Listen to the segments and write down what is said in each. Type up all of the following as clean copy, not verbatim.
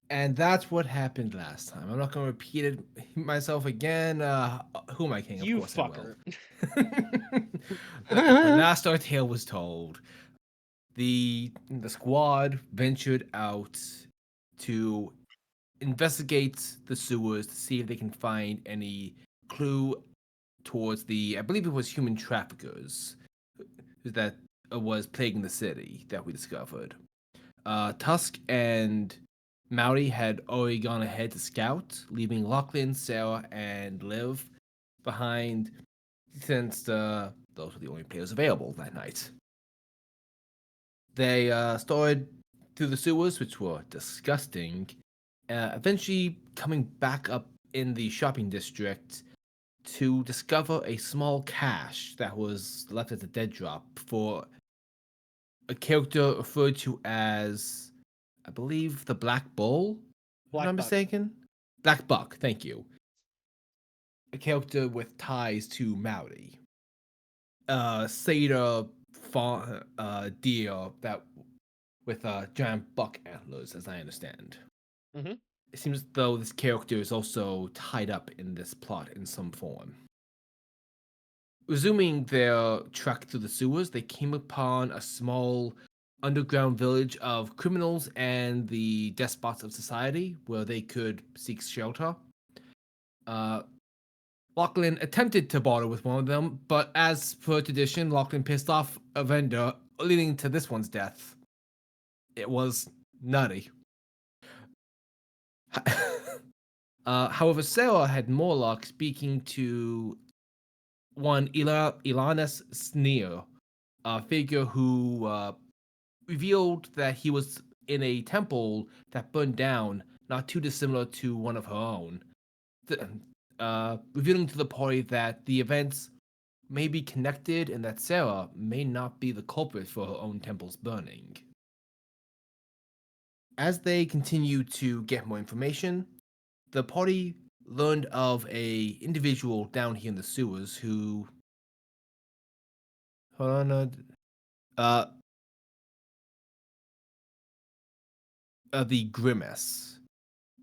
And that's what happened last time. I'm not going to repeat it myself again. Who am I king? Of You course I will. fucker. The last our tale was told, the squad ventured out to investigate the sewers to see if they can find any clue towards the, I believe it was human traffickers that was plaguing the city that we discovered. Tusk and Maori had already gone ahead to scout, leaving Lachlan, Sarah, and Liv behind since those were the only players available that night. They started through the sewers, which were disgusting, eventually coming back up in the shopping district to discover a small cache that was left at the dead drop for a character referred to as, I believe, the Black Bull, if I'm Black not Buck. mistaken. Black Buck, thank you. A character with ties to Maori. Satyr deer that with giant buck antlers, as I understand. Hmm. It seems as though this character is also tied up in this plot in some form. Resuming their trek through the sewers, they came upon a small underground village of criminals and the despots of society where they could seek shelter. Uh, Lachlan attempted to barter with one of them, but as per tradition, Lachlan pissed off a vendor, leading to this one's death. It was nutty. However, Sarah had more luck speaking to one Ilanis Sneer, a figure who revealed that he was in a temple that burned down, not too dissimilar to one of her own, revealing to the party that the events may be connected and that Sarah may not be the culprit for her own temple's burning. As they continue to get more information, the party learned of a individual down here in the sewers who, hold on, uh, the Grimace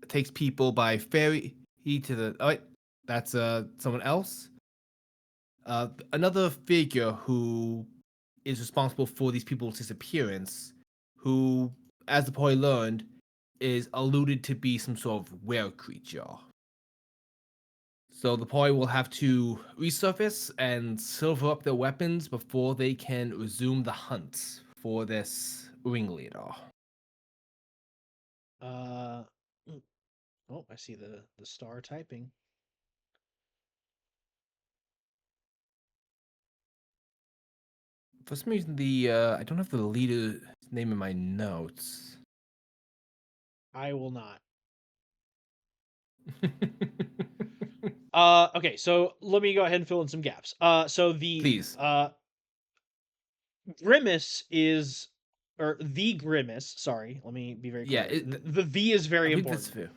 takes people by ferry to the. Oh wait, that's someone else. Another figure who is responsible for these people's disappearance, who, as the party learned, is alluded to be some sort of were creature. So the party will have to resurface and silver up their weapons before they can resume the hunt for this ringleader. Uh, mm, oh, I see the star typing. For some reason, the I don't have the leader's name in my notes. I will not. Okay, so let me go ahead and fill in some gaps. So the Please. Grimace is, or the Grimace. Sorry, let me be very Yeah, clear. The V is I very believe that's important.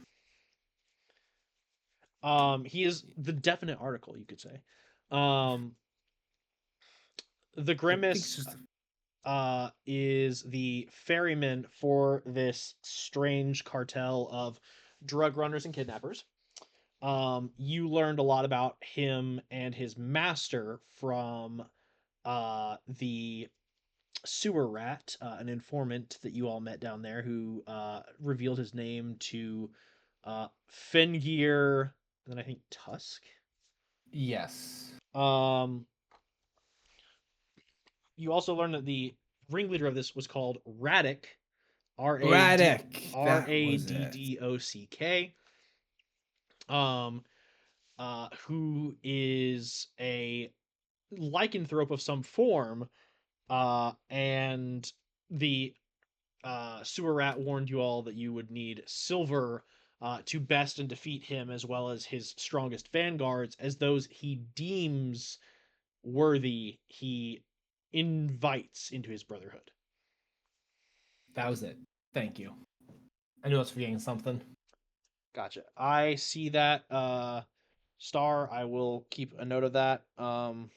fair. He is the definite article, you could say. Um, the I think it's Grimace just is the ferryman for this strange cartel of drug runners and kidnappers. You learned a lot about him and his master from the sewer rat, an informant that you all met down there, who revealed his name to Fengear, and then I think Tusk. yes. Um, you also learned that the ringleader of this was called Raddick, R A D Radic. R That A was D it. D O C K. Um, who is a lycanthrope of some form, and the sewer rat warned you all that you would need silver to best and defeat him, as well as his strongest vanguards, as those he deems worthy, he invites into his brotherhood. That was it. Thank you. I knew I was forgetting something. Gotcha. I see that star. I will keep a note of that. We'll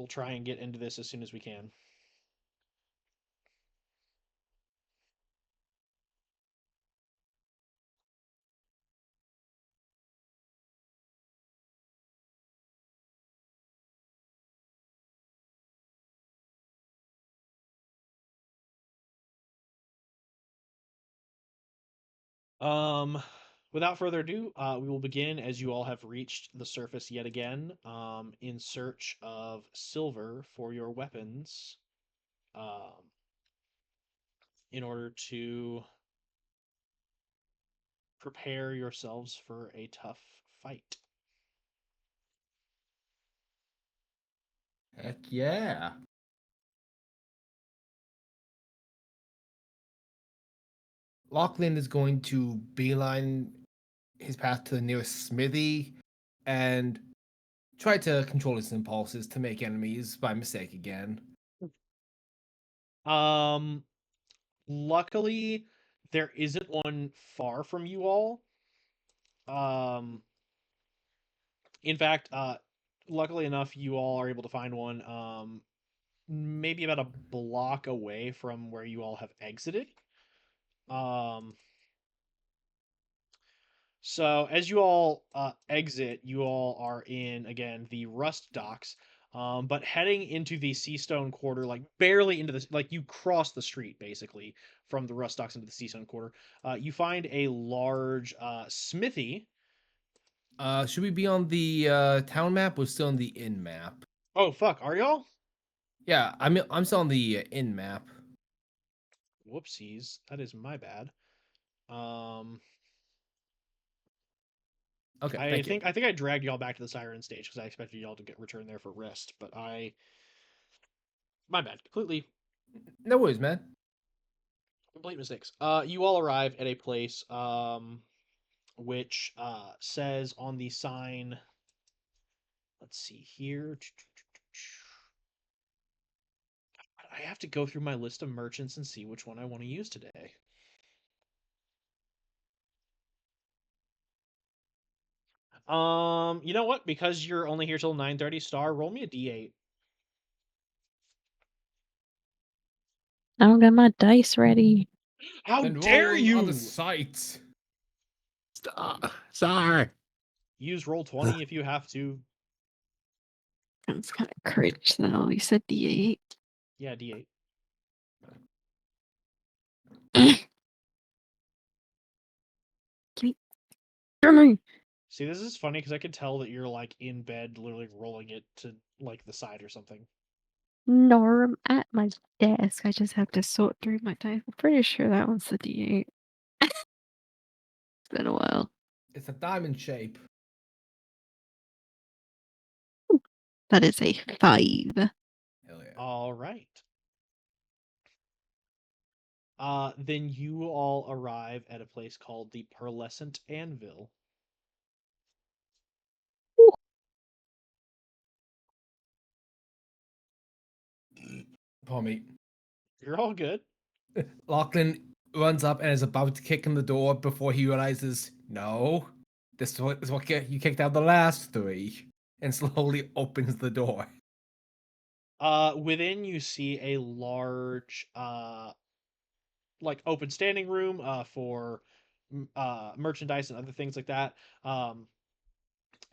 try and get into this as soon as we can. Um, Without further ado, we will begin as you all have reached the surface yet again, in search of silver for your weapons, um, in order to prepare yourselves for a tough fight. Heck yeah. Lachlan is going to beeline his path to the nearest smithy and try to control his impulses to make enemies by mistake again. Um, Luckily, there isn't one far from you all. Um, in fact, luckily enough, you all are able to find one. Maybe about a block away from where you all have exited. Um, so as you all exit, you all are in again the Rust Docks, but heading into the Seastone Quarter, like barely into this, like you cross the street basically from the Rust Docks into the Seastone Quarter. You find a large smithy. Should we be on the town map or still on the inn map? Oh fuck, are y'all? Yeah, I'm still on the inn map. Whoopsies, that is my bad. Um, Okay, I thank you. think I think I dragged y'all back to the Siren stage because I expected y'all to get returned there for rest, but my bad, No worries, man. complete mistakes. You all arrive at a place which says on the sign. Let's see here. I have to go through my list of merchants and see which one I want to use today. You know what? Because you're only here till 9:30, Star, roll me a d8. I don't got my dice ready. How Then dare roll on the you site. Sorry. use roll 20 if you have to. That's kind of cringe, though. You said D8. Yeah, d8. Give me, give me. See, this is funny because I can tell that you're like in bed, literally rolling it to like the side or something. Norm at my desk. I just have to sort through my dice. I'm pretty sure that one's the D8. It's been a while. It's a diamond shape. That is a 5. Hell yeah. All right. Then you all arrive at a place called the Pearlescent Anvil. Pardon me. You're all good. Lachlan runs up and is about to kick in the door before he realizes, no, this is what you kicked out the last three, and slowly opens the door. Within you see a large, like open standing room, for merchandise and other things like that.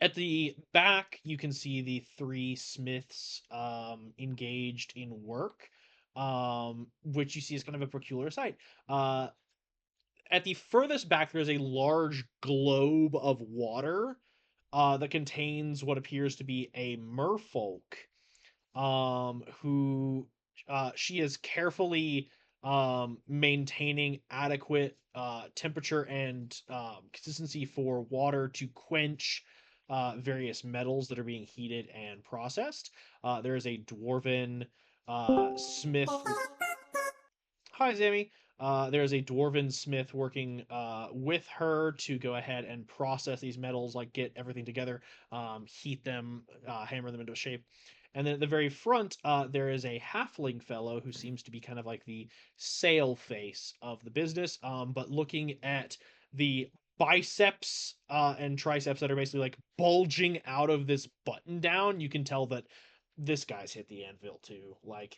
At the back, you can see the three smiths engaged in work, which you see is kind of a peculiar sight. Uh, at the furthest back, there's a large globe of water that contains what appears to be a merfolk, who she is carefully maintaining adequate temperature and consistency for water to quench various metals that are being heated and processed. There is a dwarven smith. Hi, Zammy. There's a dwarven smith working with her to go ahead and process these metals, like get everything together, heat them, hammer them into shape. And then at the very front, there is a halfling fellow who seems to be kind of like the sale face of the business, but looking at the biceps and triceps that are basically like bulging out of this button down, you can tell that this guy's hit the anvil too. Like,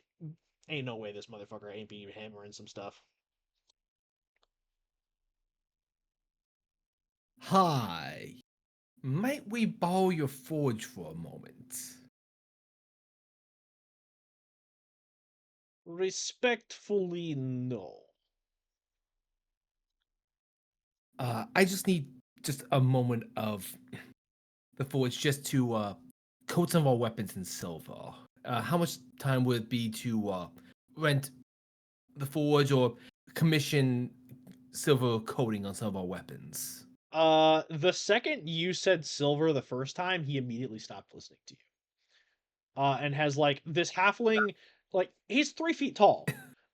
ain't no way this motherfucker ain't be hammering some stuff. Hi. Might we borrow your forge for a moment? Respectfully, no. I just need just a moment of the forge just to coat some of our weapons in silver. How much time would it be to rent the forge or commission silver coating on some of our weapons? The second you said silver the first time, he immediately stopped listening to you. And has like this halfling, like he's 3 feet tall,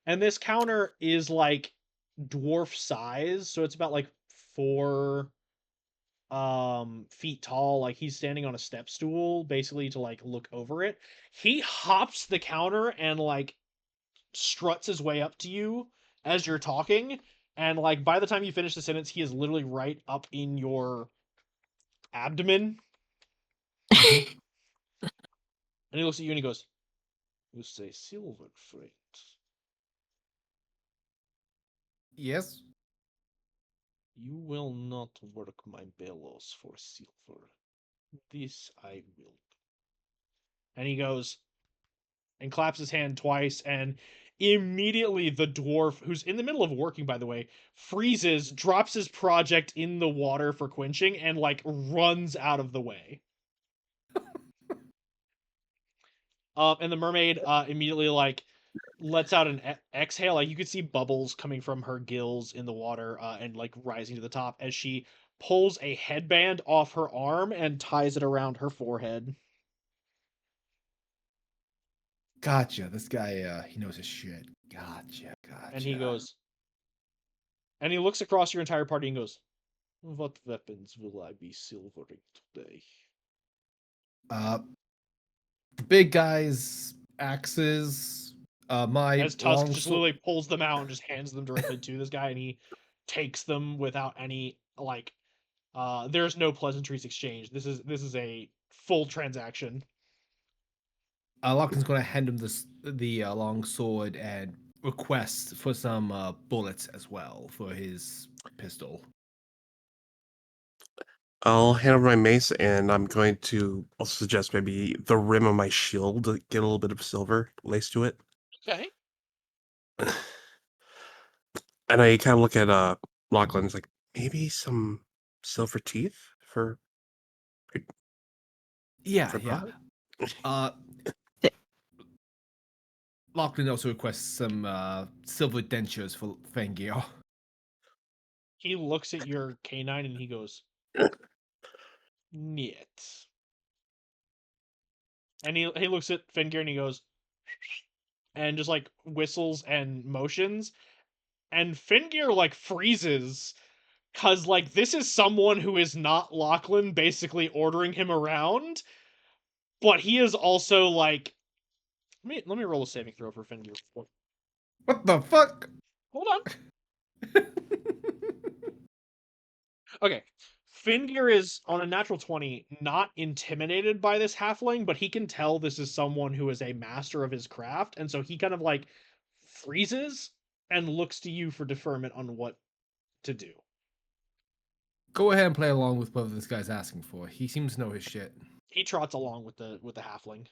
and this counter is like dwarf size, so it's about like 4 feet tall. Like he's standing on a step stool basically to like look over it. He hops the counter and like struts his way up to you as you're talking, and like by the time you finish the sentence, he is literally right up in your abdomen. Mhm. And he looks at you and he goes, "You say silver, friend? Yes. You will not work my bellows for silver. This I will." And he goes and claps his hand twice, and immediately the dwarf, who's in the middle of working, by the way, freezes, drops his project in the water for quenching, and like runs out of the way. And the mermaid immediately like lets out an exhale. Like you could see bubbles coming from her gills in the water, and like rising to the top as she pulls a headband off her arm and ties it around her forehead. Gotcha. This guy, he knows his shit. Gotcha. And he Gotcha. goes, and he looks across your entire party and goes, "What weapons will I be silvering today?" Uh, the big guy's axes. My As Tusk long just sword. literally pulls them out and just hands them directly to this guy, and he takes them without any like. There's no pleasantries exchanged. This is a full transaction. Lachlan's going to hand him the long sword and request for some bullets as well for his pistol. I'll hand over my mace, and I'm going to also suggest maybe the rim of my shield to get a little bit of silver laced to it. Okay. And I kind of look at Lachlan. It's like maybe some silver teeth for Yeah, for yeah. pot. Uh, Lachlan also requests some silver dentures for Fangir. He looks at your canine and he goes, "Niet." And he looks at Fengir and he goes, and just like whistles and motions. And Fengir like freezes because like this is someone who is not Lachlan basically ordering him around, but he is also like, let me roll a saving throw for Fengir. What the fuck? Hold on. Okay. Fingir is on a natural 20, not intimidated by this halfling, but he can tell this is someone who is a master of his craft, and so he kind of like freezes and looks to you for deferment on what to do. Go ahead and play along with whatever this guy's asking for. He seems to know his shit. He trots along with the halfling.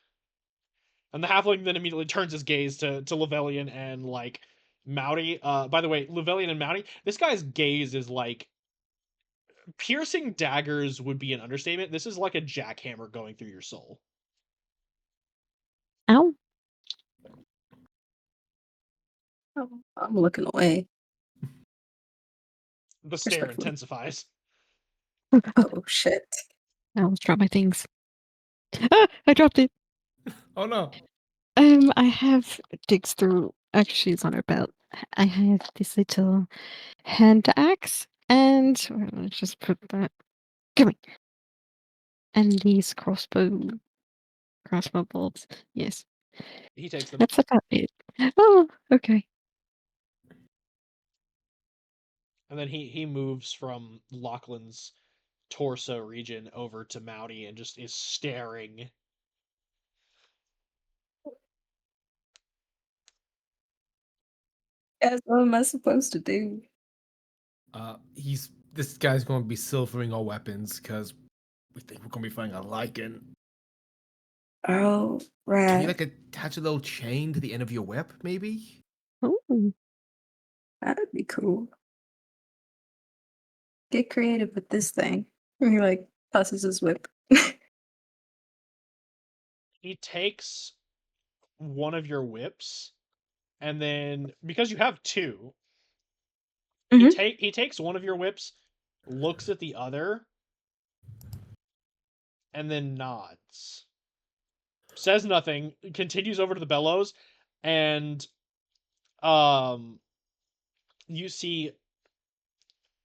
And the halfling then immediately turns his gaze to Levelian and like Mouty. By the way, Levelian and Mouty, this guy's gaze is like piercing daggers would be an understatement. This is like a jackhammer going through your soul. Ow. Oh, I'm looking away. The stare Respectfully. intensifies. Oh shit. I almost dropped my things. Ah, I dropped it. Oh no. I have digs through. Actually, it's on her belt. I have this little hand axe, and let's just put that. Come here. And these crossbow bolts. Yes, He takes them. that's about it. Oh, okay. And then he moves from Lachlan's torso region over to Mouty and just is staring. Yes, what am I supposed to do? This guy's going to be silvering our weapons because we think we're going to be fighting a Lycan. Oh, Can you right. like attach a little chain to the end of your whip, maybe? Oh, That'd be cool. get creative with this thing. And he like tosses his whip. He takes one of your whips, and then because you have two, Mhm. he takes one of your whips, looks at the other, and then nods. Says nothing, continues over to the bellows, and um you see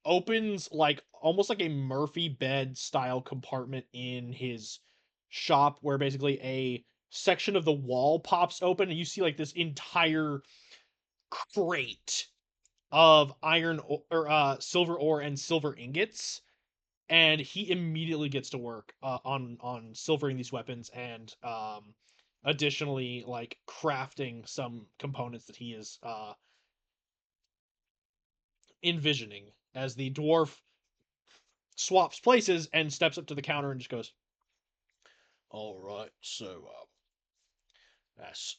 opens like almost like a Murphy bed style compartment in his shop where basically a section of the wall pops open and you see like this entire crate of silver ore and silver ingots, and he immediately gets to work on silvering these weapons and additionally like crafting some components that he is envisioning as the dwarf swaps places and steps up to the counter and just goes, "All right, so that's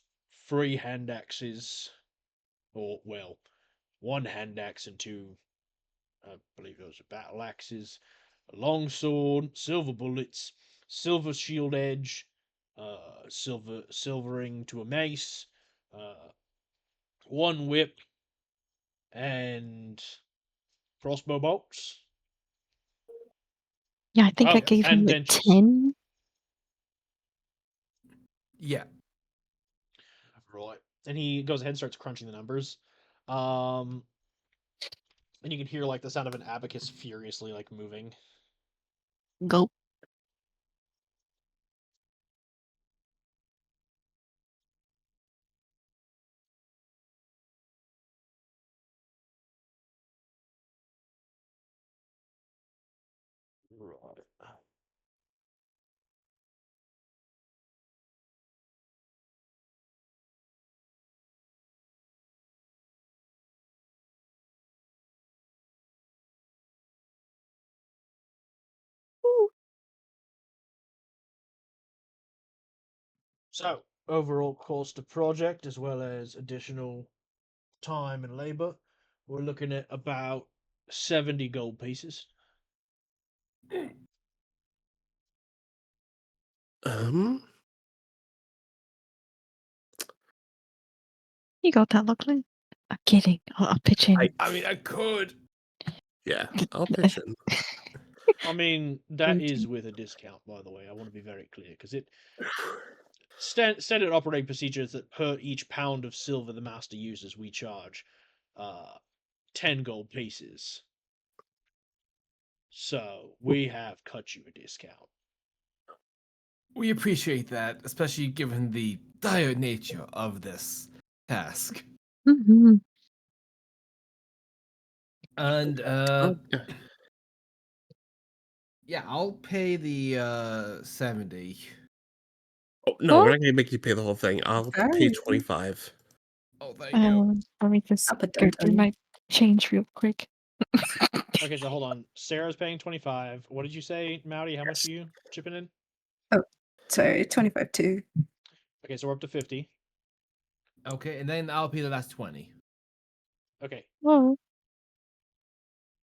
3 hand axes, or well, 1 hand axe and 2, I believe those are battle axes, a long sword, silver bullets, silver shield edge, silvering to a mace, uh, 1 whip, and crossbow bolts. Yeah, I think I Oh, Yes. gave him and like dentures. 10. Yeah. Right. And he goes ahead and starts crunching the numbers. Um, and you can hear like the sound of an abacus furiously like moving. Go. Right. So, overall cost of project as well as additional time and labor, we're looking at about 70 gold pieces. Um, You got that, Lachlan? I'm kidding. I'll pitch in. I mean, I could. yeah, I'll pitch in. I mean, that is with a discount, by the way. I want to be very clear because it standard operating procedures that per each pound of silver the master uses, we charge 10 gold pieces. So we have cut you a discount. We appreciate that, especially given the dire nature of this task. Mhm. And Oh, yeah. yeah, I'll pay the 70. Oh, no, we're Oh, not gonna make you pay the whole thing. I'll pay Alright. 25. Oh, thank you. let me just I'll put go dent on through you. my change real quick. Okay, so hold on. Sarah's paying 25. What did you say, Mowdy? How much Yes. are you chipping in? Oh, sorry, 25 too. Okay, so we're up to 50. Okay, and then I'll pay the last 20. Okay. Oh,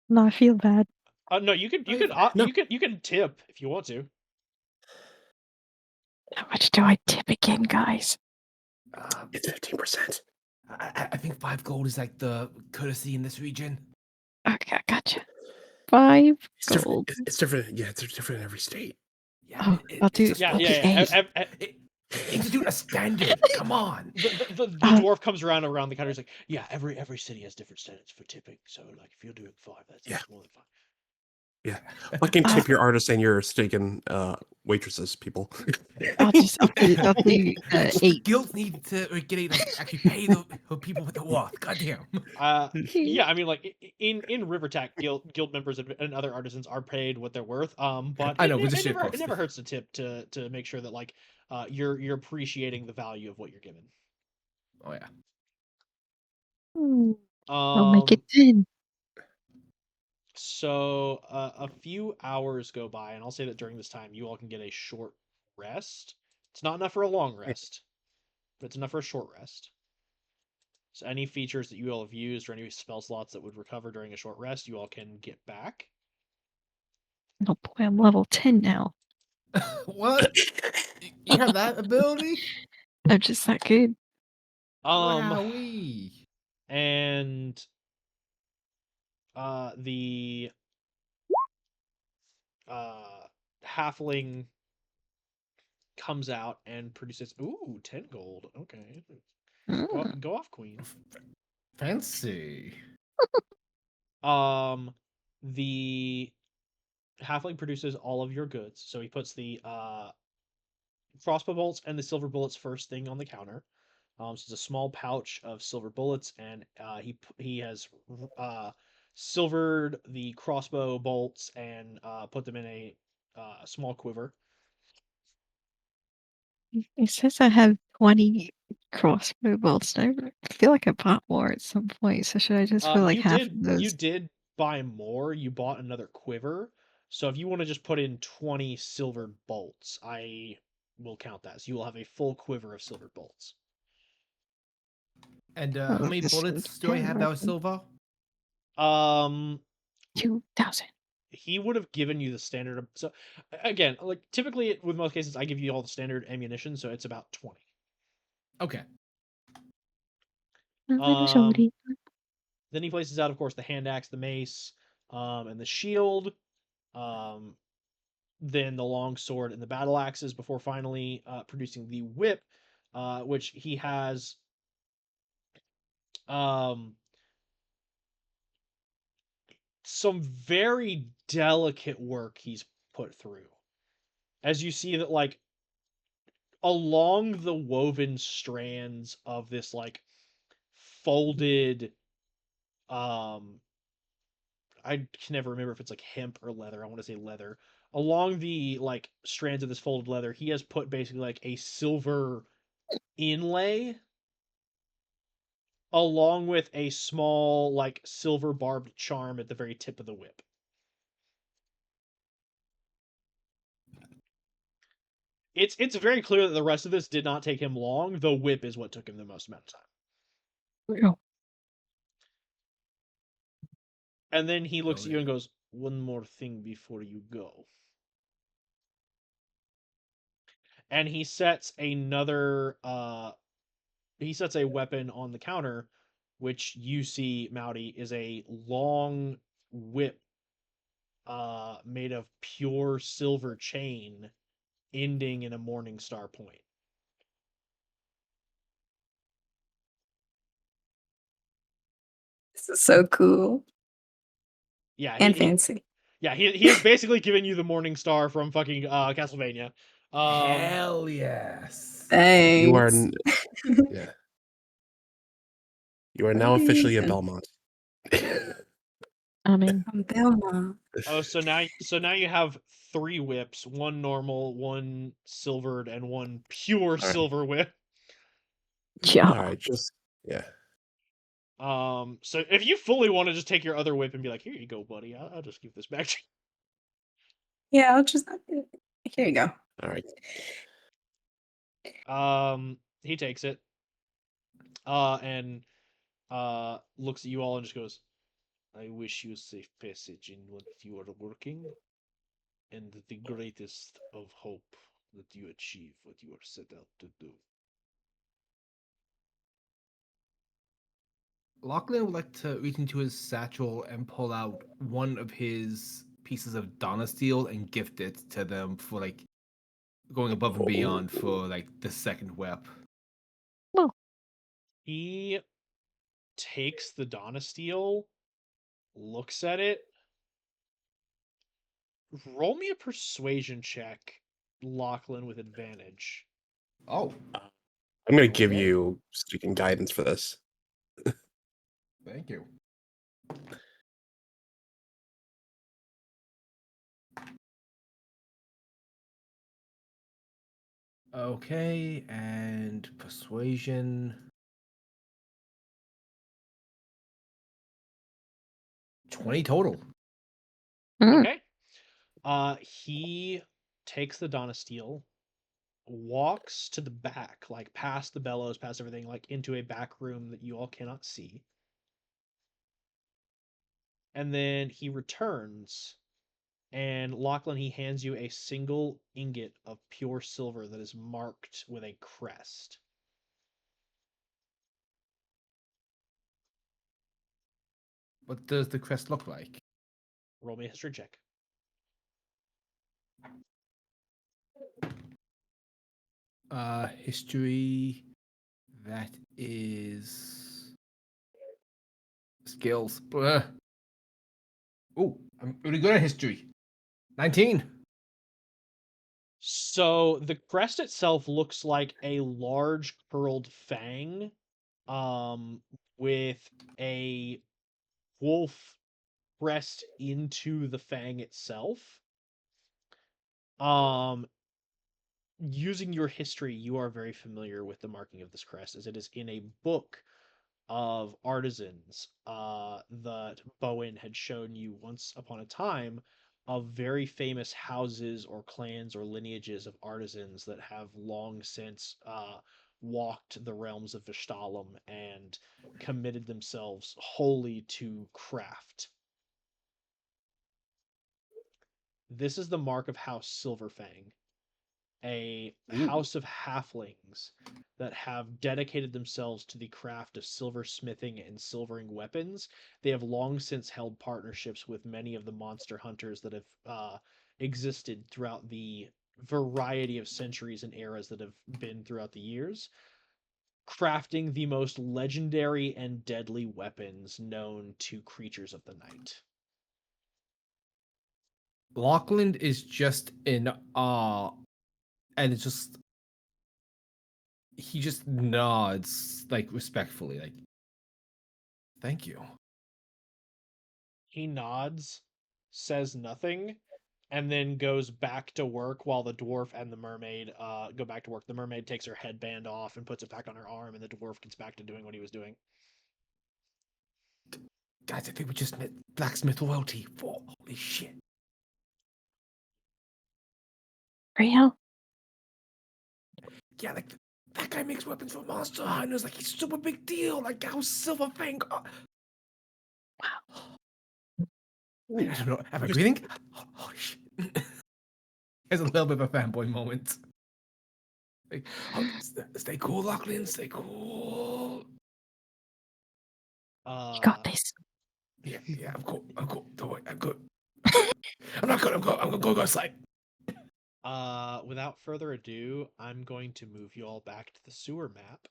no, I feel bad. No, you can Oh, you're fine. No. you can tip if you want to. How much do I tip again, guys? It's 15%. I think 5 gold is like the courtesy in this region. Okay, I gotcha. 5 It's different. gold. It's different. Yeah, it's different in every state. Yeah, Oh, I'll it's do just Yeah, I'll do yeah, 8. yeah. institute a standard. Come on. The dwarf comes around the counter. He's like, yeah, every city has different standards for tipping. So like, if you're doing 5, Yeah. that's more than 5. Yeah. Fucking Uh, tip your artists and your steak and waitresses, people. I'll do 8. Guilds need to regulate, like, actually pay the people with the worth. Goddamn. Yeah, I mean, like in Rivertac, guild members and other artisans are paid what they're worth. But I know, but just shit it posted. never hurts to tip to make sure that like you're appreciating the value of what you're given. Oh yeah. I'll make it Um, 10. so a few hours go by, and I'll say that during this time, you all can get a short rest. It's not enough for a long rest, but it's enough for a short rest. So any features that you all have used or any spell slots that would recover during a short rest, you all can get back. Oh boy, I'm level 10 now. What? You have that ability? I'm just that good. Wowee. And the halfling comes out and produces 10 gold. Okay. Mm. Go off, queen. Fancy. The halfling produces all of your goods. So he puts the crossbow bolts and the silver bullets first thing on the counter. So it's a small pouch of silver bullets, and he has silvered the crossbow bolts and put them in a small quiver. It says I have 20 crossbow bolts. I feel like I bought more at some point, so should I just put like half of You those? did buy more. You bought another quiver. So if you want to just put in 20 silvered bolts, I will count that. So you will have a full quiver of silvered bolts. And Oh, how many this bullets one's do I 10 have that was rifle. silver? Um 2,000. he would have given you the standard. So again, like typically with most cases, I give you all the standard ammunition, so it's about 20. Okay. Um, then he places out, of course, the hand axe, the mace, and the shield. Um, then the long sword and the battle axes before finally producing the whip, which he has um, some very delicate work he's put through. As you see that, like, along the woven strands of this, like, folded, um, I can never remember if it's like hemp or leather. I want to say leather. Along the like strands of this folded leather, he has put basically like a silver inlay along with a small like silver barbed charm at the very tip of the whip. It's very clear that the rest of this did not take him long. The whip is what took him the most amount of time. Oh, And then he looks at you and Noted. goes, "One more thing before you go." And he sets a weapon on the counter, which you see, Mouty, is a long whip made of pure silver chain ending in a morning star point. This is so cool Yeah, and fancy. he has basically given you the morning star from fucking Castlevania. Hell yes. You are, Thanks. yeah. You are now officially a Amazing. Belmont. I'm in. I'm Belmont. Oh, so now you have 3 whips, one normal, one silvered, and one pure right. silver whip. Yeah. All right, just yeah. So if you fully want to just take your other whip and be like, "Here you go, buddy. I'll just give this back to Yeah, I'll just here you go. All right. you." He takes it, and looks at you all and just goes, "I wish you safe passage in what you are working, and the greatest of hope that you achieve what you are set out to do." Lachlan would like to reach into his satchel and pull out one of his pieces of Donna steel and gift it to them for like going above and beyond for like the second whip. Well, He takes the Donna steel, looks at it. Roll me a persuasion check, Lachlan, with advantage. Oh, I'm going to give okay. you speaking guidance for this. Thank you. Okay, and persuasion. 20 total. mm, Okay. He takes the Donna steel, walks to the back, like past the bellows, past everything, like into a back room that you all cannot see. And then he returns And Lachlan, he hands you a single ingot of pure silver that is marked with a crest. What does the crest look like? Roll me a history check. History. That is skills. Oh, I'm really good at history. 19. So the crest itself looks like a large curled fang, um, with a wolf pressed into the fang itself. Um, Using your history, you are very familiar with the marking of this crest, as it is in a book of artisans that Bowen had shown you once upon a time, of very famous houses or clans or lineages of artisans that have long since walked the realms of Vishtalam and committed themselves wholly to craft. This is the mark of House Silverfang, a Ooh. house of halflings that have dedicated themselves to the craft of silversmithing and silvering weapons. They have long since held partnerships with many of the monster hunters that have existed throughout the variety of centuries and eras that have been throughout the years, crafting the most legendary and deadly weapons known to creatures of the night. Lachlan is just in awe, and it's just he just nods like respectfully, like, "Thank you." He nods, says nothing, and then goes back to work while the dwarf and the mermaid go back to work. The mermaid takes her headband off and puts it back on her arm, and the dwarf gets back to doing what he was doing. Guys, I think we just met blacksmith royalty. Holy shit! Real? Yeah, like that guy makes weapons for monster hunters. Like he's super big deal. Like how Silverfang. I don't know. Am I breathing? Holy shit! There's a little bit of a fanboy moment. Like, oh, stay cool, Lachlan. Stay cool. You got Uh, this. Yeah, I'm cool. I'm cool. Don't worry, I'm good. I'm good. I'm not good. I'm good. I'm gonna go outside. without further ado, I'm going to move you all back to the sewer map.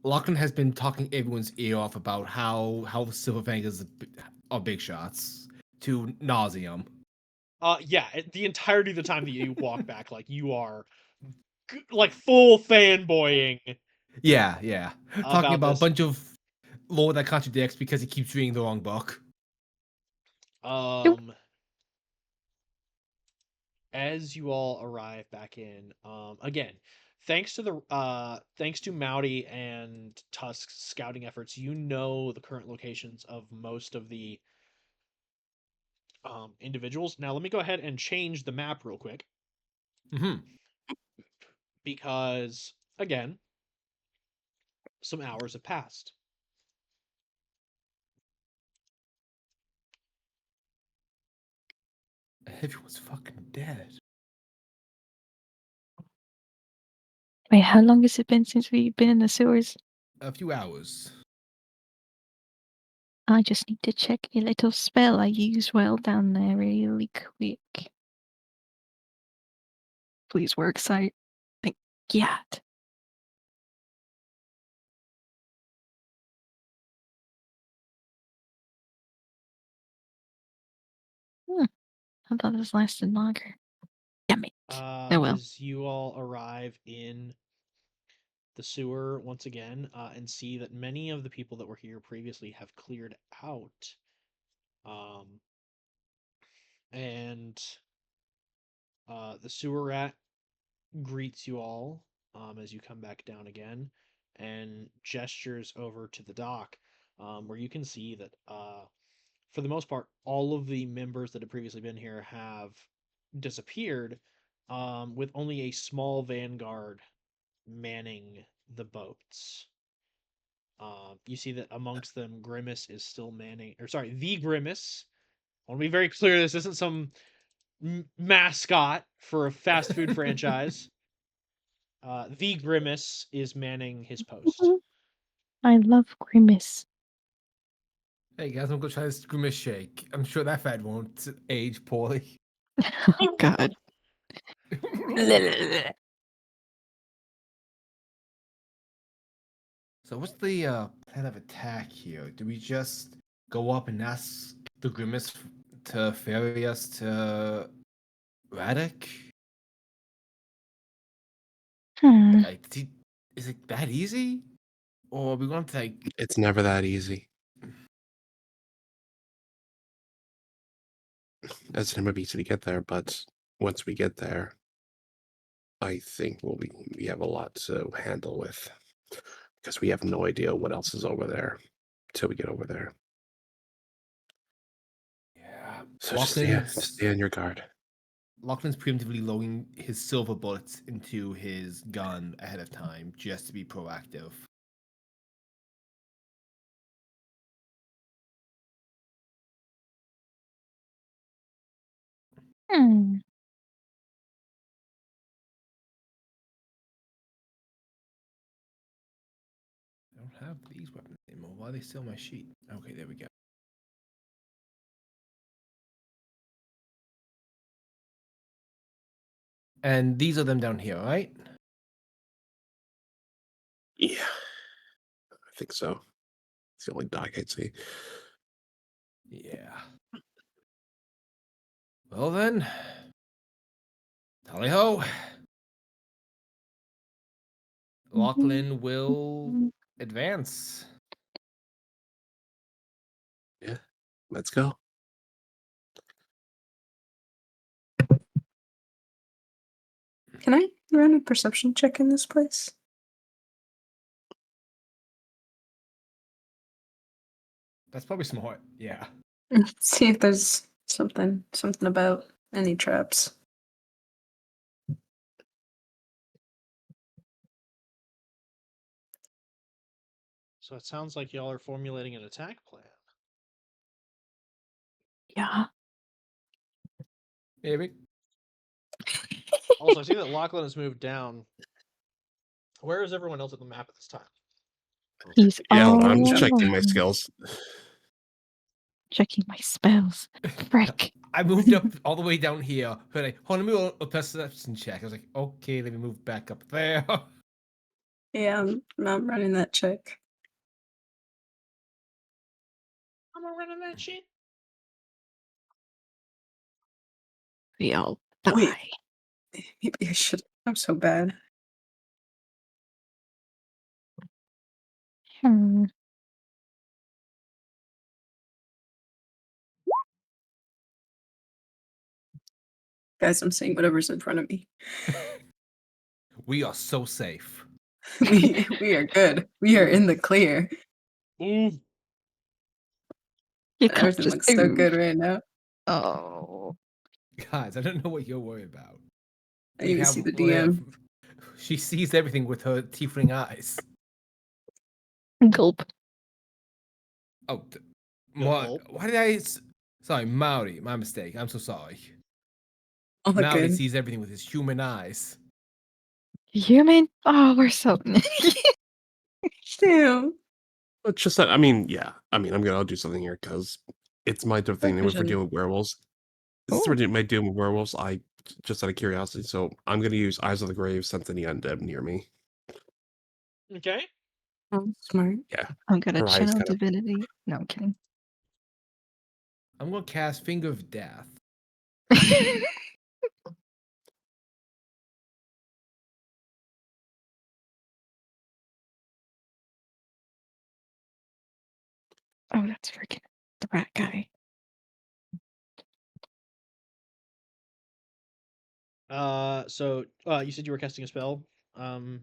Lachlan has been talking everyone's ear off about how the Silverfangers are big shots to nauseum. Yeah, the entirety of the time that you walk back, like you are like full fanboying Yeah. Talking about about a this. bunch of lore that contradicts because he keeps reading the wrong book. Nope. As you all arrive back in, again, thanks to Mowdy and Tusk's scouting efforts, you know the current locations of most of the individuals. Now let me go ahead and change the map real quick, Mm-hmm. because again, some hours have passed. Everyone's fucking dead. Wait, how long has it been since we've been in the sewers? A few hours. I just need to check a little spell I used while down there really quick. Please work site. Thank God. Hmm, I thought this lasted longer. Damn it. Oh well. As you all arrive in the sewer once again, and see that many of the people that were here previously have cleared out. Um, and the sewer rat greets you all as you come back down again and gestures over to the dock, where you can see that, for the most part, all of the members that have previously been here have disappeared, with only a small vanguard manning the boats. You see that amongst them, Grimace is still manning, or sorry, the Grimace want to be very clear. This isn't some mascot for a fast food franchise. The Grimace is manning his post. I love Grimace. Hey guys, I'm gonna try this grimace shake. I'm sure that fad won't age poorly. Oh God. So what's the plan of attack here? Do we just go up and ask the grimace to ferry us to Radek? Hmm. Like, is it that easy? Or are we going to like? It's never that easy. It's never easy to get there, but once we get there, I think we have a lot to handle with because we have no idea what else is over there till we get over there. Yeah, So just stay on your guard. Lachlan's preemptively loading his silver bullets into his gun ahead of time just to be proactive. Hmm. I don't have these weapons anymore. Why are they still on my sheet? Okay, there we go. And these are them down here, right? Yeah, I think so. It's the only dog I'd see. Yeah. Well then, tally ho. Lachlan will advance. Yeah, let's go. Can I run a perception check in this place? That's probably smart. Yeah. See if there's something about any traps. So it sounds like y'all are formulating an attack plan. Yeah. Maybe. Also, I see that Lachlan has moved down. Where is everyone else at the map at this time? He's Yeah, hold on, I'm all just checking my alone. skills. Checking my spells. Frick. I moved up all the way down here. But I hold on, let me do a perception check. I was like, okay, let me move back up there. Yeah, I'm running that check. I'm running that shit. We all Wait. die. Maybe I should. I'm so bad. Hmm. Guys, I'm saying whatever's in front of me. We are so safe. We are good. We are in the clear. Ooh. You can't Everything just looks so good move. right now. Oh. Guys, I don't know what you're worried about. I even see the DM. She sees everything with her tiefling eyes. Gulp. Oh, Gulp. why did I? Sorry, Maori. My mistake. I'm so sorry. All Maori good. sees everything with his human eyes. Human? Oh, we're so. Damn. But just that, I mean, yeah. I mean, I'll do something here because it's my type of thing. If we're Vision. doing werewolves, this is Oh. my doing with werewolves. I just out of curiosity, so I'm gonna use Eyes of the Grave, sense any undead near me. Okay. Oh, smart. Yeah, I'm gonna her eyes channel kind of. divinity. No, I'm kidding. I'm gonna cast Finger of Death. Oh, that's freaking the rat guy. So you said you were casting a spell,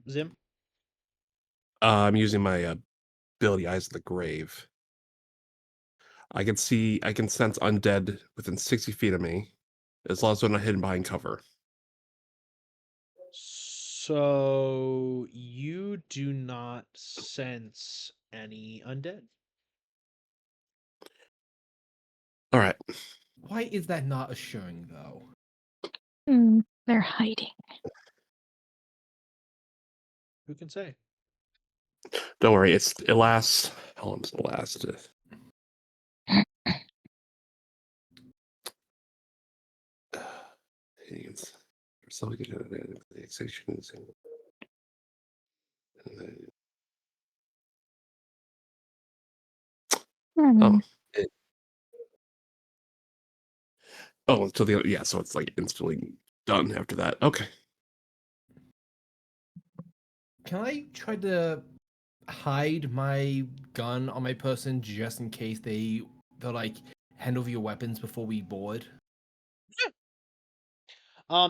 Zim? I'm using my ability, Eyes of the Grave. I can sense undead within 60 feet of me, as long as they're not hidden behind cover. So you do not sense any undead. All right. Why is that not assuring, though? They're hiding. Who can say? Don't worry, it lasts. How long does it last? It's so good at the exceptions. Oh, it, oh, so so it's like instantly done after that. Okay. Can I try to hide my gun on my person just in case they'll like hand over your weapons before we board?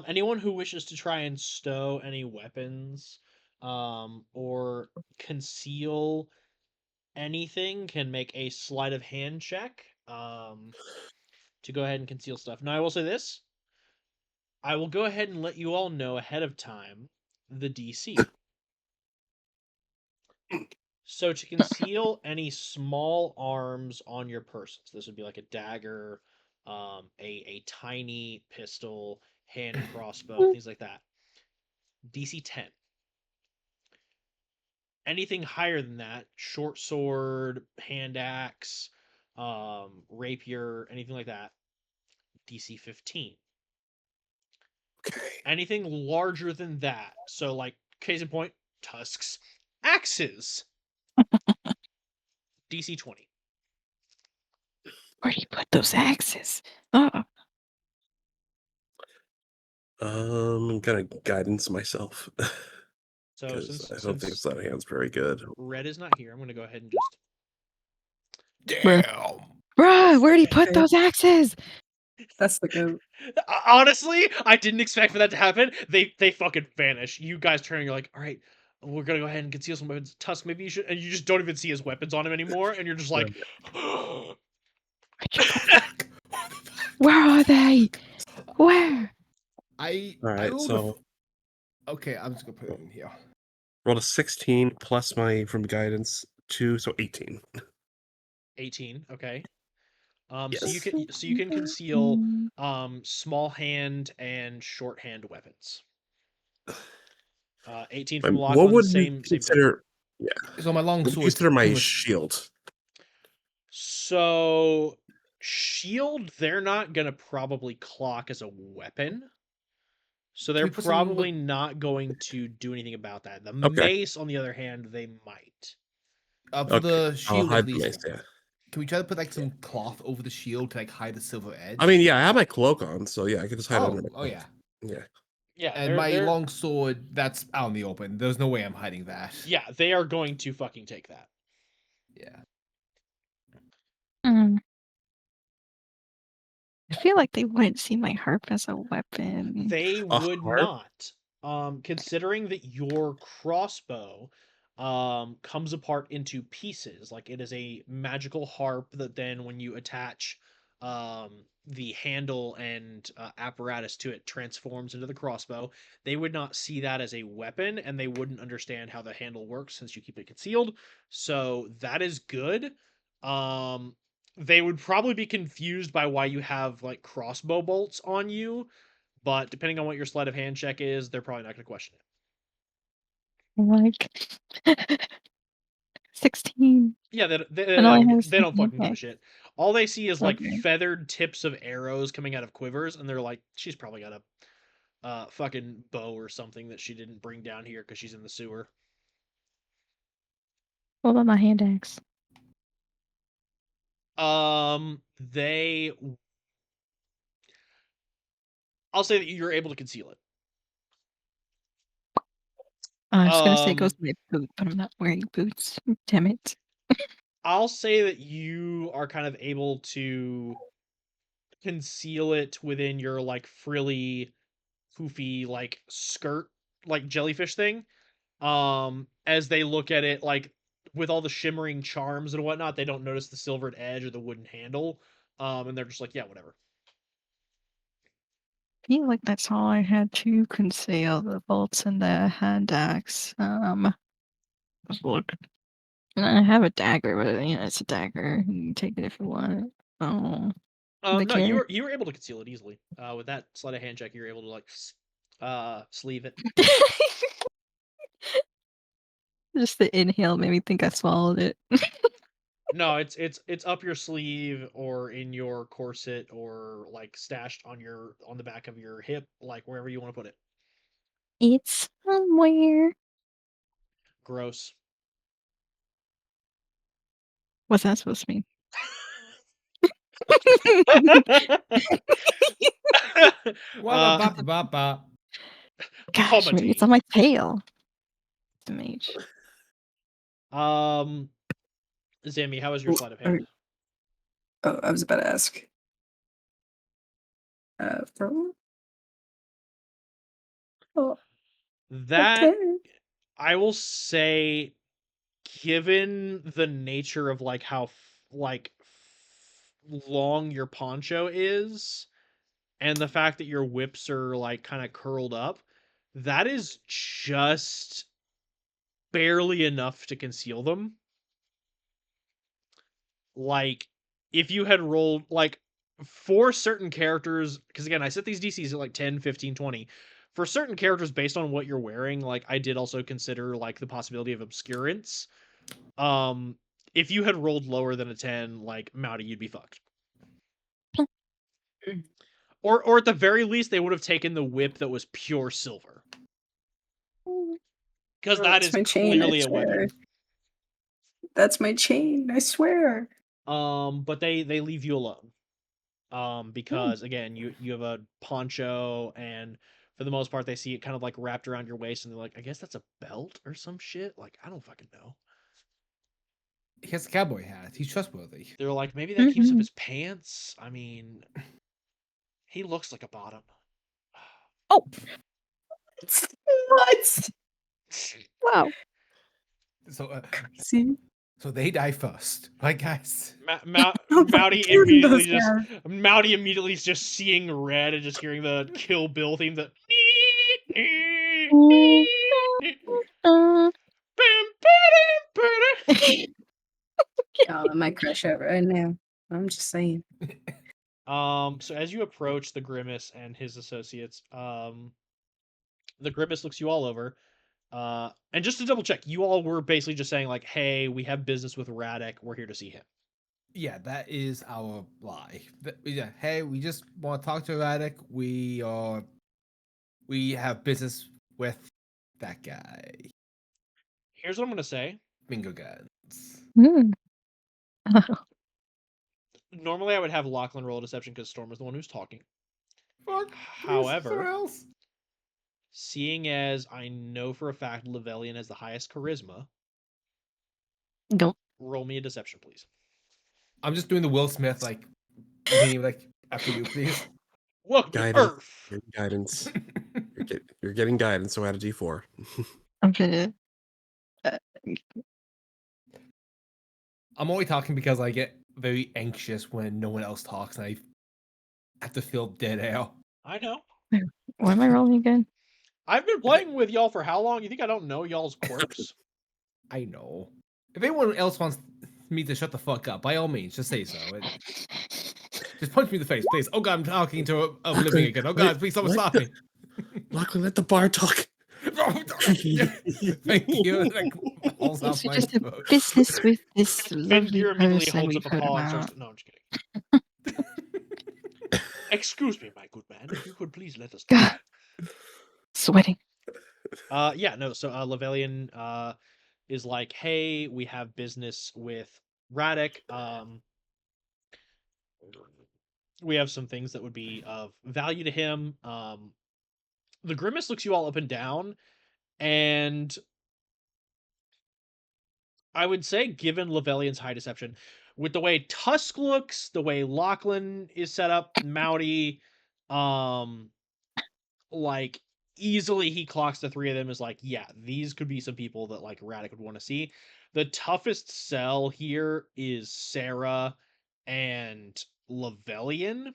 Anyone who wishes to try and stow any weapons, or conceal anything can make a sleight of hand check, to go ahead and conceal stuff. Now, I will say this: I will go ahead and let you all know ahead of time the DC. So to conceal any small arms on your person, so this would be like a dagger, a tiny pistol, hand crossbow, things like that. DC 10. Anything higher than that, short sword, hand axe, rapier, anything like that, DC 15. Okay. Anything larger than that, so like case in point, tusks, axes, DC 20. Where do you put those axes? Oh, I'm gonna guidance myself So because since I don't think since sleight of hand's very good. Red is not here, I'm going to go ahead and just bruh. Damn. Bruh, where do you put those axes? That's the goat. Honestly, I didn't expect for that to happen. They fucking vanish. You guys turn and you're like, all right, we're gonna go ahead and conceal some weapons. Tusk, maybe you should, and you just don't even see his weapons on him anymore, and you're just like, Where'd you put them? Where are they? Where? All I right, rolled so okay, I'm just gonna put it in here. rolled a 16 plus my from guidance 2, so 18. 18. Okay. Yes. So you can conceal small hand and shorthand weapons. 18 from What Lachlan, would we same thing. consider? Yeah, So my long what would you sword's consider my pretty much shield? So shield, they're not gonna probably clock as a weapon. So can they're we put some probably not going to do anything about that. The Okay, mace, on the other hand, they might. for okay, the I'll shield at hide the least? mace. Yeah, Can we try to put like some cloth over the shield to like hide the silver I mean, edge? yeah, I have my cloak on, so yeah, I can just hide under my Oh cloak. yeah. Yeah. Yeah, And my long sword, that's out in the open. There's no way I'm hiding that. yeah, they are going to fucking take that. Yeah. Mm. I feel like they wouldn't see my harp as a weapon. They A would harp? not. Considering that your crossbow comes apart into pieces, like it is a magical harp that then when you attach the handle and apparatus to it transforms into the crossbow. They would not see that as a weapon, and they wouldn't understand how the handle works since you keep it concealed. So that is good. Um they would probably be confused by why you have like crossbow bolts on you, but depending on what your sleight of hand check is, they're probably not going to question it. Like 16. Yeah, And all I have is they the don't fucking give a handbag. shit. All they see is like Okay. feathered tips of arrows coming out of quivers, and they're like, she's probably got a fucking bow or something that she didn't bring down here because she's in the sewer. What about my hand axe? They, I'll say that you're able to conceal it. I was gonna say it goes Um, to my boot, but I'm not wearing boots. Damn it. I'll say that you are kind of able to conceal it within your like frilly, poofy like skirt, like jellyfish thing. As they look at it, like with all the shimmering charms and whatnot, they don't notice the silvered edge or the wooden handle. And they're just like, yeah, whatever. I feel like that's all I had to conceal the bolts and the hand axe. Let's look. And I have a dagger, but it's a dagger. You can take it if you want. Oh. The No, you carrot? were able to conceal it easily. With that sleight of hand check, you were able to like sleeve it. Just the inhale made me think I swallowed it. No, it's up your sleeve or in your corset or like stashed on the back of your hip, like wherever you want to put it. It's somewhere. Gross. What's that supposed to mean? Wah, uh, bop, bop, bop. Gosh, maybe it's comedy. on my tail. The mage. Zammy, how was your Ooh, sleight of hand? Oh, I was about to ask. For oh, That okay. I will say, given the nature of like how long your poncho is, and the fact that your whips are like kind of curled up, that is just barely enough to conceal them. Like, if you had rolled like for certain characters, because again, I set these DCs at like 10, 15, 20. For certain characters based on what you're wearing, like I did also consider like the possibility of obscurance. Um, if you had rolled lower than a 10, like Mouty, you'd be fucked. Or at the very least, they would have taken the whip that was pure silver. Because that That's is my chain, I clearly a swear. weapon. That's my chain, I swear. But they leave you alone. Because again, you have a poncho, and for the most part, they see it kind of like wrapped around your waist, and they're like, I guess that's a belt or some shit. Like, I don't fucking know. He has a cowboy hat. He's trustworthy. They're like, maybe that keeps up Mhm. his pants. I mean, he looks like a bottom. Oh, What? wow. So, See? so they die first, right, guys? I'm fucking killing those guys. Mouty immediately is just seeing red and just hearing the Kill Bill theme. That Oh, I might crash out right now. I'm just saying. So as you approach the Grimace and his associates, the Grimace looks you all over. And just to double check, you all were basically just saying like, "Hey, we have business with Radek. We're here to see him." Yeah, that is our lie. Yeah, hey, we just want to talk to Radek. We have business with that guy. Here's what I'm gonna say. Bingo guns. Mm. Normally, I would have Lachlan roll a deception because Storm is the one who's talking. Fuck. However, else. seeing as I know for a fact Levelian has the highest charisma, Nope. roll me a deception, please. I'm just doing the Will Smith meaning like after you, please. Welcome to Guidance. Earth. Getting guidance. You're getting guidance, so add a D4. I'm gonna. I'm only talking because I get very anxious when no one else talks and I have to fill dead air. I know. What am I rolling again? I've been playing with y'all for how long? You think I don't know y'all's quirks? I know. If anyone else wants me to shut the fuck up, by all means, just say so. Just punch me in the face, please. Oh god, I'm talking to a living again. Oh god, please someone stop me. Lachlan, let the bar talk. Thank you. Like, falls You off my suggested boat. business with this lovely Fenrir immediately person holds we've up a heard paw and starts about. to... No, I'm just kidding. Excuse me, my good man. If you could please let us talk. God, sweating. Yeah, no, so Levelian is like, hey, we have business with Radek. We have some things that would be of value to him. The Grimace looks you all up and down, and I would say, given Levelian's high deception, with the way Tusk looks, the way Lachlan is set up, Mouty, um, like easily he clocks the three of them as like, yeah, these could be some people that like Radek would want to see. The toughest sell here is Sarah and Levelian,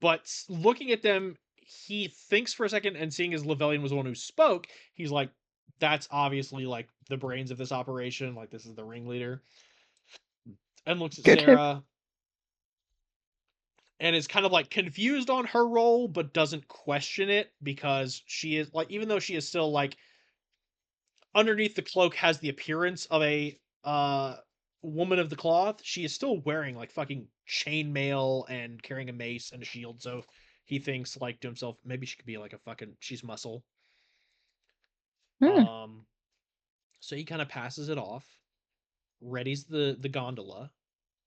but looking at them, he thinks for a second, and seeing as Levelian was the one who spoke, he's like, that's obviously like the brains of this operation, like this is the ringleader. And looks at Good hip. Sarah. and is kind of like confused on her role, but doesn't question it because she is like, even though she is still like underneath the cloak has the appearance of a woman of the cloth, she is still wearing like fucking chainmail and carrying a mace and a shield. So he thinks like to himself, maybe she could be like a fucking she's muscle. Hmm. So he kind of passes it off, readies the gondola,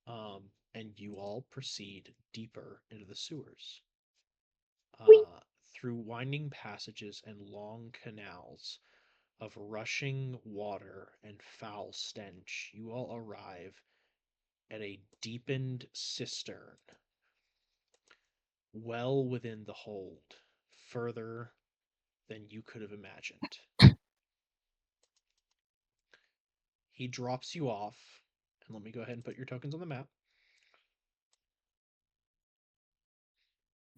and you all proceed deeper into the sewers. Whee! Through winding passages and long canals of rushing water and foul stench, you all arrive at a deepened cistern, well within the hold, further than you could have imagined. He drops you off, and let me go ahead and put your tokens on the map.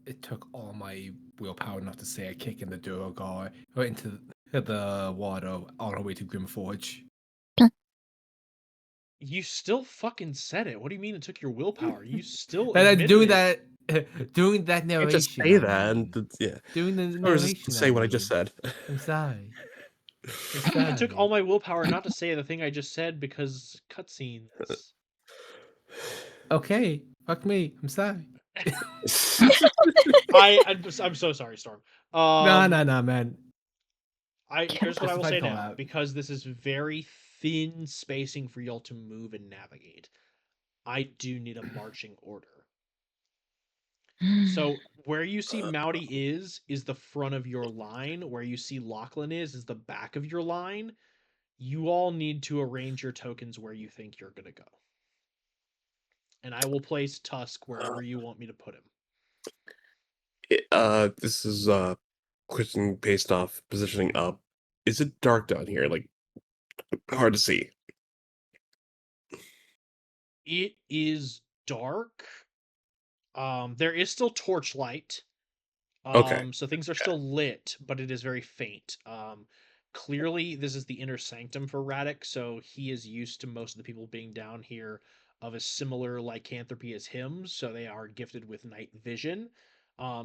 It took all my willpower not to say a kick in the door guy right into the water all the way to Grimforge. You still fucking said it. What do you mean it took your willpower? You still And I'm admitted doing that You can't just narration. say I that. mean. Yeah. Doing the Or just narration. say I what I just mean. said. I'm sorry. I'm What do you mean it took all sorry. my willpower not to say the thing I just said because cutscenes? Okay, fuck me. I'm sorry. I'm so sorry, Storm. Nah, man. Here's what I will Justified say call now, out. because this is very thin spacing for y'all to move and navigate. I do need a marching order. So where you see Mouty is the front of your line. Where you see Lachlan is the back of your line. You all need to arrange your tokens where you think you're gonna go. And I will place Tusk wherever you want me to put him. This is question based off positioning up. Is it dark down here? Like hard to see. It is dark. There is still torchlight. Okay. So things are still lit, but it is very faint. Clearly, this is the inner sanctum for Radek, so he is used to most of the people being down here of a similar lycanthropy as him, so they are gifted with night vision.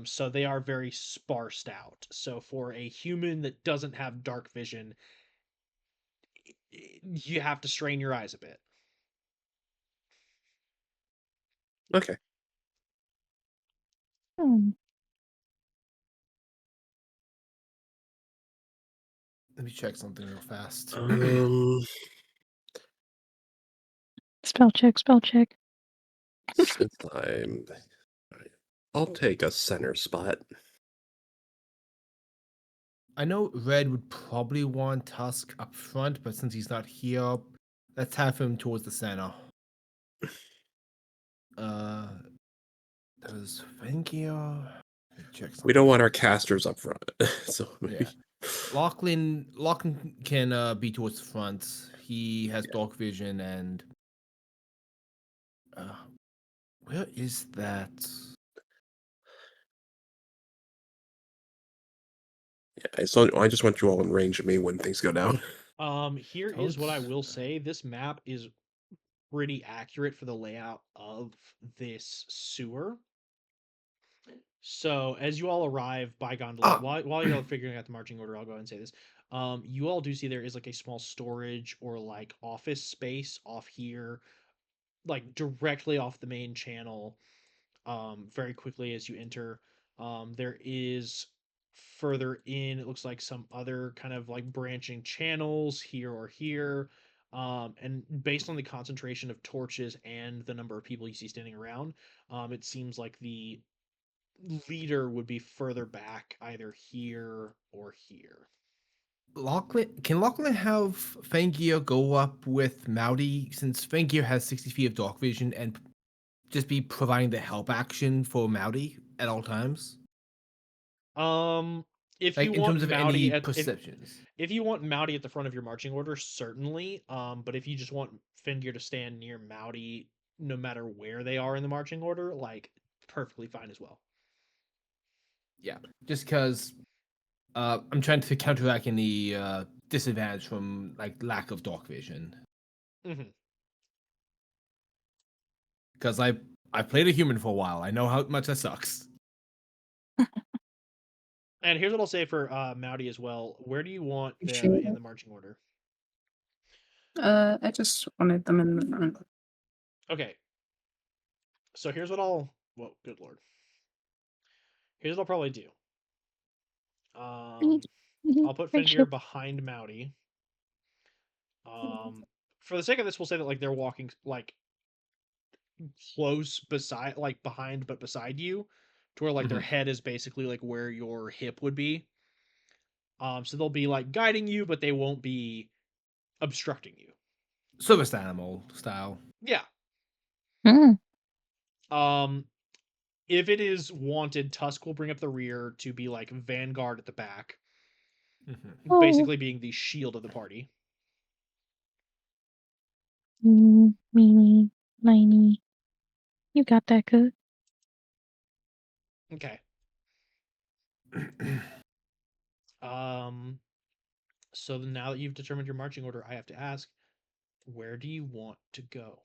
So they are very sparsed out. So for a human that doesn't have dark vision, you have to strain your eyes a bit. Okay. Hmm. Let me check something real fast. Spell check, spell check. Since I'll take a center spot. I know Red would probably want Tusk up front, but since he's not here, let's have him towards the center. There's Fengir. Check We don't something. want our casters up front, so maybe. Yeah. Lachlan can be towards the front. He has dark vision and where is that? Yeah, I just want you all in range of me when things go down. Here is what I will say. This map is pretty accurate for the layout of this sewer. So as you all arrive by gondola, Ah, while you're all figuring out the marching order, I'll go ahead and say this. You all do see there is like a small storage or like office space off here, like directly off the main channel. Very quickly as you enter, there is further in. It looks like some other kind of like branching channels here or here. And based on the concentration of torches and the number of people you see standing around, it seems like the leader would be further back, either here or here. Lachlan have Fengir go up with Mouty since Fengir has 60 feet of dark vision and just be providing the help action for Mouty at all times? Um, if you Like in want terms of Mouty any at perceptions. if you want Mouty at the front of your marching order, certainly. But if you just want Fengir to stand near Mouty, no matter where they are in the marching order, like perfectly fine as well. Yeah. Just because I'm trying to counteract any disadvantage from like lack of dark vision. Mm-hmm. Because I I've played a human for a while. I know how much that sucks. And here's what I'll say for Mowdy as well. Where do you want them Appreciate in it. the marching order? I just wanted them in the front. Okay. So here's what I'll. Whoa, good lord. Here's what I'll probably do. I'll put Fenrir Friendship. behind Mowdy. For the sake of this, we'll say that like they're walking like close beside, like behind, but beside you, to where like their Mhm. head is basically like where your hip would be. So they'll be like guiding you, but they won't be obstructing you. Service animal style. Yeah. Mm. Um, if it is wanted, Tusk will bring up the rear to be like vanguard at the back, Mhm. Oh. basically being the shield of the party. Meeny, miny. You got that good. Okay. So now that you've determined your marching order, I have to ask, where do you want to go?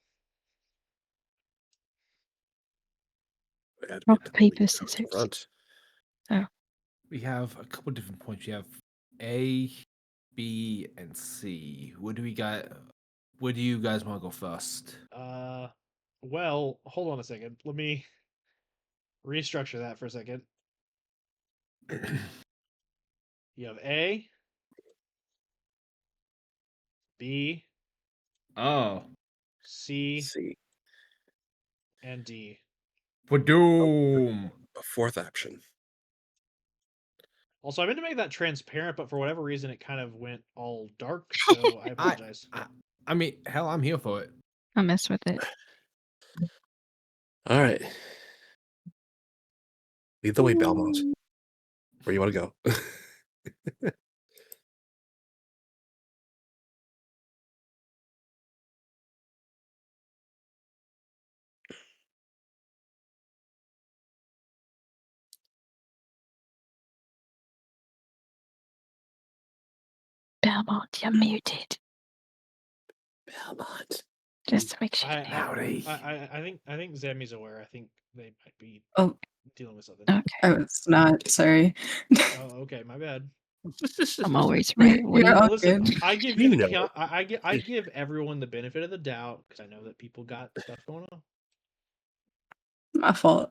We had to Rock, get to the paper, lead down scissors. front. We have a couple different points. We have A, B, and C. What do we got? Where do you guys want to go first? Well, hold on a second. Let me restructure that for a second. You have A, B, Oh, C, See, and D. for Doom. a fourth option. Also, I meant to make that transparent, but for whatever reason, it kind of went all dark, so I apologize. I mean, hell, I'm here for it. I'll mess with it. All right. Lead the way, Belmont. Where you want to go? Belmont, you're muted. Belmont. Just to make sure. I, Howdy. I think Zami's aware. I think they might be Oh, dealing with something. Okay. I was not. Sorry. Oh, okay, my bad. I'm always right. What do You're you all Listen, good. I give We you the know. I give everyone the benefit of the doubt because I know that people got stuff going on. My fault.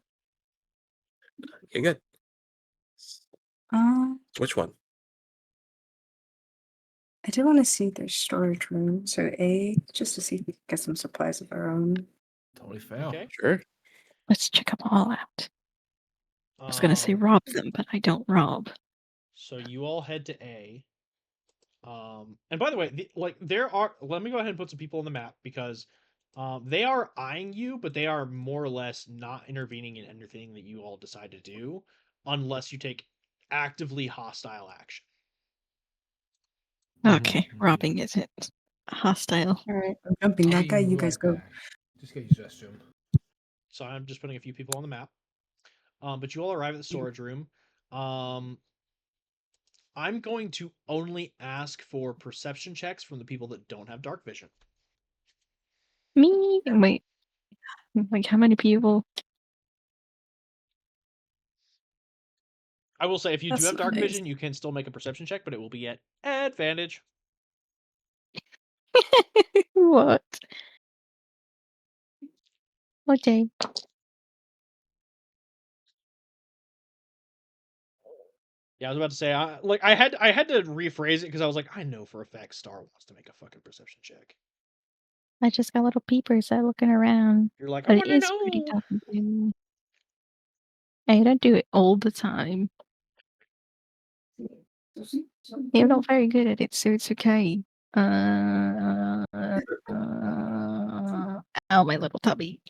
Okay, good. Um, Which one? I do want to see their storage room. So A, just to see if we can get some supplies of our own. Totally fair. Okay. Sure. Let's check them all out. I was gonna say rob them, but I don't rob. So you all head to A. And by the way, like there are. Let me go ahead and put some people on the map because they are eyeing you, but they are more or less not intervening in anything that you all decide to do, unless you take actively hostile action. Okay, Mhm. robbing isn't hostile. All right, I'm jumping I'll that be guy. You guys right go. back. Just get your restroom. So I'm just putting a few people on the map. But you all arrive at the storage room. I'm going to only ask for perception checks from the people that don't have dark vision. Me? Wait. Like how many people? I will say if you do That's have dark nice. vision, you can still make a perception check, but it will be at advantage. What? Okay. Yeah, I was about to say, I had to rephrase it because I was like, I know for a fact Star wants to make a fucking perception check. I just got little peepers out looking around. You're like, I But it want to is pretty know. tough to do. I don't do it all the time. You're not very good at it, so it's okay. Ow, my little tubby.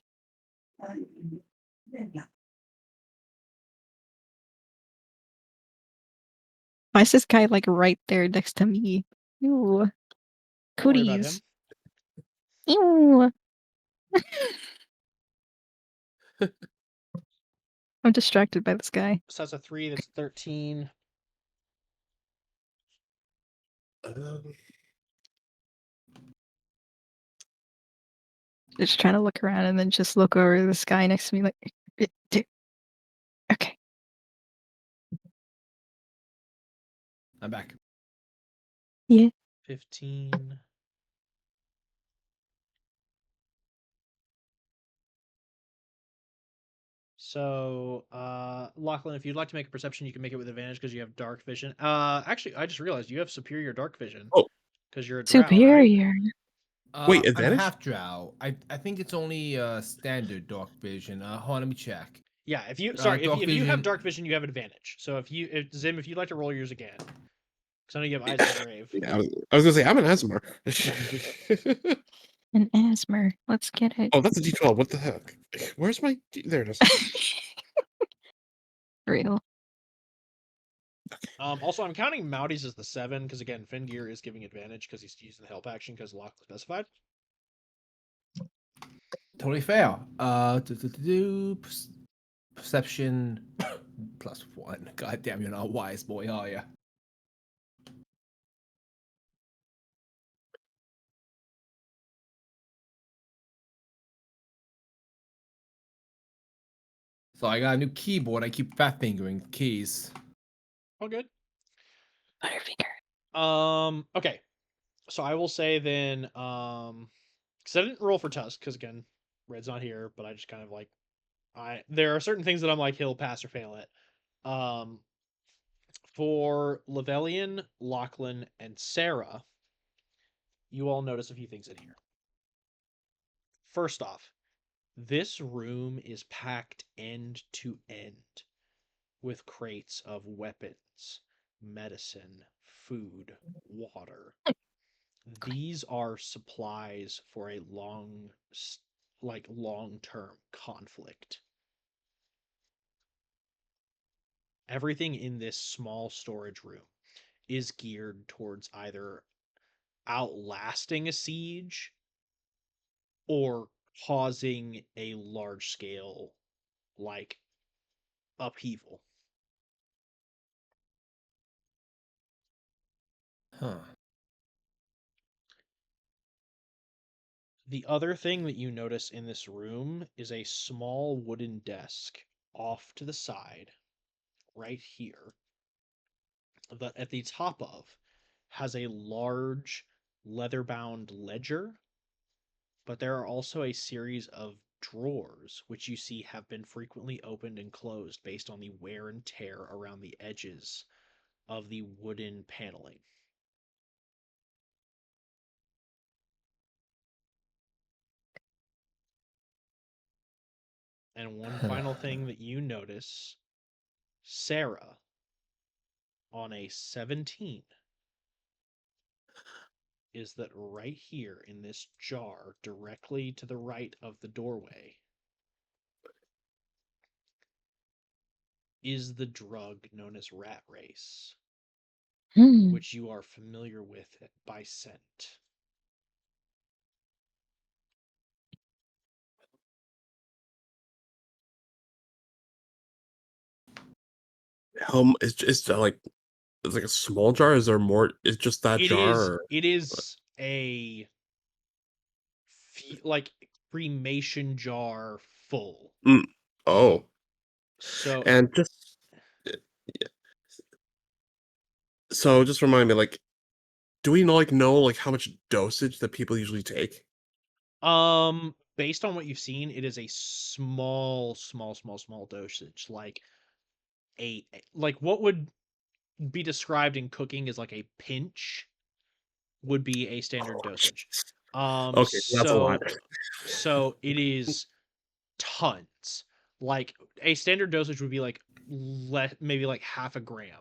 Why is this guy like right there next to me? Ew. Don't worry about him. Cooties. Ew. I'm distracted by this guy. So that's a 3, that's 13. Um, just trying to look around and then just look over the sky next to me like, Dude. Okay. I'm back. Yeah. 15. So, Lachlan, if you'd like to make a perception, you can make it with advantage because you have dark vision. Actually, I just realized you have superior dark vision Oh, because you're a drow, right? Superior. Wait, I'm advantage? half drow. I think it's only standard dark vision. Hold on, let me check. Yeah, if you Dark if you have vision. dark vision, you have advantage. So Zim, if you'd like to roll yours again, because I know you have eyes of the grave. Yeah, I was gonna say I'm an asthma. An asthma. Let's get it. Oh, that's a D12. What the heck? Where's my? There it is. Real. Also, I'm counting Mouties as the 7 because again, Fengear is giving advantage because he's using the help action because Lachlan specified. Totally fair. Perception +1. God damn, you're not a wise boy, are you? So I got a new keyboard. I keep fat fingering keys. Oh, good. Butterfinger. Okay. So I will say then, because I didn't roll for Tusk, because again, Red's not here, but I just kind of like, there are certain things that I'm like he'll pass or fail at. For Levelian, Lachlan, and Sarah, you all notice a few things in here. First off, this room is packed end to end with crates of weapons, medicine, food, water. These are supplies for a long-term conflict. Everything in this small storage room is geared towards either outlasting a siege or causing a large scale like upheaval. Huh. The other thing that you notice in this room is a small wooden desk off to the side, right here, that at the top of has a large leather-bound ledger, but there are also a series of drawers which you see have been frequently opened and closed based on the wear and tear around the edges of the wooden paneling. And one final thing that you notice, Sarah, on a 17, is that right here in this jar, directly to the right of the doorway, is the drug known as rat race, which you are familiar with by scent. It's like it's like a small jar. Is there more? Is just that jar? Or... It is a like cremation jar full. Mm. Oh, So and just so just remind me, like, do we know like how much dosage that people usually take? based on what you've seen, it is a small dosage. Like what would be described in cooking as like a pinch would be a standard Oh, dosage. okay, that's a lot. So it is tons. Like a standard dosage would be like maybe like half a gram.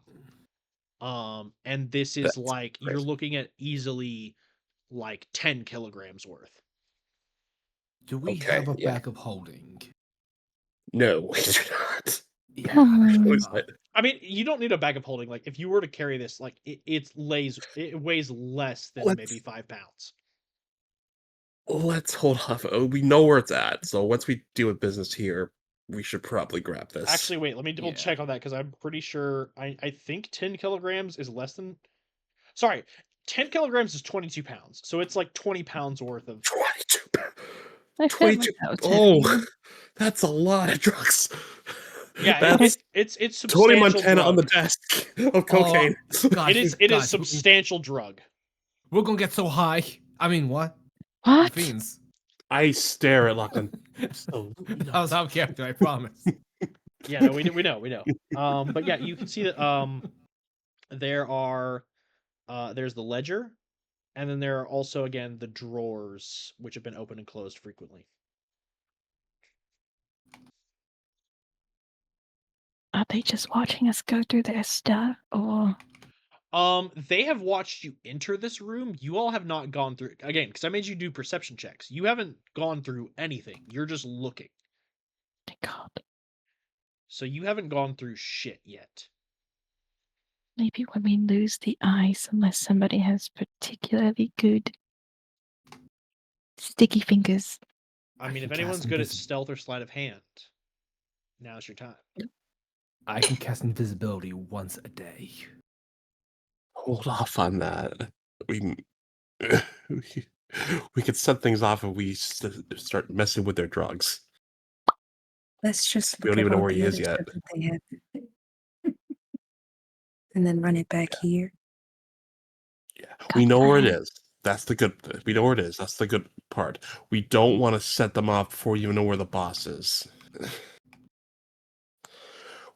And this is That's like you're crazy. looking at easily like 10 kilograms worth. Do we Okay, have a yeah. bag of holding? No, we do not. Yeah. What is that? I mean, you don't need a bag of holding. Like, if you were to carry this, like, it weighs less than maybe 5 pounds. Let's hold off. We know where it's at, so once we deal with business here, we should probably grab this. Actually, wait, let me double Yeah. check on that because I'm pretty sure I think 10 kilograms is less than. Sorry, 10 kilograms is 22 pounds, so it's like 20 pounds worth of. 22 pounds. I've had my 22. bouts Oh, heavy. that's a lot of drugs. Yeah, But I, That's it's Tony substantial Montana on the drug. desk of Oh, cocaine. guys, It is guys, substantial drug. we're gonna get so high. I mean, what? We're what? fiends. I stare at Lachlan. That Absolutely was not. out of character, I promise. Yeah, no, we know. But yeah, you can see that there are there's the ledger, and then there are also again the drawers which have been opened and closed frequently. Are they just watching us go through their stuff, or They have watched you enter this room. You all have not gone through again because I made you do perception checks. You haven't gone through anything. You're just looking. thank God? So you haven't gone through shit yet. Maybe when we lose the eyes, unless somebody has particularly good sticky fingers. I mean, if can anyone's cast good at stealth or sleight of hand, now's your time. I can cast invisibility once a day. Hold off on that. We we, we could set things off if we start messing with their drugs. Let's just We look don't at even know all where he the is other yet. stuff that they have. And then run it back here. Yeah, we God know where it damn. is. That's the good. We know where it is. That's the good part. We don't want to set them off before you know where the boss is.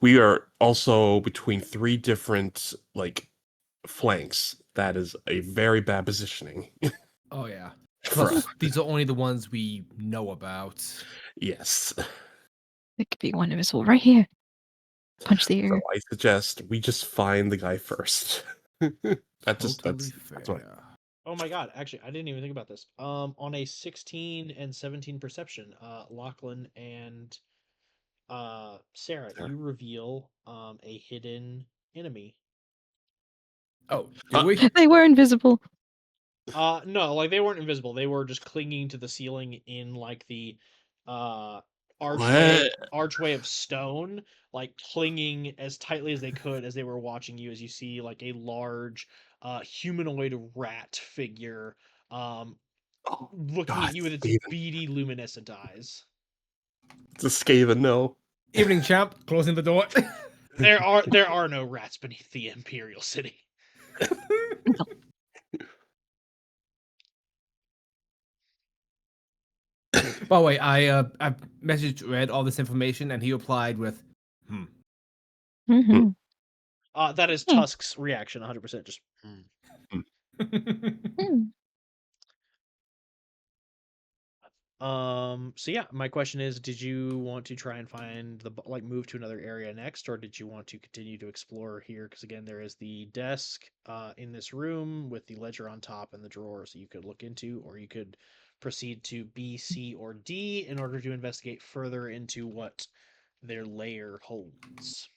We are also between three different flanks. That is a very bad positioning Oh yeah. for Plus, us. these are only the ones we know about. Yes. It could be one of us all right here. Punch the So air. I suggest we just find the guy first. That's Totally that's what. fair. Oh my god, actually, I didn't even think about this. On a 16 and 17 perception, Lachlan and Sarah, Sarah. you reveal a hidden enemy. Oh, do we? They were invisible. No, like they weren't invisible. They were just clinging to the ceiling in like the uh archway of stone, like clinging as tightly as they could as they were watching you as you see like a large humanoid rat figure Oh looking at God, you with its Skaven. beady luminescent eyes. It's a Skaven, no. Evening, champ. Closing the door. There are no rats beneath the Imperial City. By the way, I messaged Red all this information, and he replied with, "Hmm." Mm-hmm. That is Hmm. Tusk's reaction, 100%. Just Hmm. So yeah, my question is, did you want to try and find move to another area next, or did you want to continue to explore here? Because again, there is the desk in this room with the ledger on top and the drawers that you could look into, or you could proceed to B, C, or D in order to investigate further into what their lair holds.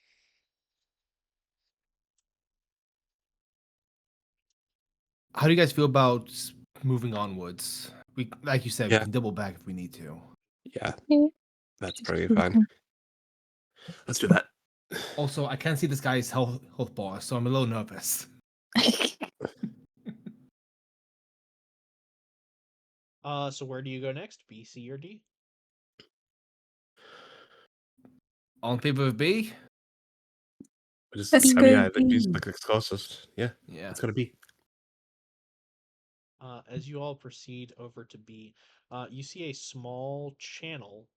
How do you guys feel about moving onwards? We, like you said, we Yeah, can double back if we need to. yeah, Yeah, that's just pretty keep fine. them. Let's do that. Also, I can't see this guy's health bar, so I'm a little nervous. So where do you go next? B, C, or D? All in favor of B? Let's I mean, go yeah, I think he's B. the closest. Yeah, Yeah. it's gonna be. As you all proceed over to B, you see a small channel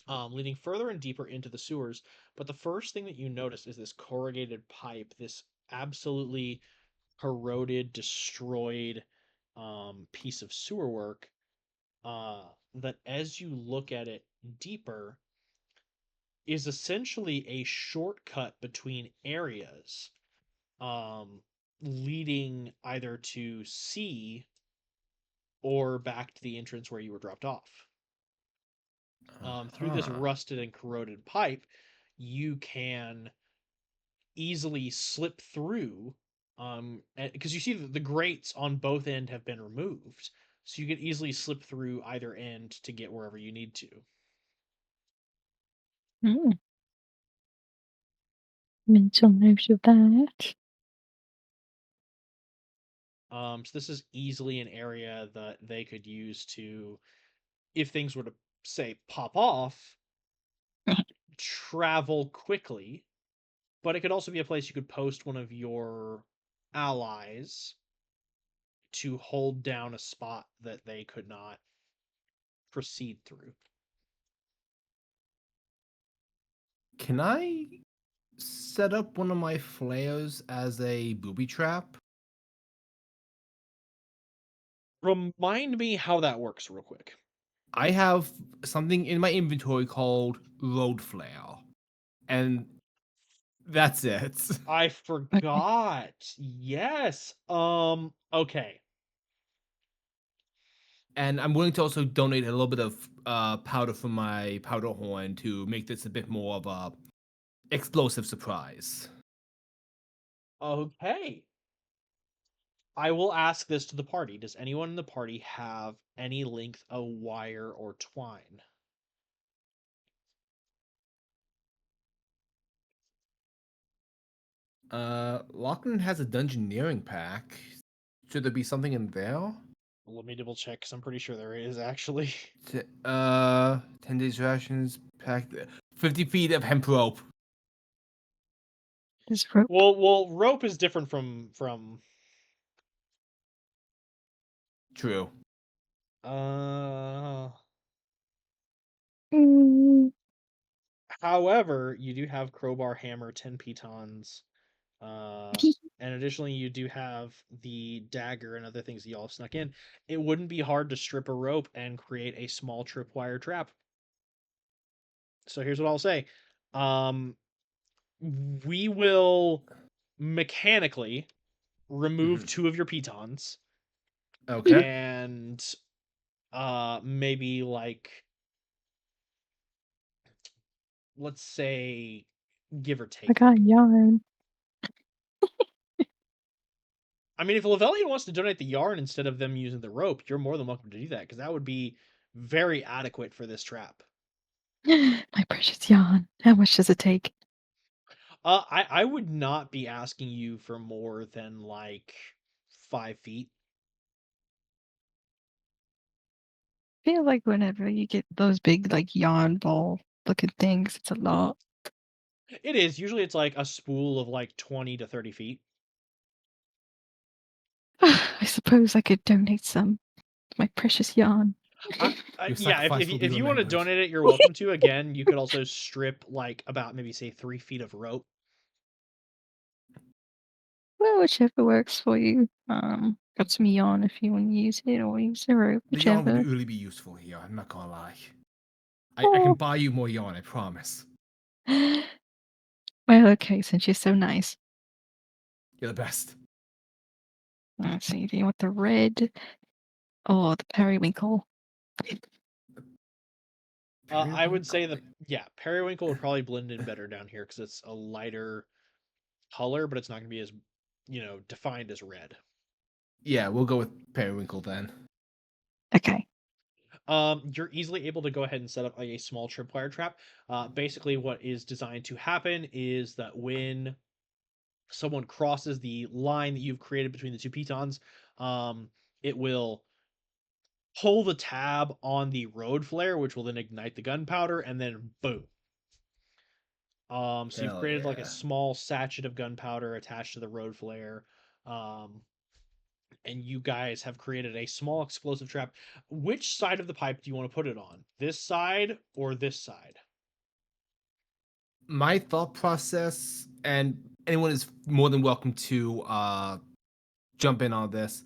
leading further and deeper into the sewers. But the first thing that you notice is this corrugated pipe, this absolutely corroded, destroyed piece of sewer work. That, as you look at it deeper, is essentially a shortcut between areas, um, leading either to C or back to the entrance where you were dropped off. Through this Uh-huh. rusted and corroded pipe, you can easily slip through because you see that the grates on both end have been removed, so you can easily slip through either end to get wherever you need to. Mm. Mental note of that. So this is easily an area that they could use to if things were to say pop off, travel quickly. But it could also be a place you could post one of your allies to hold down a spot that they could not proceed through. Can I set up one of my flares as a booby trap? Remind me how that works real quick. I have something in my inventory called road flare, and that's it. I forgot. Yes. Okay. And I'm willing to also donate a little bit of powder from my powder horn to make this a bit more of a explosive surprise. Okay. I will ask this to the party. Does anyone in the party have any length of wire or twine? Lachlan has a dungeoneering pack. Should there be something in there? Let me double check because I'm pretty sure there is actually. 10 days rations pack. 50 feet of hemp rope. There's rope. Well, rope is different from. True. Uh. Mm, However, you do have crowbar, hammer, 10 pitons, and additionally, you do have the dagger and other things that y'all have snuck in. It wouldn't be hard to strip a rope and create a small tripwire trap. So here's what I'll say. Um, we will mechanically remove Mhm. 2 of your pitons Okay. and maybe like, let's say, give or I take, got like, yarn. I mean, if Lavelian wants to donate the yarn instead of them using the rope, you're more than welcome to do that because that would be very adequate for this trap. My precious yarn. How much does it take? I would not be asking you for more than like 5 feet. I feel like whenever you get those big, like, yarn ball looking things, it's a lot. It is usually it's like a spool of like 20 to 30 feet. I suppose I could donate some. My precious yarn. Your Yeah, sacrifice will be if you want to remembered. donate it, you're welcome to. Again, you could also strip like about maybe say 3 feet of rope. Well, whichever works for you. Got some yarn if you want to use it, or use the rope, The yarn would whichever. really be useful here, I'm not gonna lie. I can Oh. buy you more yarn, I promise. Well, okay, since you're so nice. You're the best. Let's see, do you want the red or the periwinkle? I would say Periwinkle. periwinkle would probably blend in better down here because it's a lighter color, but it's not going to be as defined as red. Yeah, we'll go with periwinkle then. Okay. You're easily able to go ahead and set up a small tripwire trap. Basically, what is designed to happen is that when someone crosses the line that you've created between the 2 pitons, it will pull the tab on the road flare, which will then ignite the gunpowder, and then boom. So you've Hell created like a yeah. small sachet of gunpowder attached to the road flare. Um, and you guys have created a small explosive trap. Which side of the pipe do you want to put it on? This side or this side? My thought process, and anyone is more than welcome to jump in on this.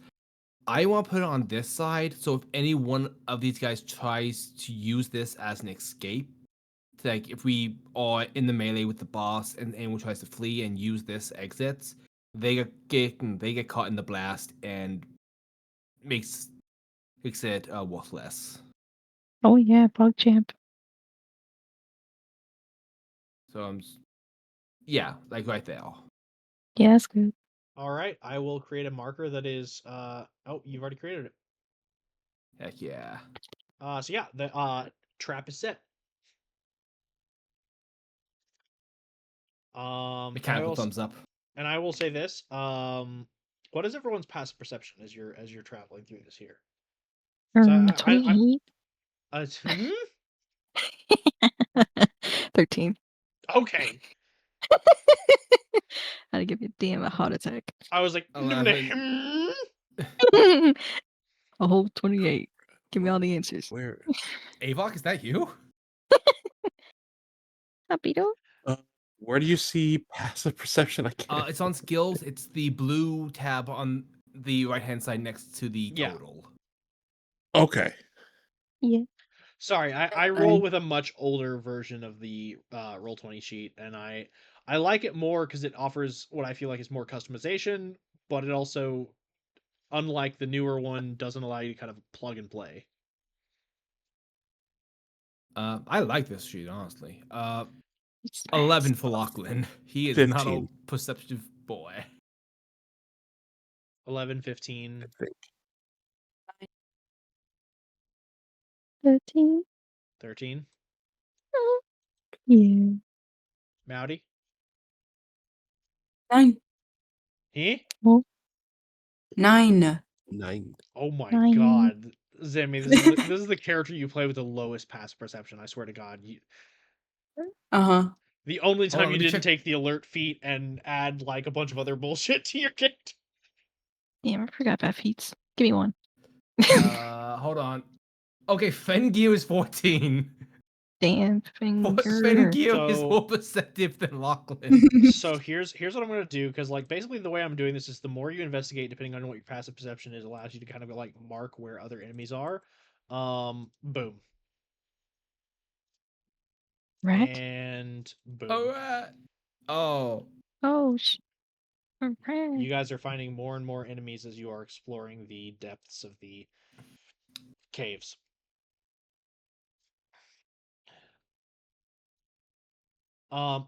I want to put it on this side, so if any one of these guys tries to use this as an escape, like if we are in the melee with the boss and anyone tries to flee and use this exit, they get caught in the blast and makes it worthless. Oh yeah, bug champ. So yeah, like right there. Yeah, that's good. All right, I will create a marker that is you've already created it. Heck yeah. So yeah, the trap is set. And Mechanical thumbs up. I will say this. What is everyone's passive perception as you're traveling through this here? So 28. Hmm? 13. Okay. How to give you damn a heart attack. I was like, 11. A whole 28. Give me all the answers. Where? Avok, is that you? Rapido? Where do you see passive perception? I can't. It's on skills. It's the blue tab on the right-hand side next to the Yeah. total. Okay. Yeah. Sorry, I roll with a much older version of the Roll20 sheet, and I like it more because it offers what I feel like is more customization, but it also, unlike the newer one, doesn't allow you to kind of plug and play. I like this sheet, honestly. It's 11 nice. for Lachlan. He is not a 15. perceptive boy. 11, I 15, think. 13. 13. Oh, yeah. Mowdy? 9. He? Oh, 9. 9. Oh my 9. god. Zemi, this is the character you play with the lowest passive perception, I swear to god. Uh-huh. The only Hold time on, you let me didn't check. take the alert feat and add like a bunch of other bullshit to your kit. Damn, I forgot about feats. Give me one. Hold on. Okay, Fengir is 14. Damn finger. Fengir is So- more perceptive than Lachlan. So here's what I'm gonna do, because like basically the way I'm doing this is the more you investigate, depending on what your passive perception is, allows you to kind of like mark where other enemies are. Boom. Rat? And boom. Alright. Oh. Oh, a rat. You guys are finding more and more enemies as you are exploring the depths of the caves.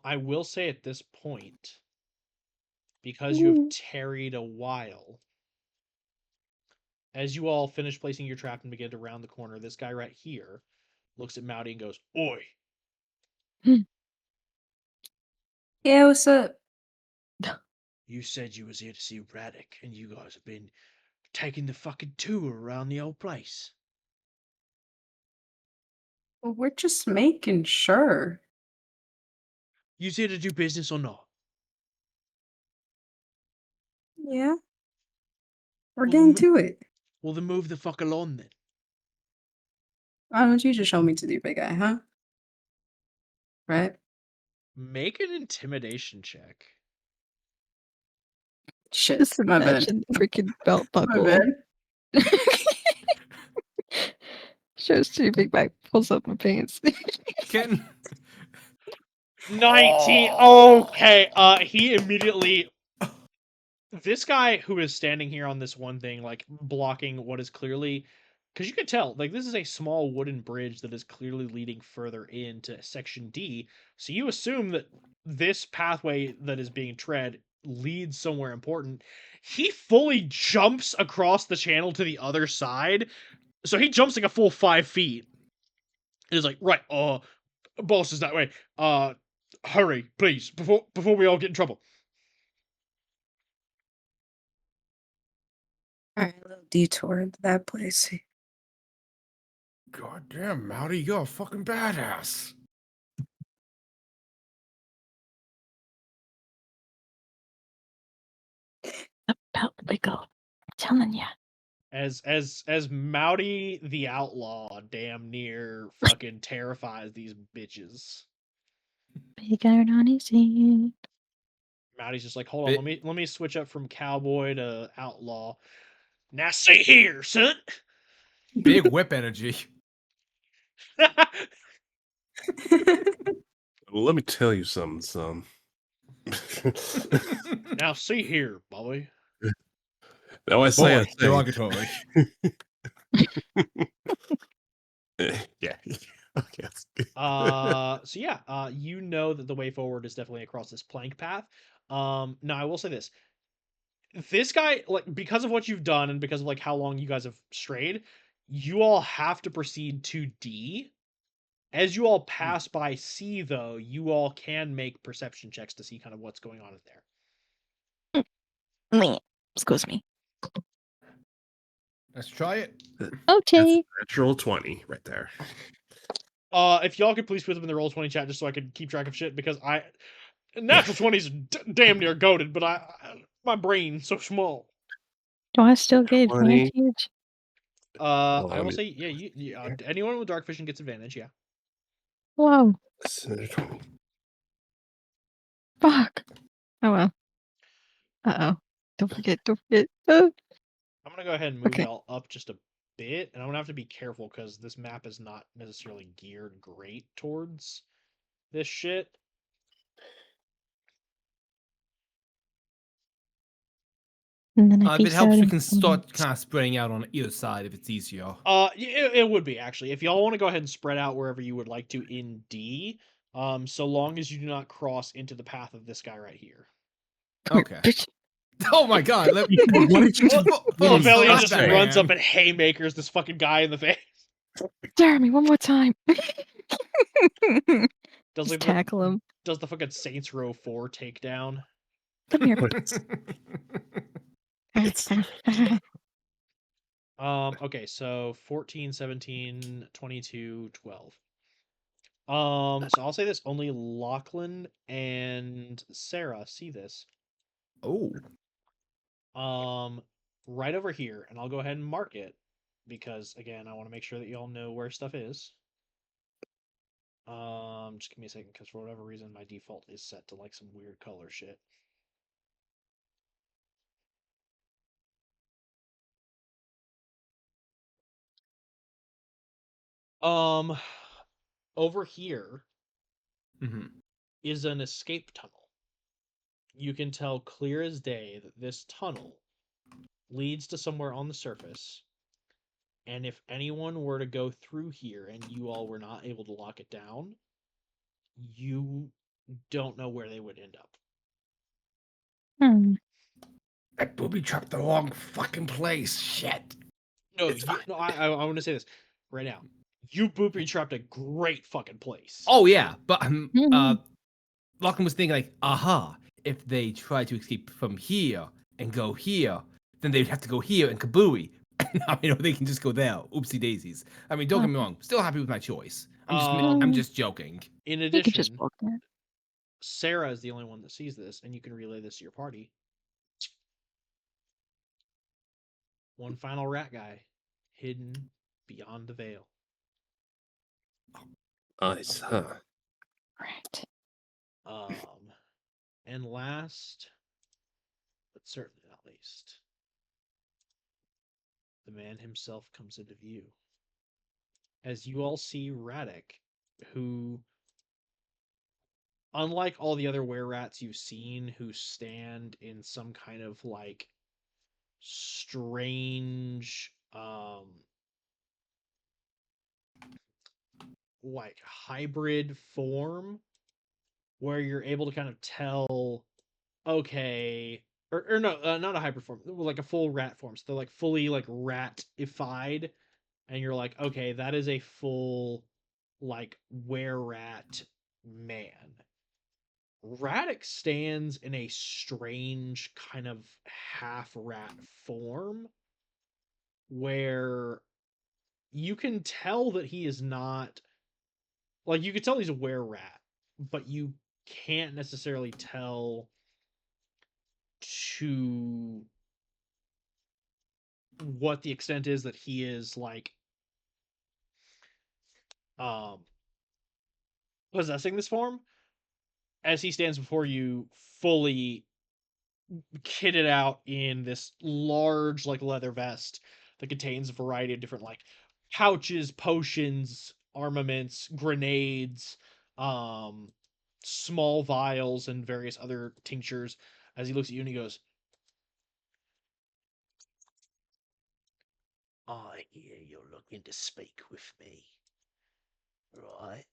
I will say at this point, because you have Ooh. tarried a while, as you all finish placing your trap and begin to round the corner, this guy right here looks at Mowdy and goes, "Oi, Yeah, what's up? you said you was here to see Radek, and you guys have been taking the fucking tour around the old place." Well, we're just making sure. You here to do business or not? Yeah. We're Well, getting then, to it. well, then move the fuck along then. Why don't you just show me to do, big guy, huh? Right? Make an intimidation check. Shit. Just My bad. imagine the freaking belt My buckle. bad. Shows too big back, pulls up my pants. Ken. 19. Oh. Okay. He immediately. This guy who is standing here on this one thing, like blocking what is clearly, because you can tell, like this is a small wooden bridge that is clearly leading further into section D. So you assume that this pathway that is being tread leads somewhere important. He fully jumps across the channel to the other side. So he jumps like a full 5 feet. And is like, right, boss is that way. Hurry, please, before we all get in trouble. Alright, a little detour into that place. God damn, Mowdy, you're a fucking badass. About wiggle. I'm telling ya. As Mowdy the Outlaw damn near fucking terrifies these bitches. Big iron on his head. Mowdy's just like, hold on, Bit- let me switch up from cowboy to outlaw. Now see here, son. Big whip energy. Well, let me tell you something, son. Now see here, boy. Now I Boy, say. derogatory. Yeah. Okay. That's good. So yeah, you know that the way forward is definitely across this plank path. Now I will say this. This guy, like, because of what you've done and because of like how long you guys have strayed, you all have to proceed to D. As you all pass by C, though, you all can make perception checks to see kind of what's going on in there. Meh. Excuse me. Let's try it. That's Okay. natural 20 right there. If y'all could please put them in the roll 20 chat just so I could keep track of shit because natural 20s are damn near goaded, but my brain's so small. Do I still get 20. advantage? Hold I on, will say anyone with dark vision gets advantage. Yeah. Whoa. it's another 20. Fuck. Oh well. Uh-oh. Don't forget. Don't forget. Oh, I'm gonna go ahead and move Okay. y'all up just a bit, and I'm gonna have to be careful because this map is not necessarily geared great towards this shit. and then I If it peace helps, out we and can start kind of spreading out on either side if it's easier. It would be actually if y'all want to go ahead and spread out wherever you would like to in D. So long as you do not cross into the path of this guy right here. Okay. Oh my god. What did you do? Ophelia Stop just that, runs man. up and haymakers this fucking guy in the face. Jeremy, one more time. Does Just like tackle him. does the fucking Saints Row 4 takedown? Come here. It's Okay, so 14, 17, 22, 12. So I'll say this, only Lachlan and Sarah see this. Oh. Right over here, and I'll go ahead and mark it because again, I want to make sure that y'all know where stuff is. Just give me a second because for whatever reason my default is set to like some weird color shit. Um, over here Mm-hmm. is an escape tunnel. You can tell clear as day that this tunnel leads to somewhere on the surface. And if anyone were to go through here and you all were not able to lock it down, you don't know where they would end up. Hmm. I booby trapped the wrong fucking place. Shit. No, It's fine. I want to say this right now. You booby trapped a great fucking place. Oh yeah, but Mhm. Lachlan was thinking like, aha, if they try to escape from here and go here, then they'd have to go here and Kabooey. Now you know they can just go there. Oopsie daisies. I mean, don't get me wrong. Still happy with my choice. I'm just joking. In You could just addition, walk there. Sarah is the only one that sees this, and you can relay this to your party. One final rat guy hidden beyond the veil. Nice, huh? Right. And last, but certainly not least, the man himself comes into view. As you all see Radek, who, unlike all the other were-rats you've seen who stand in some kind of like strange like hybrid form where you're able to kind of tell, okay, or no, not a hybrid form, like a full rat form. So they're like fully like ratified, and you're like, okay, that is a full like were-rat man. Radix stands in a strange kind of half rat form where you can tell that he is not like you could tell he's a were-rat, but you can't necessarily tell to what the extent is that he is like um possessing this form as he stands before you fully kitted out in this large like leather vest that contains a variety of different like pouches, potions, armaments, grenades, um small vials and various other tinctures. As he looks at you and he goes, I hear you're looking to speak with me. Right.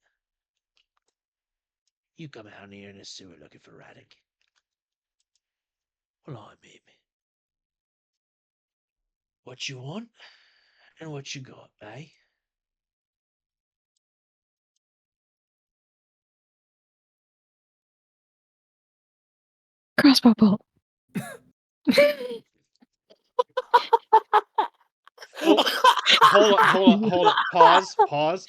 You come out here in a sewer looking for Radek. Well, I'm him. What you want and what you got, eh? Crossbow bolt. Hold on. Pause.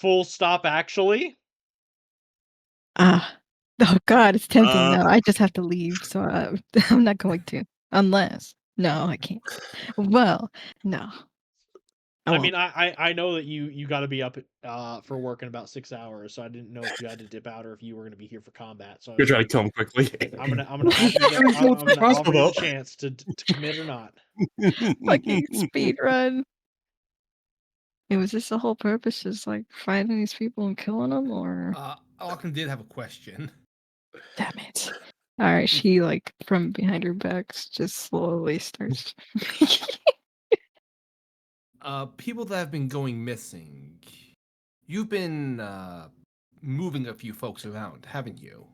Full stop, actually. Oh God, it's tempting. No, Uh. I just have to leave, so I'm not going to. Unless, no, I can't. Well, no, I I won't. mean, I know that you got to be up for work in about 6 hours, so I didn't know if you had to dip out or if you were going to be here for combat. So I You're was trying like, to kill him quickly. I'm gonna offer you the chance to commit or not. Fucking speed run. Was this the whole purpose? Just like finding these people and killing them, or Lachlan did have a question. damn it! All right, she like from behind her back just slowly starts. People that have been going missing. You've been moving a few folks around, haven't you?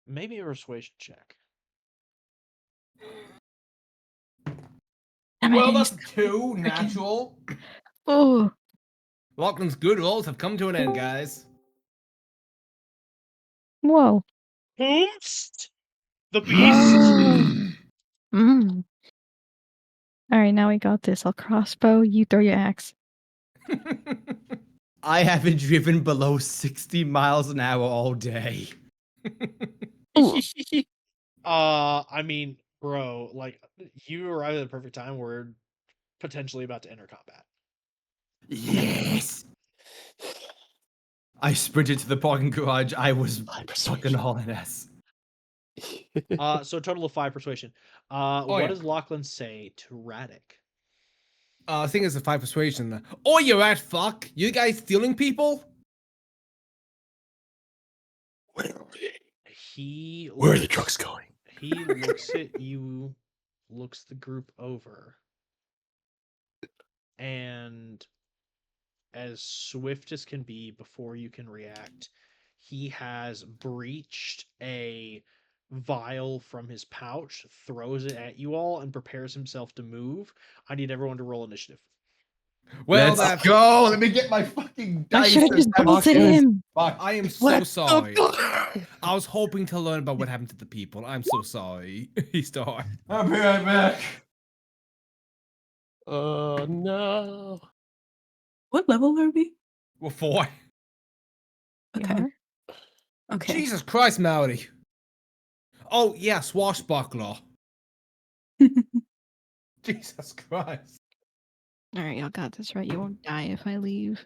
Maybe a persuasion check. Well, that's 2 natural. Oh, Lachlan's good rolls have come to an end, guys. whoa! Whomst? The beast? Mm. All right, now we got this. I'll crossbow. You throw your axe. I haven't driven below 60 miles an hour all day. I mean, bro, like you arrived at the perfect time. We're potentially about to enter combat. Yes. I sprinted to the parking garage. I was fucking hauling ass. So a total of 5 persuasion. What yeah. does Lachlan say to Radek? I think it's a 5 persuasion. Oh, you rat fuck! You guys stealing people? Where are they? He Where are the trucks going? He looks at you, looks the group over, and as swift as can be before you can react, he has breached a vial from his pouch, throws it at you all, and prepares himself to move. I need everyone to roll initiative. Well, Let's go. Let me get my fucking I dice. should have just bolted him. Fuck, I am so sorry. I was hoping to learn about what happened to the people. I'm so sorry. He's Star. I'll be right back. Oh no. What level are we? Well, 4. Okay. are? Okay. Jesus Christ, Mallory. Oh, yeah, swashbuckler. Jesus Christ. All right, y'all got this, right? You won't die if I leave.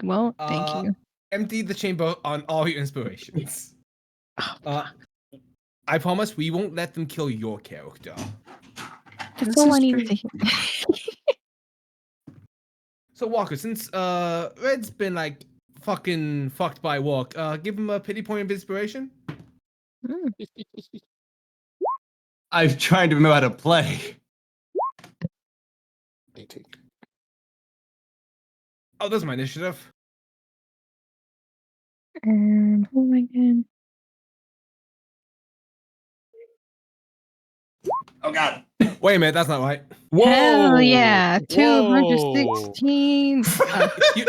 Well, thank you. Empty the chamber on all your inspirations. Oh, I promise we won't let them kill your character. that's This all is I needed true. to hear. So Walker, since Red's been like fucking fucked by Walk, give him a pity point of inspiration. Mm. I'm trying to remember how to play. 18. Oh, there's my initiative. Who am I again? Oh god. Wait a minute, that's not right. Hell yeah, Whoa. 216. You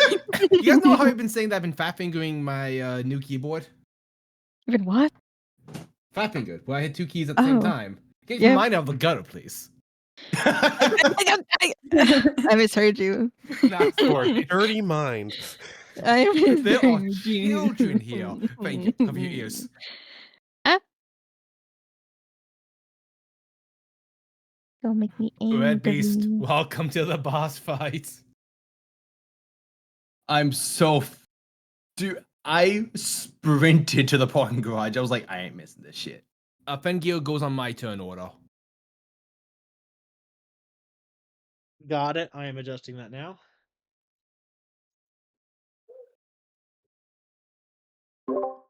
guys know how I've been saying that I've been fat fingering my new keyboard? Even what? Fat fingered, where I hit 2 keys at the same Oh. time. Get Yeah. your mind out of the gutter, please. I misheard you. Nah, For sorry. dirty mind. I misheard There are you. children here. Thank you. Cover your ears. Don't make me angry. Red Beast, welcome to the boss fight. I'm so dude, I sprinted to the parking garage. I was like, I ain't missing this shit. Fengio goes on my turn order. Got it. I am adjusting that now.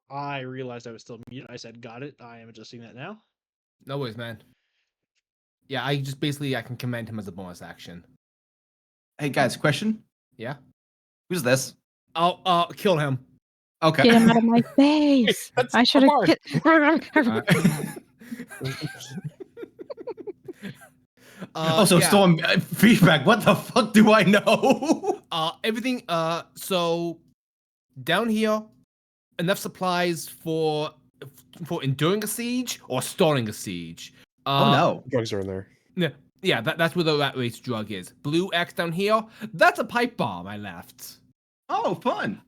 I realized I was still muted. I said, got it. I am adjusting that now. No worries, man. Yeah, I can command him as a bonus action. Hey guys, question? Yeah? Who's this? I'll kill him. Okay. Get him out of my face. That's I should have. hard. Also, yeah. Storm feedback. What the fuck do I know? Everything, so down here, enough supplies for for enduring a siege or starting a siege. Oh no. Drugs are in there. Yeah, that's where the rat race drug is. Blue X down here, that's a pipe bomb I left. Oh, fun.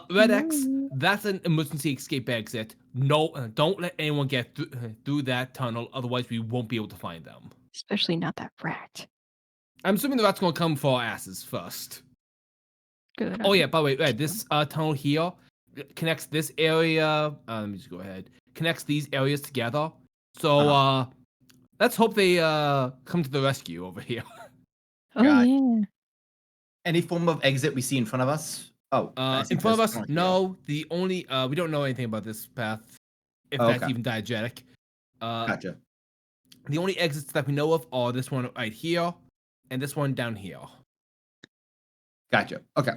Red X, Ooh. that's an emergency escape exit. No, don't let anyone get through that tunnel, otherwise we won't be able to find them. Especially not that rat. I'm assuming the rat's gonna come for our asses first. Good. Oh yeah, by the way, Red, this tunnel here connects this area. Let me just go ahead. Connects these areas together. So let's hope they come to the rescue over here. Oh God. yeah. Any form of exit we see in front of us? Oh, I see In front of this us, tunnel here. no. The only we don't know anything about this path, if Oh, that's okay. even diegetic. Gotcha. The only exits that we know of are this one right here and this one down here. Gotcha. Okay.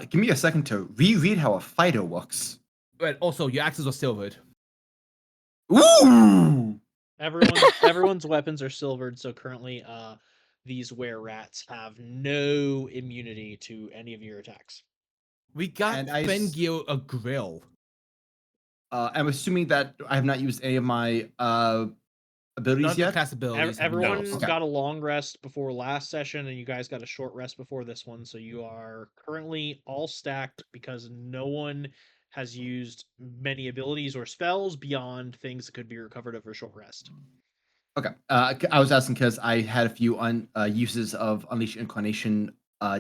Give me a second to reread how a fighter works. But also, your axes are silvered. Ooh! Everyone's weapons are silvered, so currently these were rats have no immunity to any of your attacks. We got And I Fengir a grill. I'm assuming that I have not used any of my abilities None of the yet. class abilities. have been Everyone used. Okay. got a long rest before last session, and you guys got a short rest before this one, so you are currently all stacked because no one has used many abilities or spells beyond things that could be recovered over a short rest. Okay. I was asking because I had a few uses of Unleash Incarnation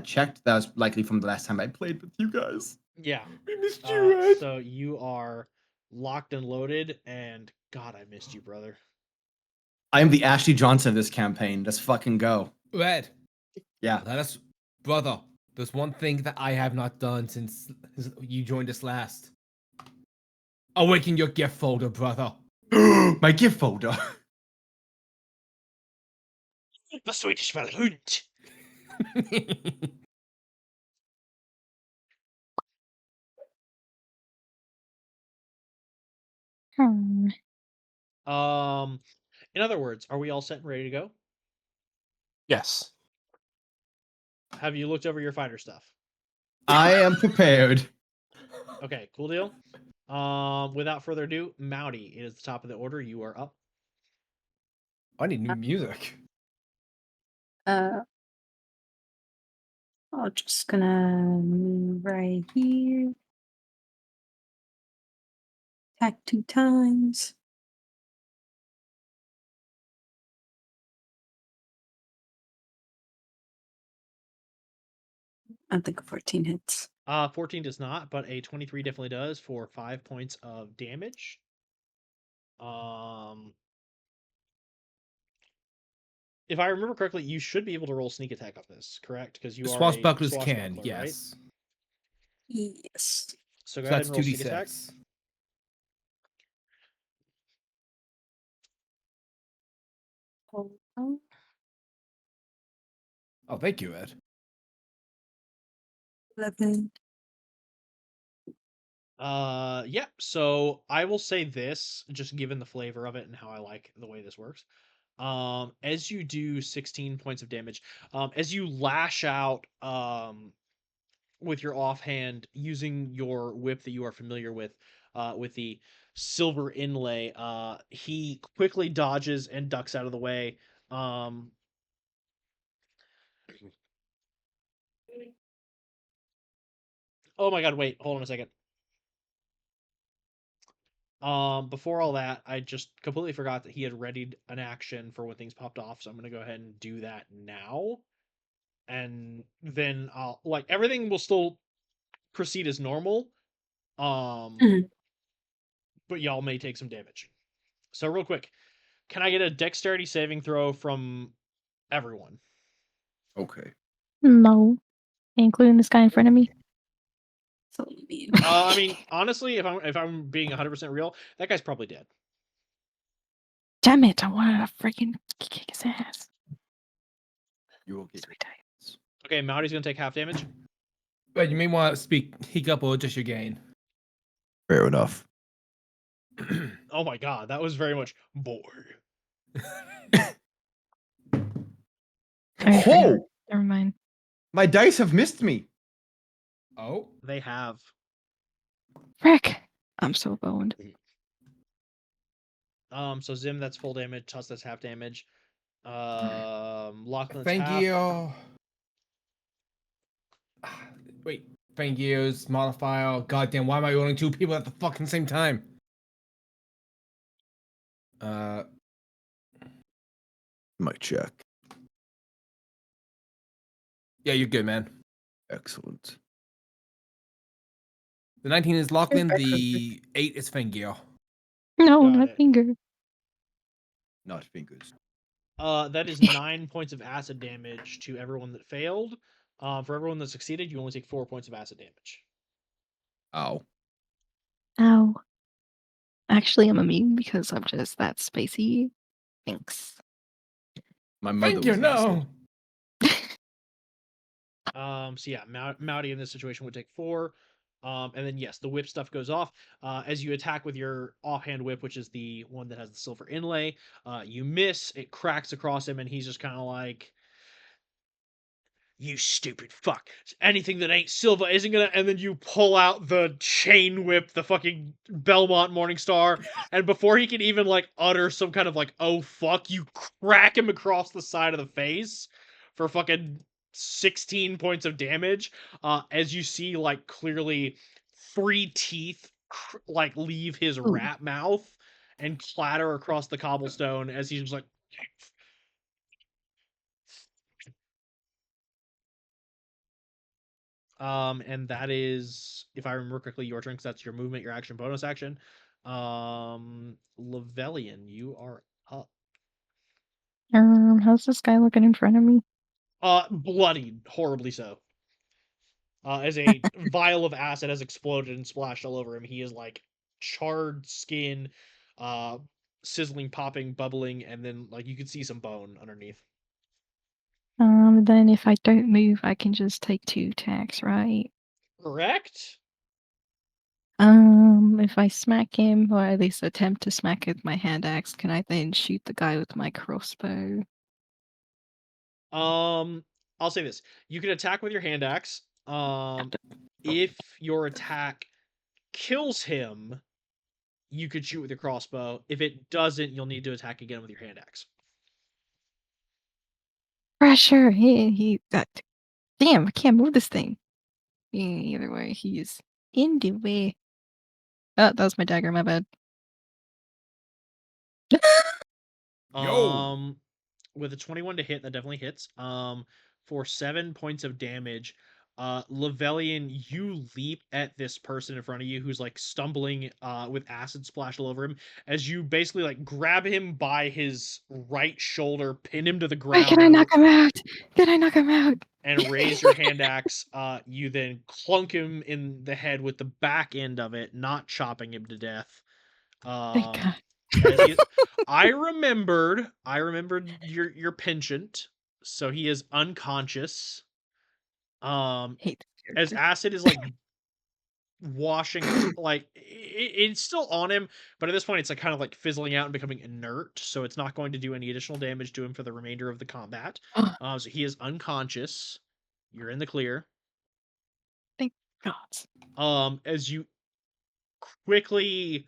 checked. That was likely from the last time I played with you guys. Yeah. We missed you, Ed. So you are locked and loaded, and God, I missed you, brother. I am the Ashley Johnson of this campaign. Let's fucking go. Red, Yeah. let us, brother. There's one thing that I have not done since you joined us last. Awaken your gift folder, brother. My gift folder. The Swedish Valhund. Hmm. In other words, are we all set and ready to go? Yes. Have you looked over your fighter stuff? I am prepared. Okay, cool deal. Without further ado, Mouty, it is the top of the order. You are up. I need new music. I'm just gonna move right here. Attack 2 times. I think 14 hits. 14 does not, but a 23 definitely does for 5 points of damage. If I remember correctly, you should be able to roll sneak attack on this, correct? Because you are a Swashbucklers can, swashbuckler, right? yes. Yes. So go So ahead that's and roll sneak attack. 2d6. Hold on. Oh, thank you, Ed. 11. Yeah, so I will say this, just given the flavor of it and how I like the way this works. As you do 16 points of damage, as you lash out with your offhand using your whip that you are familiar with the silver inlay, he quickly dodges and ducks out of the way. Oh my god, wait, hold on a second. Before all that, I just completely forgot that he had readied an action for when things popped off, so I'm gonna go ahead and do that now. And then I'll like everything will still proceed as normal. Mhm. But y'all may take some damage. So real quick, can I get a dexterity saving throw from everyone? Okay. No. Including this guy in front of me. So mean. I mean, honestly, if I'm being 100% real, that guy's probably dead. Damn it, I wanted to freaking kick his ass. You will get Sweet time. Okay, Maudy's gonna take half damage. But you may want to speak hiccup or just your gain. Fair enough. Oh my god, that was very much boy. I forgot. Oh! Never mind. My dice have missed me. Oh, They have. Frick! I'm so boned. So Zim, that's full damage. Tuss, that's half damage. Lachlan, that's Thank half. you. Wait, thank yous, modifier. Goddamn, why am I rolling 2 people at the fucking same time? Mic check. Yeah, you're good, man. Excellent. The 19 is Lachlan. Perfect. The 8 is Fangio. No, Got not it. finger. Not fingers. That is 9 points of acid damage to everyone that failed. For everyone that succeeded, you only take 4 points of acid damage. Ow. Ow. Actually, I'm immune because I'm just that spacey. Thanks. My mother Thank you, was no. acid. So yeah, Mouty in this situation would take 4. And then yes, the whip stuff goes off. As you attack with your offhand whip, which is the one that has the silver inlay, you miss. It cracks across him, and he's just kind of like, "You stupid fuck! Anything that ain't silver isn't gonna." And then you pull out the chain whip, the fucking Belmont Morningstar, and before he can even like utter some kind of like "oh fuck," you crack him across the side of the face for fucking 16 points of damage. As you see, like clearly 3 teeth like leave his Ooh. rat mouth and clatter across the cobblestone as he's just like. And that is, if I remember correctly, your turn, because that's your movement, your action, bonus action. Levelian, you are up. How's this guy looking in front of me? Bloodied, horribly so. As a vial of acid has exploded and splashed all over him, he is like charred skin, uh, sizzling, popping, bubbling, and then like you can see some bone underneath. Then if I don't move, I can just take 2 attacks, right? Correct? If I smack him, or at least attempt to smack with my hand axe, can I then shoot the guy with my crossbow? I'll say this: you can attack with your hand axe. Have to- If your attack kills him, you could shoot with your crossbow. If it doesn't, you'll need to attack again with your hand axe. Pressure! He got. Damn, I can't move this thing. Either way, he is in the way. Oh, that was my dagger, my bad. Yo. With a 21 to hit, that definitely hits. For 7 points of damage, Levelian, you leap at this person in front of you who's like stumbling with acid splashed all over him as you basically like grab him by his right shoulder, pin him to the Wait, can ground, I knock him out? Can I knock him out? and raise your hand axe. You then clunk him in the head with the back end of it, not chopping him to death. Thank God. As he, I remembered your penchant, so he is unconscious. Hate this As character. acid is like washing, like it's still on him, but at this point it's like kind of like fizzling out and becoming inert, so it's not going to do any additional damage to him for the remainder of the combat. So he is unconscious. You're in the clear. Thank God. As you quickly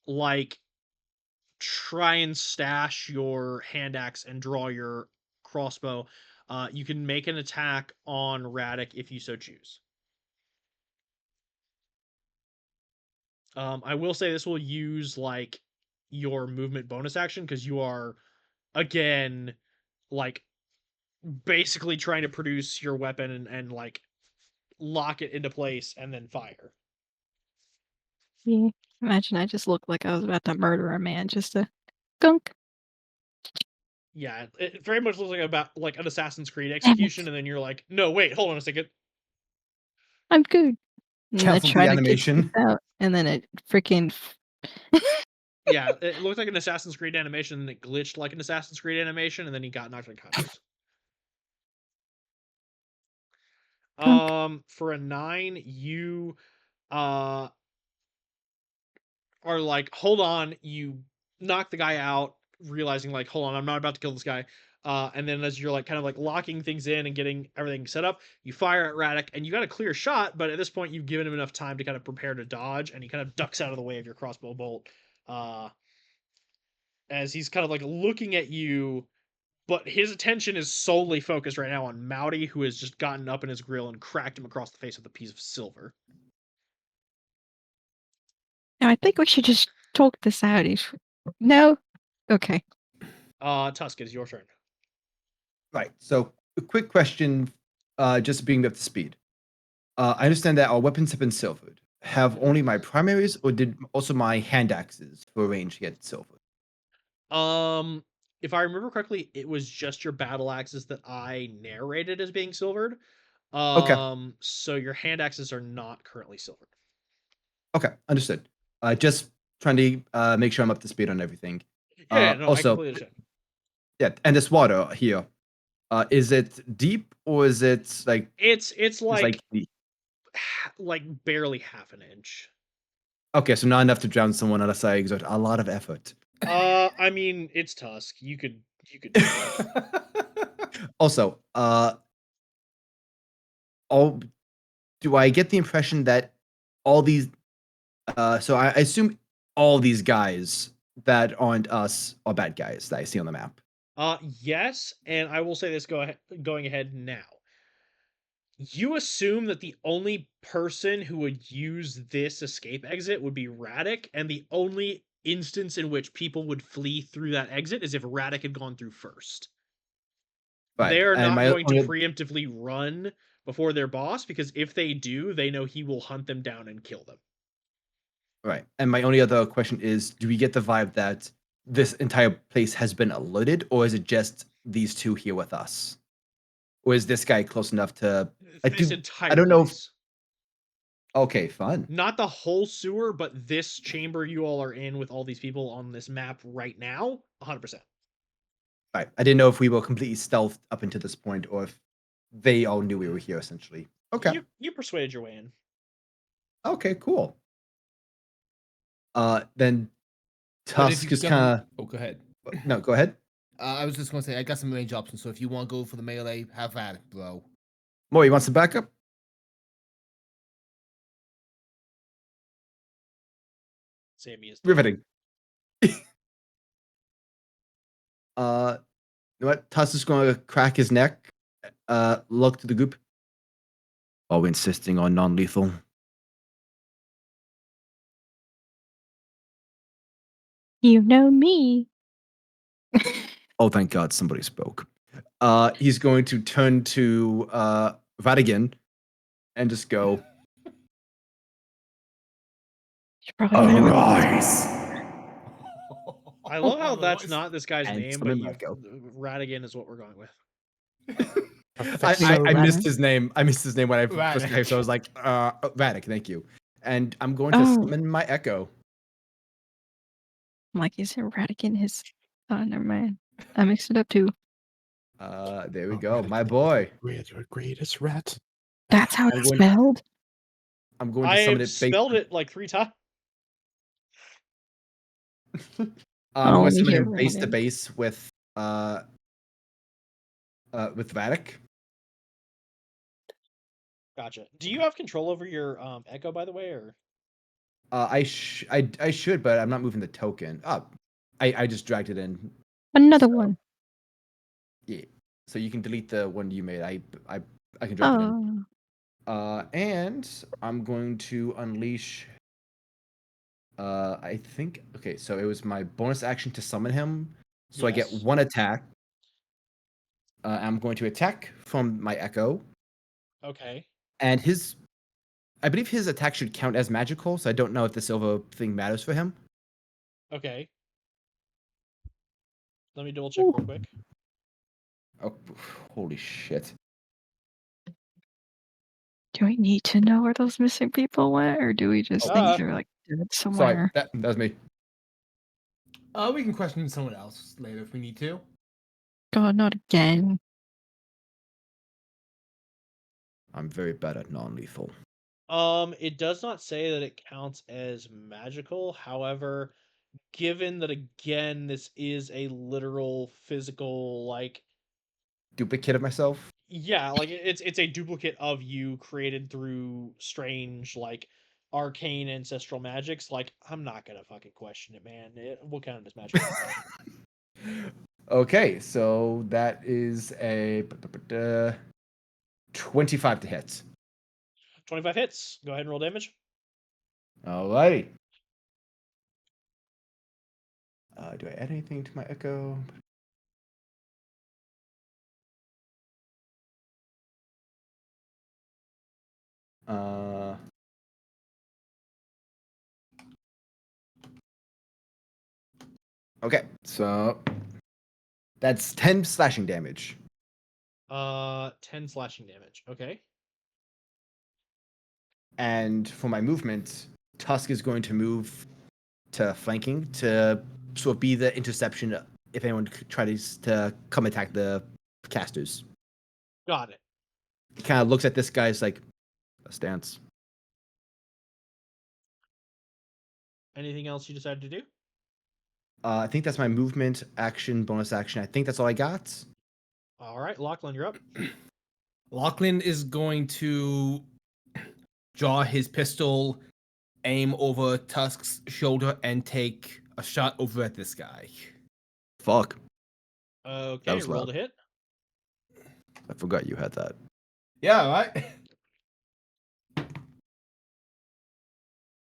like try and stash your hand axe and draw your crossbow, you can make an attack on Radek if you so choose. I will say this will use like your movement bonus action because you are again like basically trying to produce your weapon and like lock it into place and then fire. Yeah. Imagine I just looked like I was about to murder a man just to gunk. Yeah, it very much looks like about like an Assassin's Creed Damn execution, it. and then you're like, no, wait, hold on a second. I'm good. And I Cancel the try to kick this animation. out, and then it freaking. Yeah, it looked like an Assassin's Creed animation, and it glitched like an Assassin's Creed animation, and then he got knocked unconscious. Gunk. For a 9, you uh are like, hold on, you knock the guy out, realizing like, hold on, I'm not about to kill this guy. And then as you're like kind of like locking things in and getting everything set up, you fire at Radek, and you got a clear shot, but at this point you've given him enough time to kind of prepare to dodge, and he kind of ducks out of the way of your crossbow bolt. Uh as he's kind of like looking at you, but his attention is solely focused right now on Mouty, who has just gotten up in his grill and cracked him across the face with a piece of silver. Now I think we should just talk this out. No? Okay. Tusk, it's your turn. Right. So, a quick question, just to bring up to speed. I understand that our weapons have been silvered. Have only my primaries, or did also my hand axes for range get silvered? If I remember correctly, it was just your battle axes that I narrated as being silvered. Okay. So your hand axes are not currently silvered. Okay, understood. Just trying to make sure I'm up to speed on everything. Yeah, no, I Also, completely understand. yeah, and this water here, is it deep or is it like It's it's like deep? like barely half an inch. Okay, so not enough to drown someone unless I exert a lot of effort. I mean, it's Tusk. You could do it. Also, all do I get the impression that all these so I assume all these guys that aren't us are bad guys that I see on the map. Yes, and I will say this going ahead now. You assume that the only person who would use this escape exit would be Radek, and the only instance in which people would flee through that exit is if Radek had gone through first. Right. They are And not my going to only preemptively run before their boss, because if they do, they know he will hunt them down and kill them. right. And my only other question is, do we get the vibe that this entire place has been alerted, or is it just these two here with us? Or is this guy close enough to This I entire don't know if place. okay, fun. Not the whole sewer, but this chamber you all are in with all these people on this map right now, 100%. Right. I didn't know if we were completely stealthed up until this point or if they all knew we were here essentially. Okay. You persuaded your way in. Okay, cool. Then But if Tusk you is got kind of oh, go ahead. no, go ahead. I was just gonna say I got some range options, so if you want to go for the melee, have at it, bro. Maury wants to back up. Sammy is dead. Riveting. You know what? Tusk is going to crack his neck. Look to the group. Are we insisting on non-lethal? You know me. Oh, thank God, somebody spoke. He's going to turn to Vatigan and just go. Should probably find out what Arise! I love how that's not this guy's And name, summon but Marco. Radigan is what we're going with. I missed Radek. his name. I missed his name when I first Radek. typed, so I was like, Vatic, thank you. And I'm going to Oh. summon my Echo. I'm like, is it Radigan? Oh, never mind. I mixed it up too. There we go, my boy. Your greatest rat. That's how I'm it's going, spelled. I'm going I to summon have it based. spelled it like 3 times. I'm going to Only summon hear him base to Radin. base with Vatic. Gotcha. Do you have control over your Echo, by the way, or? I should, but I'm not moving the token. Oh, I just dragged it in. Another one. Yeah. So you can delete the one you made. I can drop it in. Oh. And I'm going to unleash. I think okay. So it was my bonus action to summon him. So I get Yes. one attack. I'm going to attack from my Echo, Okay. and I believe his attack should count as magical. So I don't know if the silver thing matters for him. Okay. Let me double check real quick. Oh, holy shit! Do we need to know where those missing people went, or do we just think they're like dead Sorry, somewhere? that was me. We can question someone else later if we need to. God, not again. I'm very bad at non-lethal. It does not say that it counts as magical. However, given that again, this is a literal physical, like, Duplicate of myself. yeah, like it's a duplicate of you created through strange, like, arcane ancestral magics, like I'm not gonna fucking question it, man. We'll count it as magic. Okay, so that is a 25 to hit. 25 hits. Go ahead and roll damage. Alrighty. Do I add anything to my echo? Okay, so that's 10 slashing damage. 10 slashing damage. Okay. And for my movement, Tusk is going to move to flanking to sort of be the interception if anyone tries to come attack the casters. Got it. He kind of looks at this guy's like, let's dance. Anything else you decided to do? I think that's my movement, action, bonus action. I think that's all I got. All right, Lachlan, you're up. Lachlan is going to draw his pistol, aim over Tusk's shoulder, and take a shot over at this guy. Fuck. Okay, was roll loud. to hit. I forgot you had that. Yeah, right.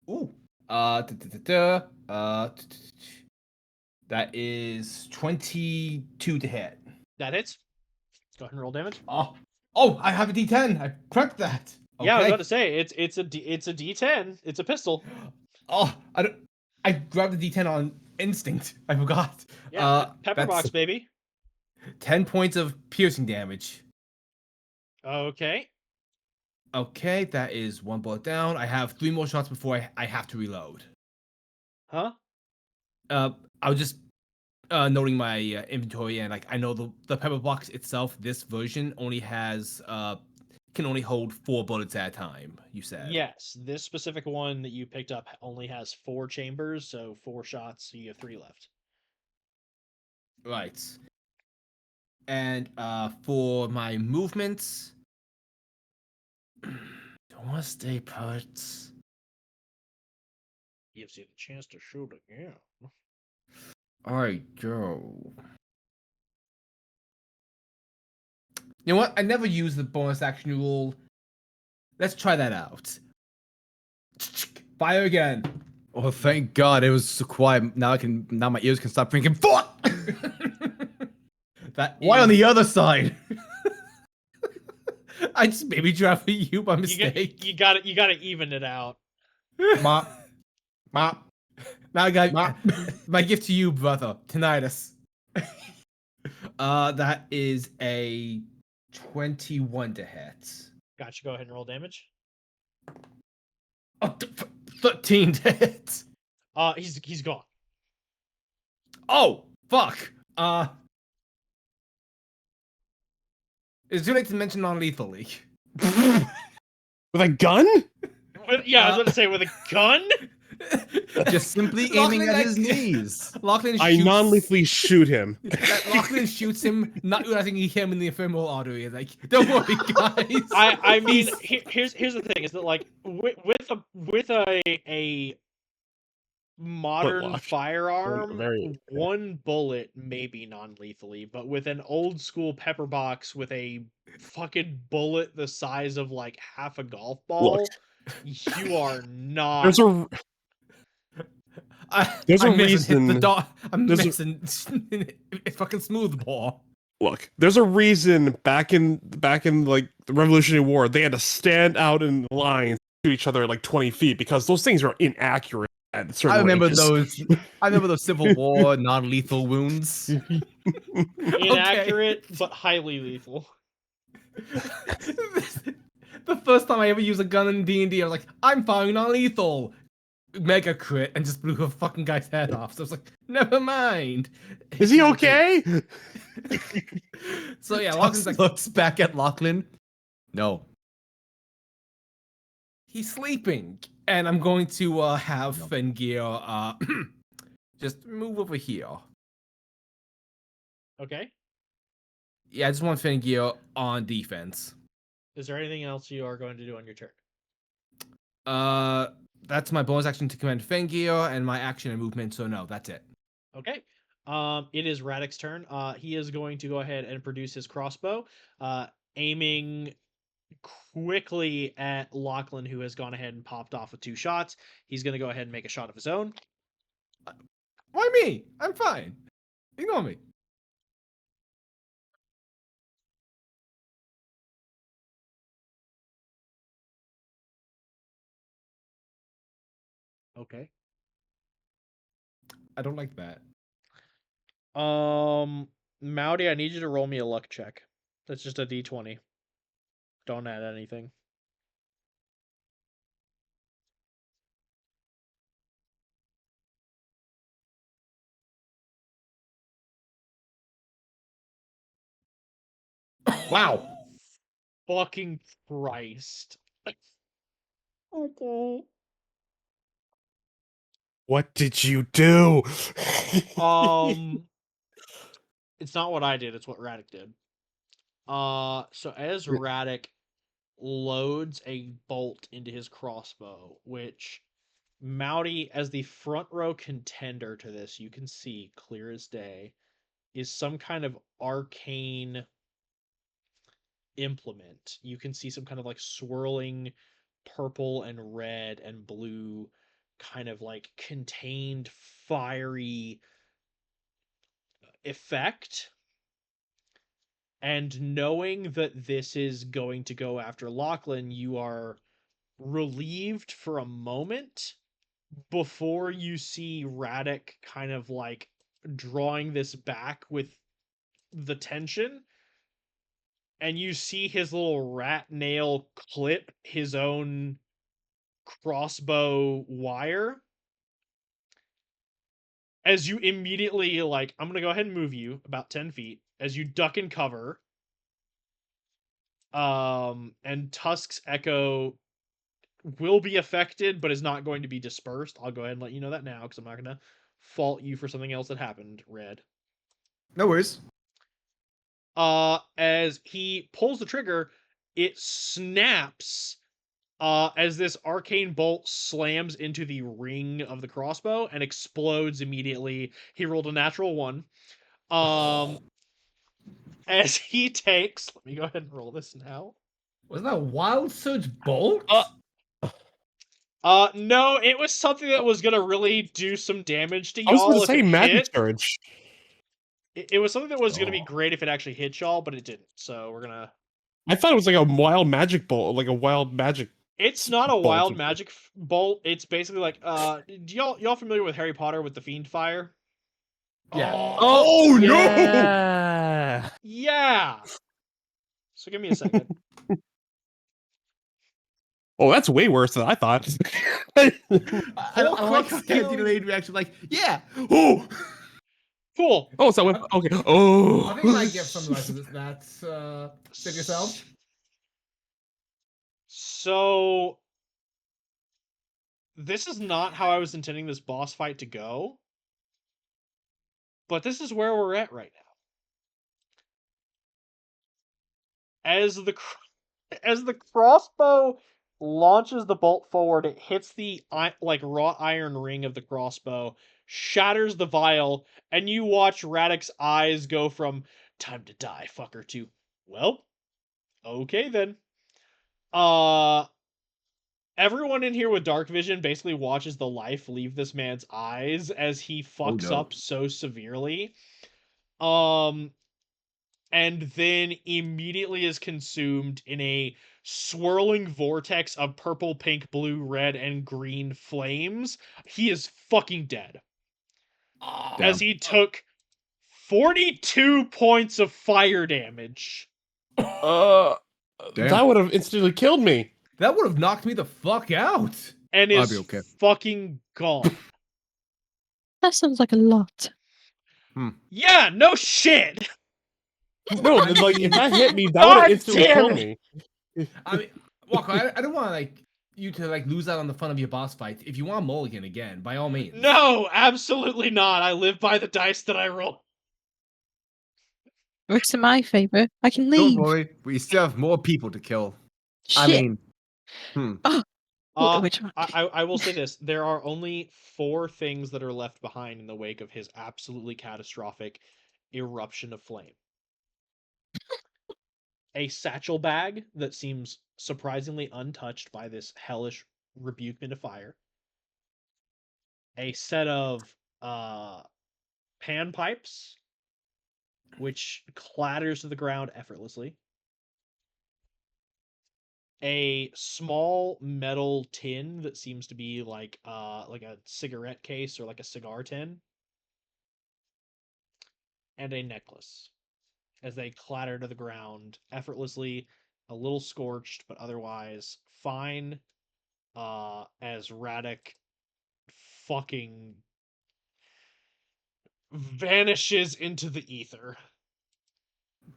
Ooh. That is 22 to hit. That hits. Go ahead and roll damage. Oh, I have a D10. I cracked that. Okay. Yeah, I was about to say it's a D10. It's a pistol. Oh, I grabbed the D10 on instinct. I forgot. Yeah, pepper that's box, baby. 10 points of piercing damage. Okay. Okay, that is one bullet down. I have 3 more shots before I have to reload. Huh? I was just noting my inventory, and like I know the pepper box itself, this version only has can only hold 4 bullets at a time. You said. Yes, this specific one that you picked up only has 4 chambers, so 4 shots. So you have 3 left. Right. And for my movements, don't want to stay put. Gives you the chance to shoot again. All right, go. You know what? I never use the bonus action rule. Let's try that out. Fire again. Oh, thank God! It was so quiet. Now my ears can stop thinking. Fuck! That Why is- on the other side? I just baby dropped you by You mistake. got it. You got to even it out. Mop. Mop. Now I got Mop. my gift to you, brother. Tinnitus. That is a 21 to hit. Gotcha. Go ahead and roll damage. Oh, 13 to hit. He's gone. Oh, fuck. It's too late to mention non-lethally. With a gun? Yeah, I was about to say with a gun. Just simply Lachlan, aiming at like- his knees. Lachlan I shoots. non-lethally shoot him. Lachlan shoots him, not realizing he hit him in the ephemeral artery. Like, don't worry, guys. I mean, here's the thing: is that like with a modern Flintlock. firearm, Very- one bullet may be non-lethally, but with an old school pepper box with a fucking bullet the size of like half a golf ball, you are not. There's a There's a I'm missing hit the reason- dot. I'm there's a- missing it's fucking smooth ball. look. There's a reason back in like the Revolutionary War they had to stand out in lines to each other at like 20 feet because those things are inaccurate at certain I remember ranges. those. I remember those Civil War non-lethal wounds. Inaccurate but highly lethal. The first time I ever used a gun in D&D, I was like, I'm firing non-lethal. Mega crit, and just blew a fucking guy's head off. So I was like, never mind. Is he okay? So yeah, Tux Lachlan's like, looks back at Lachlan. No. he's sleeping. And I'm going to have No. Fengear just move over here. Okay. Yeah, I just want Fengear on defense. Is there anything else you are going to do on your turn? That's my bonus action to command Fengir and my action and movement. So no, that's it. Okay. It is Radek's turn. He is going to go ahead and produce his crossbow, aiming quickly at Lachlan, who has gone ahead and popped off with 2 shots. He's going to go ahead and make a shot of his own. Why me? I'm fine. Ignore me. Okay. I don't like that. Mowdy, I need you to roll me a luck check. That's just a d20. Don't add anything. Wow. Fucking Christ. Okay. What did you do? It's not what I did, it's what Radek did. So as Radek loads a bolt into his crossbow, which Mowdy, as the front row contender to this, you can see clear as day, is some kind of arcane implement. You can see some kind of like swirling purple and red and blue kind of like contained fiery effect. And knowing that this is going to go after Lachlan, you are relieved for a moment before you see Radek kind of like drawing this back with the tension, and you see his little rat nail clip his own crossbow wire. As you immediately, like, I'm gonna go ahead and move you about 10 feet as you duck and cover. And Tusk's echo will be affected, but is not going to be dispersed. I'll go ahead and let you know that now, because I'm not gonna fault you for something else that happened, Red. No worries. As he pulls the trigger, it snaps as this arcane bolt slams into the ring of the crossbow and explodes immediately. He rolled a natural 1. As he takes, let me go ahead and roll this now. Was that a wild surge bolt? No, it was something that was gonna really do some damage to I was going y'all to if say it magic hit. surge. It was something that was gonna be Oh. great if it actually hit y'all, but it didn't. So we're gonna. I thought it was like a wild magic bolt, like a wild magic. It's not a bolt wild of- magic bolt. It's basically like do y'all familiar with Harry Potter with the fiend fire? Yeah. Oh, no! yeah. Yeah. So give me a second. Oh, that's way worse than I thought. I Whole like how quick the delayed reaction, like, yeah. Oh. Cool. Oh, so I went, okay. Oh. I think I might get something like this. That's save yourself. So this is not how I was intending this boss fight to go, but this is where we're at right now. As the crossbow launches the bolt forward, it hits the like wrought iron ring of the crossbow, shatters the vial, and you watch Radek's eyes go from "time to die, fucker" to "well, okay then." Everyone in here with dark vision basically watches the life leave this man's eyes as he fucks no. up so severely. And then immediately is consumed in a swirling vortex of purple, pink, blue, red, and green flames. He is fucking dead. As he took 42 points of fire damage. Damn. That would have instantly killed me. That would have knocked me the fuck out. And I'll is be okay. fucking gone. That sounds like a lot. Yeah, no shit. No, like if that hit me, that God would have instantly damn killed it. me. I mean, Walker, I don't want like you to like lose out on the fun of your boss fight. If you want mulligan again, by all means. No, absolutely not. I live by the dice that I roll. Works in my favor. I can Don't leave. worry, we still have more people to kill. Shit. I mean, Oh, Which one? I will say this: there are only 4 things that are left behind in the wake of his absolutely catastrophic eruption of flame. A satchel bag that seems surprisingly untouched by this hellish rebukement of fire. A set of pan pipes, which clatters to the ground effortlessly. A small metal tin that seems to be like a cigarette case or like a cigar tin, and a necklace as they clatter to the ground effortlessly, a little scorched but otherwise fine, as Radek fucking vanishes into the ether.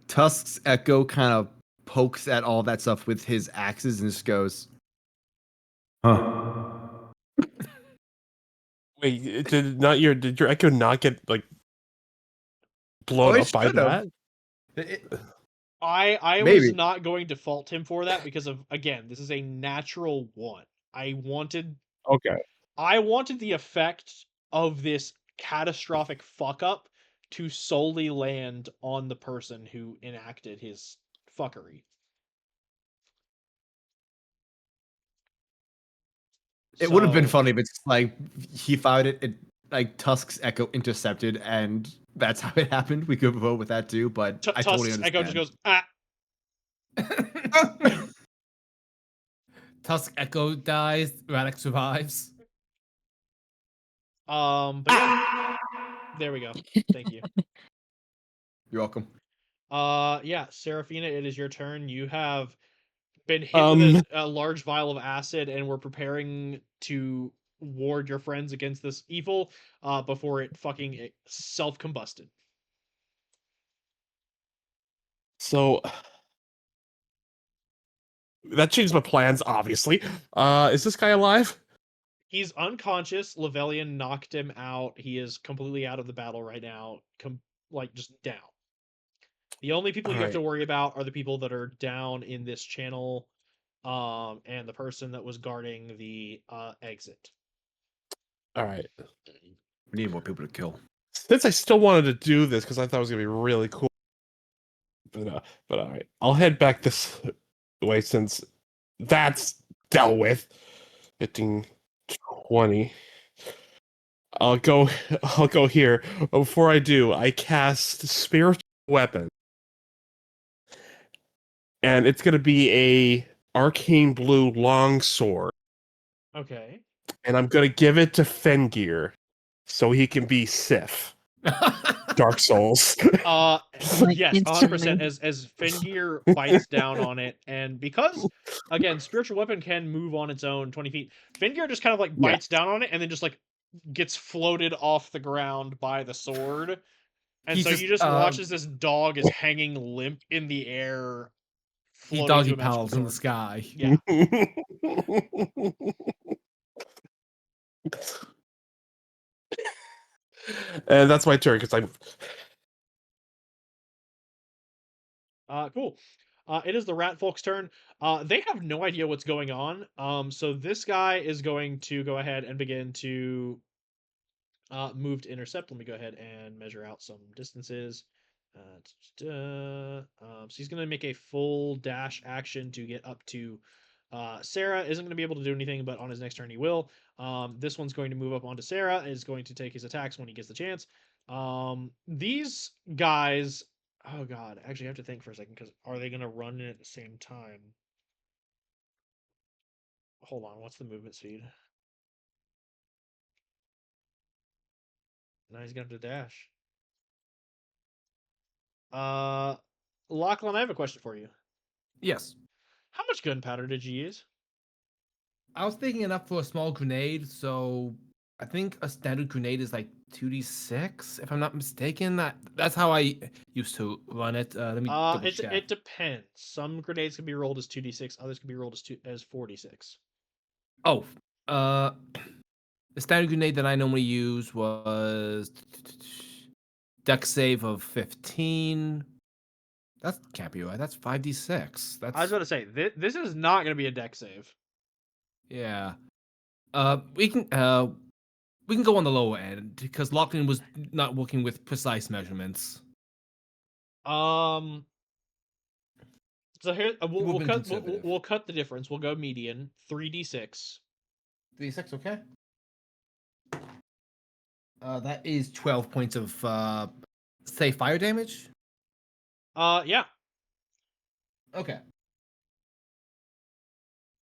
Tusk's Echo kind of pokes at all that stuff with his axes and just goes, "Huh." Wait, did your echo not get like blown it up by should've. that? I was Maybe. not going to fault him for that because of, again, this is a natural one. I wanted Okay. the effect of this catastrophic fuck up to solely land on the person who enacted his fuckery. It would have been So, funny if it's like he fired it, like Tusk's Echo intercepted, and that's how it happened. We could vote with that too, but I totally Tusk's Echo understand. just goes, ah. Tusk Echo dies, Radek survives. But yeah, there we go. Thank you. You're welcome. Yeah, Seraphina, it is your turn. You have been hit with a large vial of acid, and we're preparing to ward your friends against this evil before it fucking self-combusted. So that changed my plans, obviously. Is this guy alive? He's unconscious. Levelian knocked him out. He is completely out of the battle right now, like just down. The only people you have to worry about are the people that are down in this channel, and the person that was guarding the exit. All right. We need more people to kill. Since I still wanted to do this because I thought it was gonna be really cool, but all right, I'll head back this way since that's dealt with. 15, 20. I'll go. I'll go here. But before I do, I cast spiritual weapon, and it's gonna be a arcane blue longsword, Okay. and I'm gonna give it to Fengear, so he can be Sif. Dark Souls. Like Yes, 100%. instantly. As Fengear bites down on it, and because again, spiritual weapon can move on its own 20 feet, Fengear just kind of like Yeah. bites down on it and then just like gets floated off the ground by the sword. And He's so just, you just watch as this dog is hanging limp in the air, He floating doggy to a magical paddles in the sword. sky. Yeah. And that's my turn because I'm. Cool. It is the rat folks' turn. They have no idea what's going on. So this guy is going to go ahead and begin to move to intercept. Let me go ahead and measure out some distances. So he's going to make a full dash action to get up to Sarah. Isn't going to be able to do anything, but on his next turn he will. This one's going to move up onto Sarah. Is going to take his attacks when he gets the chance. These guys. Oh god, actually I have to think for a second because are they going to run in at the same time? Hold on, what's the movement speed? Now he's going to have to dash. Lachlan, I have a question for you. Yes. How much gunpowder did you use? I was thinking enough for a small grenade, so I think a standard grenade is like 2d6, if I'm not mistaken. That's how I used to run it. Let me double check. It depends. Some grenades can be rolled as 2d6, others can be rolled as 4d6. Oh, the standard grenade that I normally use was dex save of 15. That can't be right. That's 5d6. I was about to say this is not going to be a deck save. Yeah. We can go on the lower end because Lachlan was not working with precise measurements. So here He we'll, would we'll have been cut conservative. we'll cut the difference. We'll go median 3d6. 3d6, okay. That is 12 points of say fire damage. Yeah. Okay.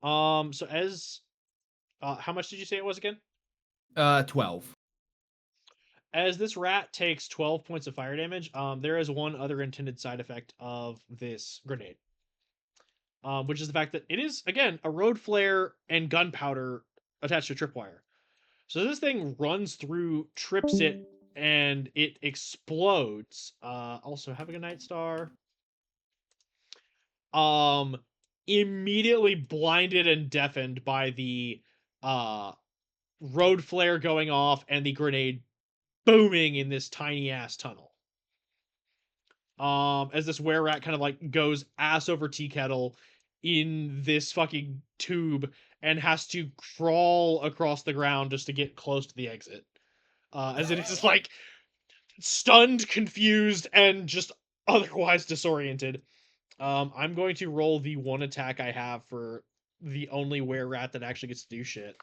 So as how much did you say it was again? 12. As this rat takes 12 points of fire damage, there is one other intended side effect of this grenade, which is the fact that it is, again, a road flare and gunpowder attached to tripwire. So this thing runs through, trips it, and it explodes. Also, have a good night, Star. Immediately blinded and deafened by the road flare going off and the grenade booming in this tiny ass tunnel. As this were rat kind of like goes ass over tea kettle in this fucking tube and has to crawl across the ground just to get close to the exit. As it is like stunned, confused, and just otherwise disoriented. I'm going to roll the one attack I have for the only were rat that actually gets to do shit.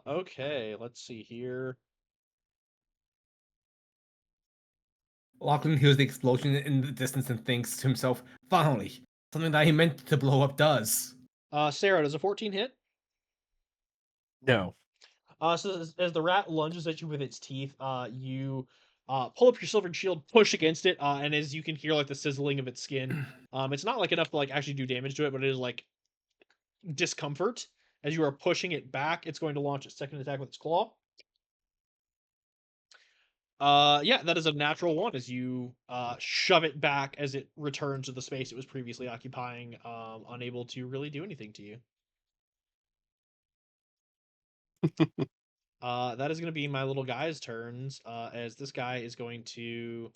Okay, let's see here. Lachlan hears the explosion in the distance and thinks to himself, finally, something that he meant to blow up does. Sarah, does a 14 hit? No. So as the rat lunges at you with its teeth, you pull up your silvered shield, push against it, and as you can hear like the sizzling of its skin, it's not like enough to like actually do damage to it, but it is like discomfort. As you are pushing it back, it's going to launch its second attack with its claw. Yeah, that is a natural one as you shove it back as it returns to the space it was previously occupying, unable to really do anything to you. That is going to be my little guy's turns, as this guy is going to,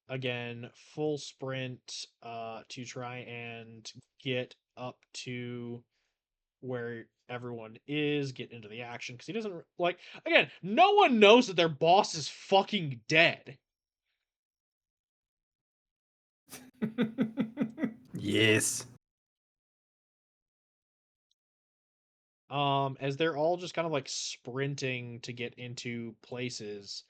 again, full sprint to try and get up to where everyone is, get into the action, because he doesn't, like, again, no one knows that their boss is fucking dead. Yes. As they're all just kind of like sprinting to get into places.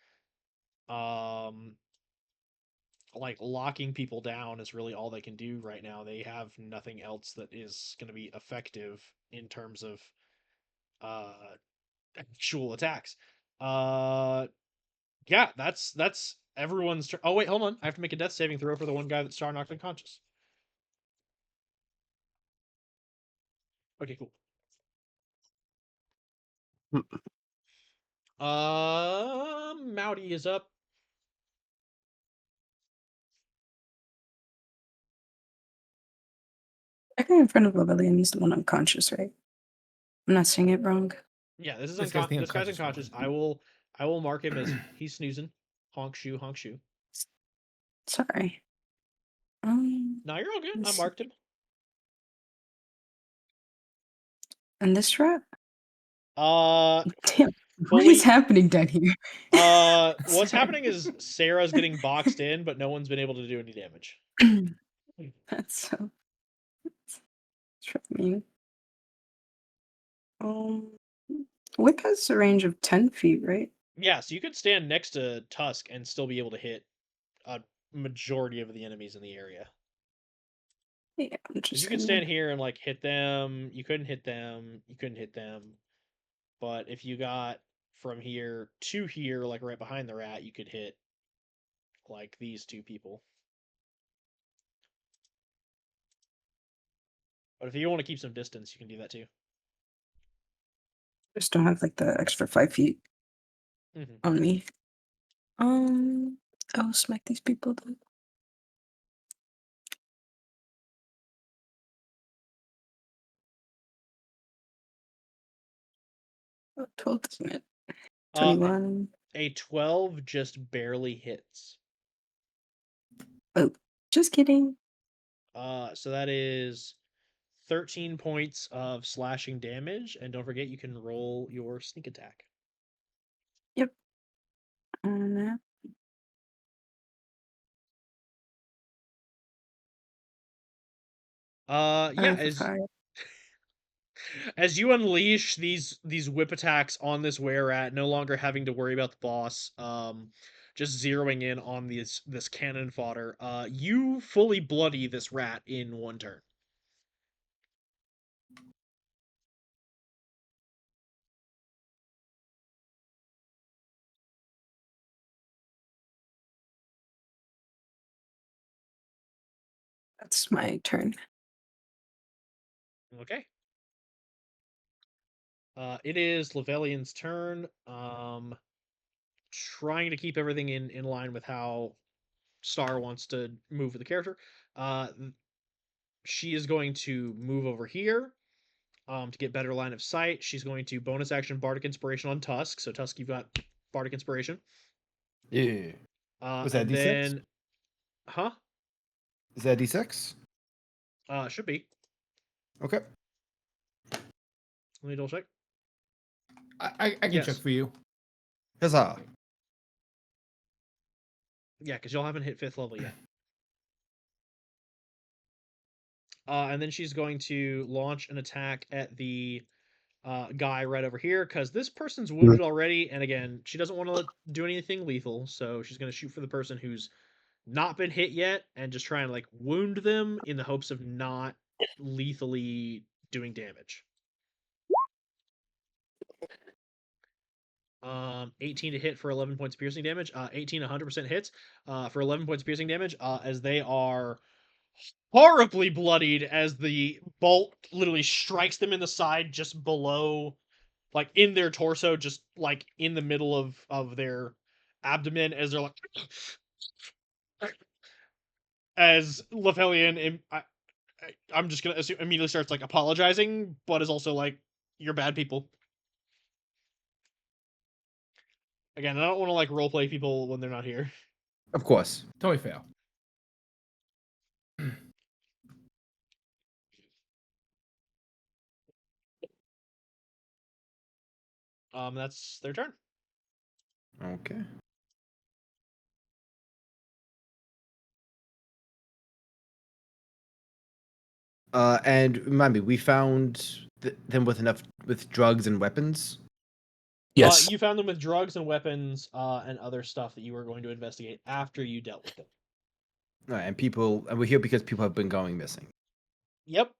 Like locking people down is really all they can do right now. They have nothing else that is going to be effective in terms of uh actual attacks. Uh yeah, that's everyone's turn. Oh wait, hold on. I have to make a death saving throw for the one guy that Star knocked unconscious. Okay, cool. Mouty is up. I guy in front of Lillian is the one unconscious, right? I'm not saying it wrong. Yeah, this is This guy's the this guy's unconscious unconscious. I will mark him as he's snoozing. Honk shoe, honk shoe. Sorry. No, you're all good. I Let's- marked him. And this rat? Uh, Damn. What fully. is happening down here? What's Sorry. happening is Sarah's getting boxed in, but no one's been able to do any damage. That's so. That's mean. Whip has a range of 10 feet, right? Yeah, so you could stand next to Tusk and still be able to hit a majority of the enemies in the area. Yeah, I'm just You could saying. stand here and like hit them. You couldn't hit them. You couldn't hit them. But if you got from here to here, like right behind the rat, you could hit like these two people. But if you want to keep some distance, you can do that too. Just don't have like the extra 5 feet Mm-hmm. on me. I'll smack these people then. Oh, 12 doesn't it? 21. A 12 just barely hits. Oh, just kidding. So that is 13 points of slashing damage, and don't forget you can roll your sneak attack. Yep. And Yeah, for 5. as you unleash these whip attacks on this were rat, no longer having to worry about the boss, just zeroing in on this cannon fodder, you fully bloody this rat in one turn. That's my turn. Okay. It is Levelian's turn. Trying to keep everything in line with how Star wants to move with the character. She is going to move over here to get better line of sight. She's going to bonus action Bardic Inspiration on Tusk. So Tusk, you've got Bardic Inspiration. Yeah. Was that And D6? then, huh? Is that D6? Should be. Okay. Let me double check. I can Yes. check for you. Huzzah. Yeah, because y'all haven't hit 5th level yet. And then she's going to launch an attack at the guy right over here, because this person's wounded already, and again, she doesn't want to do anything lethal, so she's going to shoot for the person who's not been hit yet, and just try and like wound them in the hopes of not lethally doing damage. 18 to hit for 11 points of piercing damage. 18 100% hits for 11 points of piercing damage, as they are horribly bloodied as the bolt literally strikes them in the side just below, like in their torso, just like in the middle of their abdomen, as they're like as Lefelian, I'm just gonna assume, immediately starts like apologizing, but is also like, "You're bad people." Again, I don't want to like roleplay people when they're not here. Of course. Totally fail. That's their turn. Okay. And remind me, we found them with drugs and weapons. Yes. You found them with drugs and weapons and other stuff that you were going to investigate after you dealt with them. All right, and we're here because people have been going missing. Yep.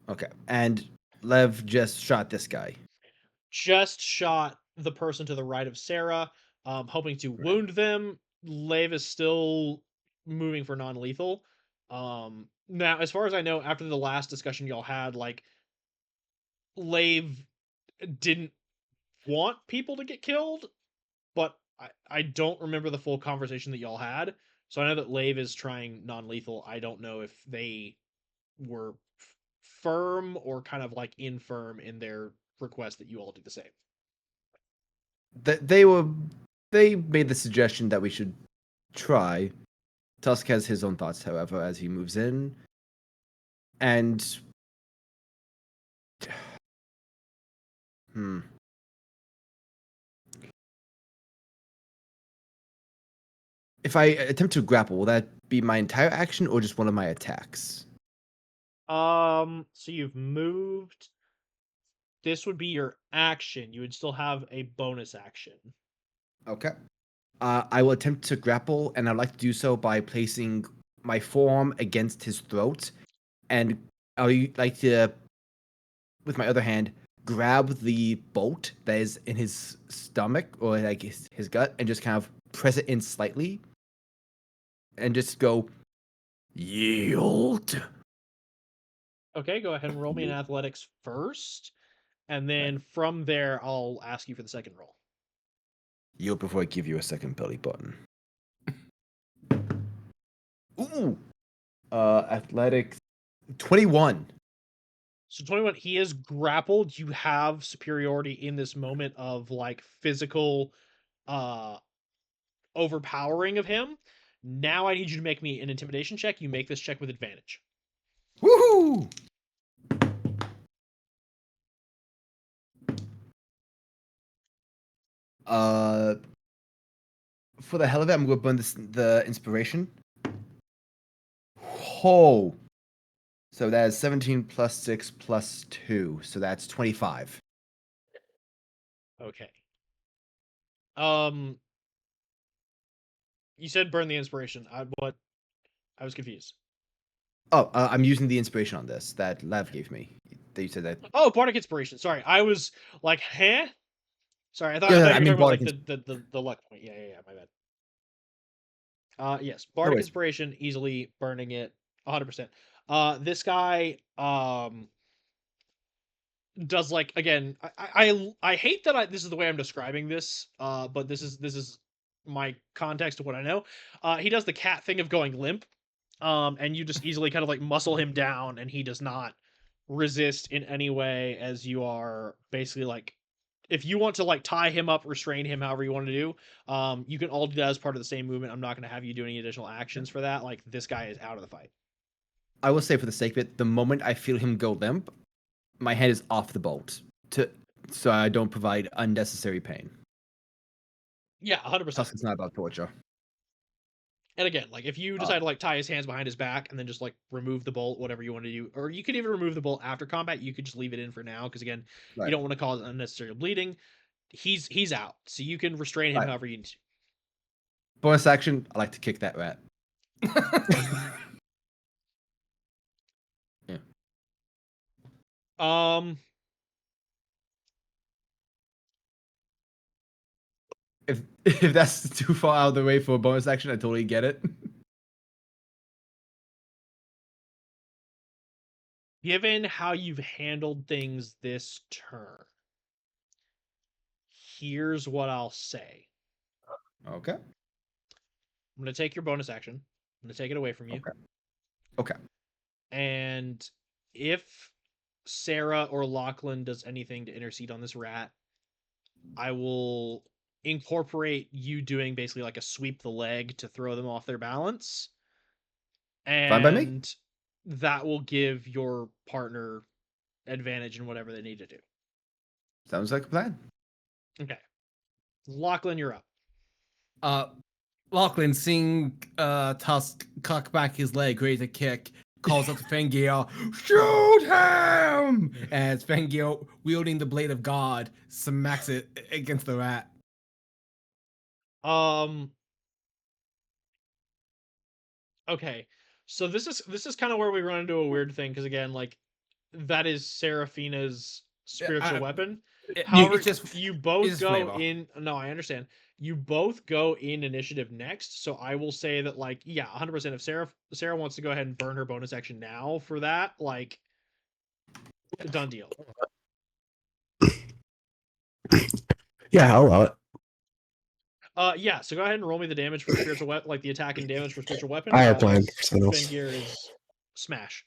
Okay. And Lev just shot this guy. Just shot the person to the right of Sarah, hoping to wound them. Lev is still moving for non-lethal. Now, as far as I know, after the last discussion y'all had, like, Lev didn't want people to get killed, but I don't remember the full conversation that y'all had. So I know that Lev is trying non-lethal. I don't know if they were firm or kind of like infirm in their request that you all do the same. They made the suggestion that we should try. Tusk has his own thoughts, however, as he moves in. And if I attempt to grapple, will that be my entire action or just one of my attacks? So you've moved. This would be your action. You would still have a bonus action. Okay. I will attempt to grapple, and I'd like to do so by placing my forearm against his throat, and I would like to, with my other hand, grab the bolt that is in his stomach or like his gut, and just kind of press it in slightly, and just go yield. Okay, go ahead and roll me an athletics first, and then from there I'll ask you for the second roll. Yield before I give you a second belly button. Ooh. Athletics 21. So 21, he is grappled. You have superiority in this moment of like physical overpowering of him. Now I need you to make me an intimidation check. You make this check with advantage. Woohoo! For the hell of it, I'm gonna burn the inspiration. Oh. So that is 17 plus 6 plus 2. So that's 25. Okay. You said burn the inspiration. What? I was confused. Oh, I'm using the inspiration on this that Lav gave me. You said that. Oh, bardic inspiration. Sorry, I was like, huh? Sorry, I thought Yeah, you no, were I talking mean about like bardic the luck point. Yeah. My bad. Yes, No bardic worries. inspiration, easily burning it, 100%. This guy does like again. I hate that this is the way I'm describing this. But this is my context of what I know. He does the cat thing of going limp. And you just easily kind of like muscle him down, and he does not resist in any way, as you are basically like, if you want to like tie him up, restrain him, however you want to do, you can all do that as part of the same movement. I'm not going to have you do any additional actions for that. Like, this guy is out of the fight. I will say for the sake of it, the moment I feel him go limp, my head is off the bolt so I don't provide unnecessary pain. Yeah, 100%. Tusk not about torture. And again, like if you decide to like tie his hands behind his back and then just like remove the bolt, whatever you want to do, or you could even remove the bolt after combat, you could just leave it in for now, because again, Right. you don't want to cause unnecessary bleeding. He's out, so you can restrain him Right. however you need to. Bonus action, I like to kick that rat. Yeah. If that's too far out of the way for a bonus action, I totally get it. Given how you've handled things this turn, here's what I'll say. Okay. I'm going to take your bonus action. I'm going to take it away from you. Okay. And if Sarah or Lachlan does anything to intercede on this rat, I will incorporate you doing basically like a sweep the leg to throw them off their balance. Fine by me. And that will give your partner advantage in whatever they need to do. Sounds like a plan. Okay. Lachlan, you're up. Lachlan, seeing Tusk cock back his leg, ready to kick, calls out to Fengir, "Shoot him!" As Fengir, wielding the blade of God, smacks it against the rat. Okay. So this is kind of where we run into a weird thing, because again, like, that is Seraphina's spiritual weapon. However, you both go flavor. in. No, I understand. You both go in initiative next, so I will say that, like, yeah, 100%. If Sarah wants to go ahead and burn her bonus action now for that, like, done deal. Yeah, I'll allow it. Yeah. So go ahead and roll me the damage for spiritual weapon, like the attacking damage for spiritual weapon. I had planned for something else. Fengir is smash.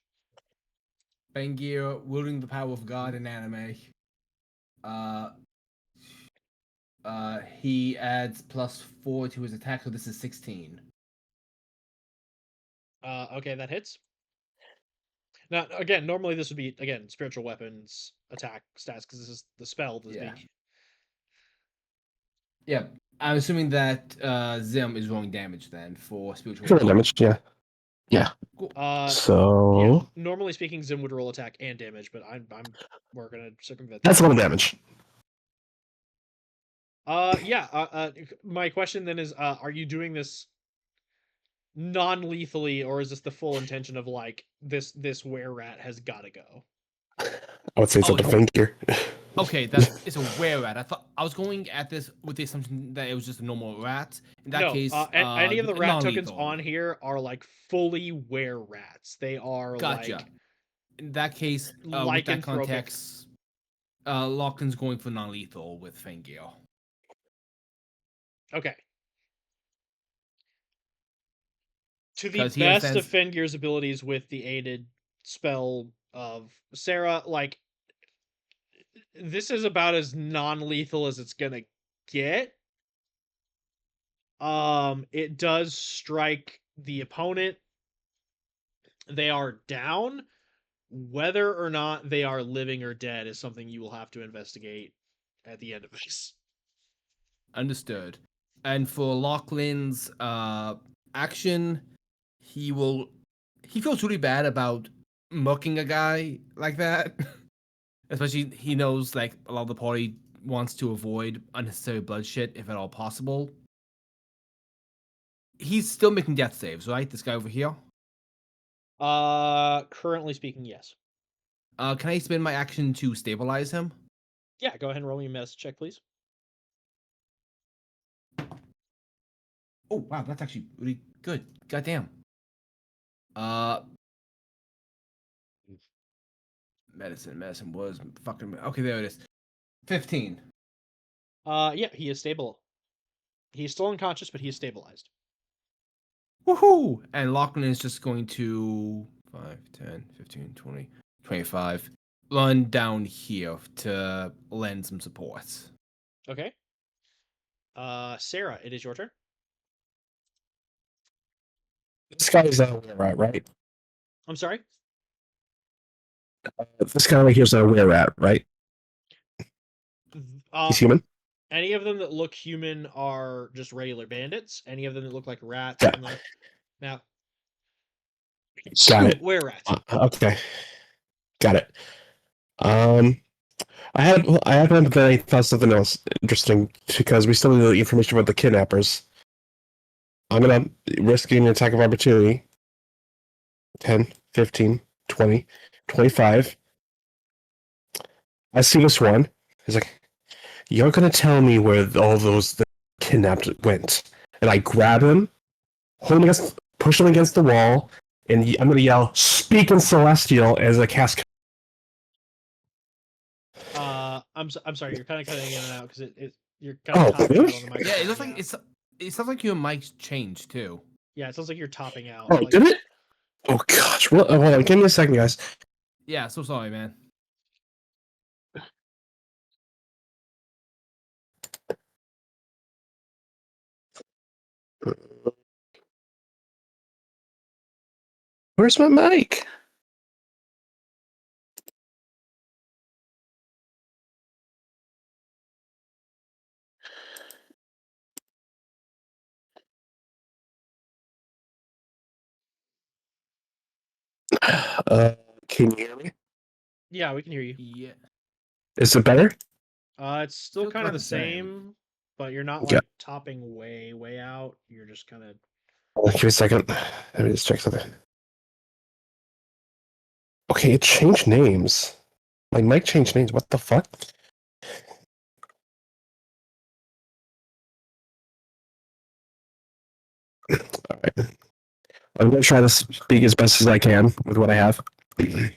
Fengir, wielding the power of God in anime. He adds +4 to his attack, so this is 16. Okay, that hits. Now, again, normally this would be, again, spiritual weapons attack stats, because this is the spell that's being. Yeah, I'm assuming that Zim is rolling damage then for spiritual For weapon. damage, yeah. Yeah. Cool. So Yeah, normally speaking, Zim would roll attack and damage, but we're gonna circumvent that. that's a lot of damage. My question then is, are you doing this non-lethally, or is this the full intention of like this were rat has got to go? I would say it's up to Fengir. Okay, it's a were rat. I thought I was going at this with the assumption that it was just a normal rat. In that case, any of the rat tokens non-lethal. on here are like fully were rats. They are Gotcha. like. In that case, with that context, Lachlan's going for non-lethal with Fengir. Okay. To the best of Fengir's abilities with the aided spell of Sarah, like, this is about as non-lethal as it's gonna get. It does strike the opponent. They are down. Whether or not they are living or dead is something you will have to investigate at the end of this. Understood. And for Lachlan's action, he feels really bad about mucking a guy like that. Especially he knows like a lot of the party wants to avoid unnecessary bloodshed if at all possible. He's still making death saves, right? This guy over here. Currently speaking, yes. Can I spend my action to stabilize him? Yeah, go ahead and roll me a medicine check, please. Oh wow, that's actually really good. Goddamn. Uh, medicine was fucking okay. There it is. 15. Yeah, he is stable. He's still unconscious, but he is stabilized. Woohoo! And Lachlan is just going to 5, 10, 15, 20, 25 run down here to lend some support. Okay. Sarah, it is your turn. This guy's where at, right? I'm sorry. This guy right here's where at, right? He's human. Any of them that look human are just regular bandits. Any of them that look like rats. Yeah. Now, Got it. where rats? Okay. Got it. I had one, but then I thought something else interesting because we still need the information about the kidnappers. I'm gonna risk an attack of opportunity. 10, 15, 20, 25. I see this one. He's like, you're gonna tell me where all those that kidnapped went. And I grab him, push him against the wall, and I'm gonna yell, "Speak in Celestial!" as I cast. I'm sorry. You're kind of cutting in and out because you're kind of topping really? out on the mic. Yeah, it looks like it sounds like your mic's changed too. Yeah, it sounds like you're topping out. Oh, did it? Oh gosh. Well, hold on. Give me a second, guys. Yeah, so sorry, man. Where's my mic? Can you hear me? Yeah, we can hear you. Yeah. Is it better? It's still Feels kind of about the the same. same, but you're not Yeah. like topping way out. You're just kind of. Give me a second. Let me just check something. Okay, it changed names. My mic changed names. What the fuck? All right. I'm gonna try to speak as best as I can with what I have.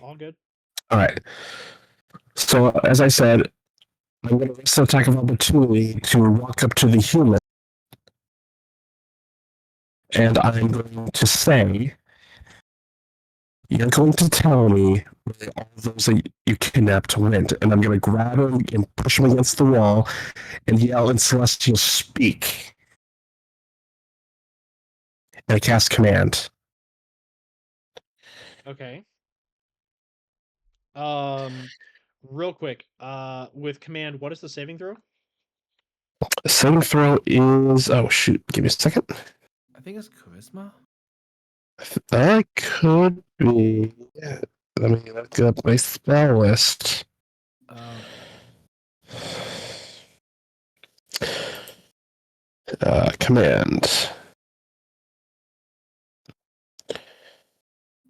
All good. All right. So, as I said, I'm going to risk the attack of opportunity to walk up to the human, and I'm going to say, "You're going to tell me where all those that you kidnapped went," and I'm going to grab him and push him against the wall and yell in Celestial, "Speak!" And I cast command. Okay. Real quick. With command, what is the saving throw? The saving throw is shoot. Give me a second. I think it's charisma. I could be. Let me look up my spell list. Command.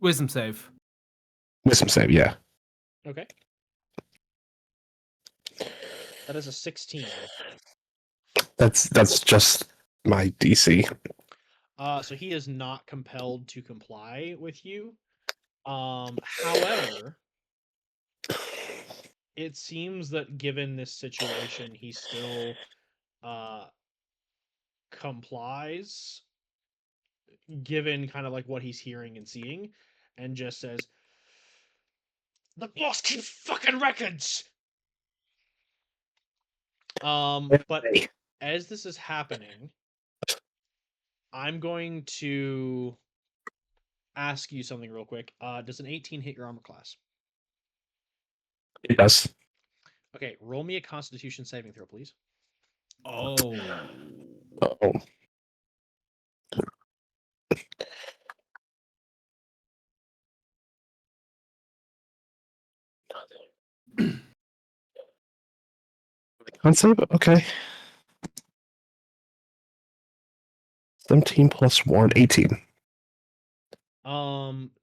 Wisdom save. Wisdom save, yeah. Okay. That is a 16. That's just my DC. So he is not compelled to comply with you. However, it seems that given this situation, he still complies, given kind of like what he's hearing and seeing, and just says, "The boss keeps fucking records." But as this is happening, I'm going to ask you something real quick. Does an 18 hit your armor class? It does. Okay, roll me a Constitution saving throw, please. Oh. Oh. Concept? Okay. 17 plus 1, 18.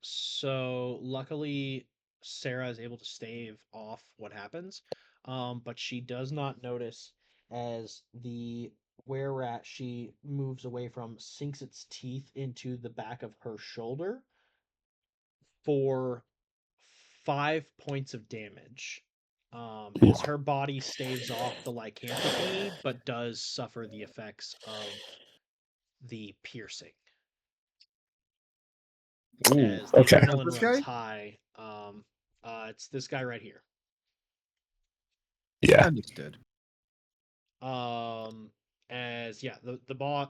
So luckily Sarah is able to stave off what happens. But she does not notice as the were rat she moves away from sinks its teeth into the back of her shoulder for 5 points of damage. As her body staves off the lycanthropy, but does suffer the effects of the piercing. Ooh, As the okay. adrenaline This runs guy? high. It's this guy right here. Yeah. Understood. As yeah, the boss,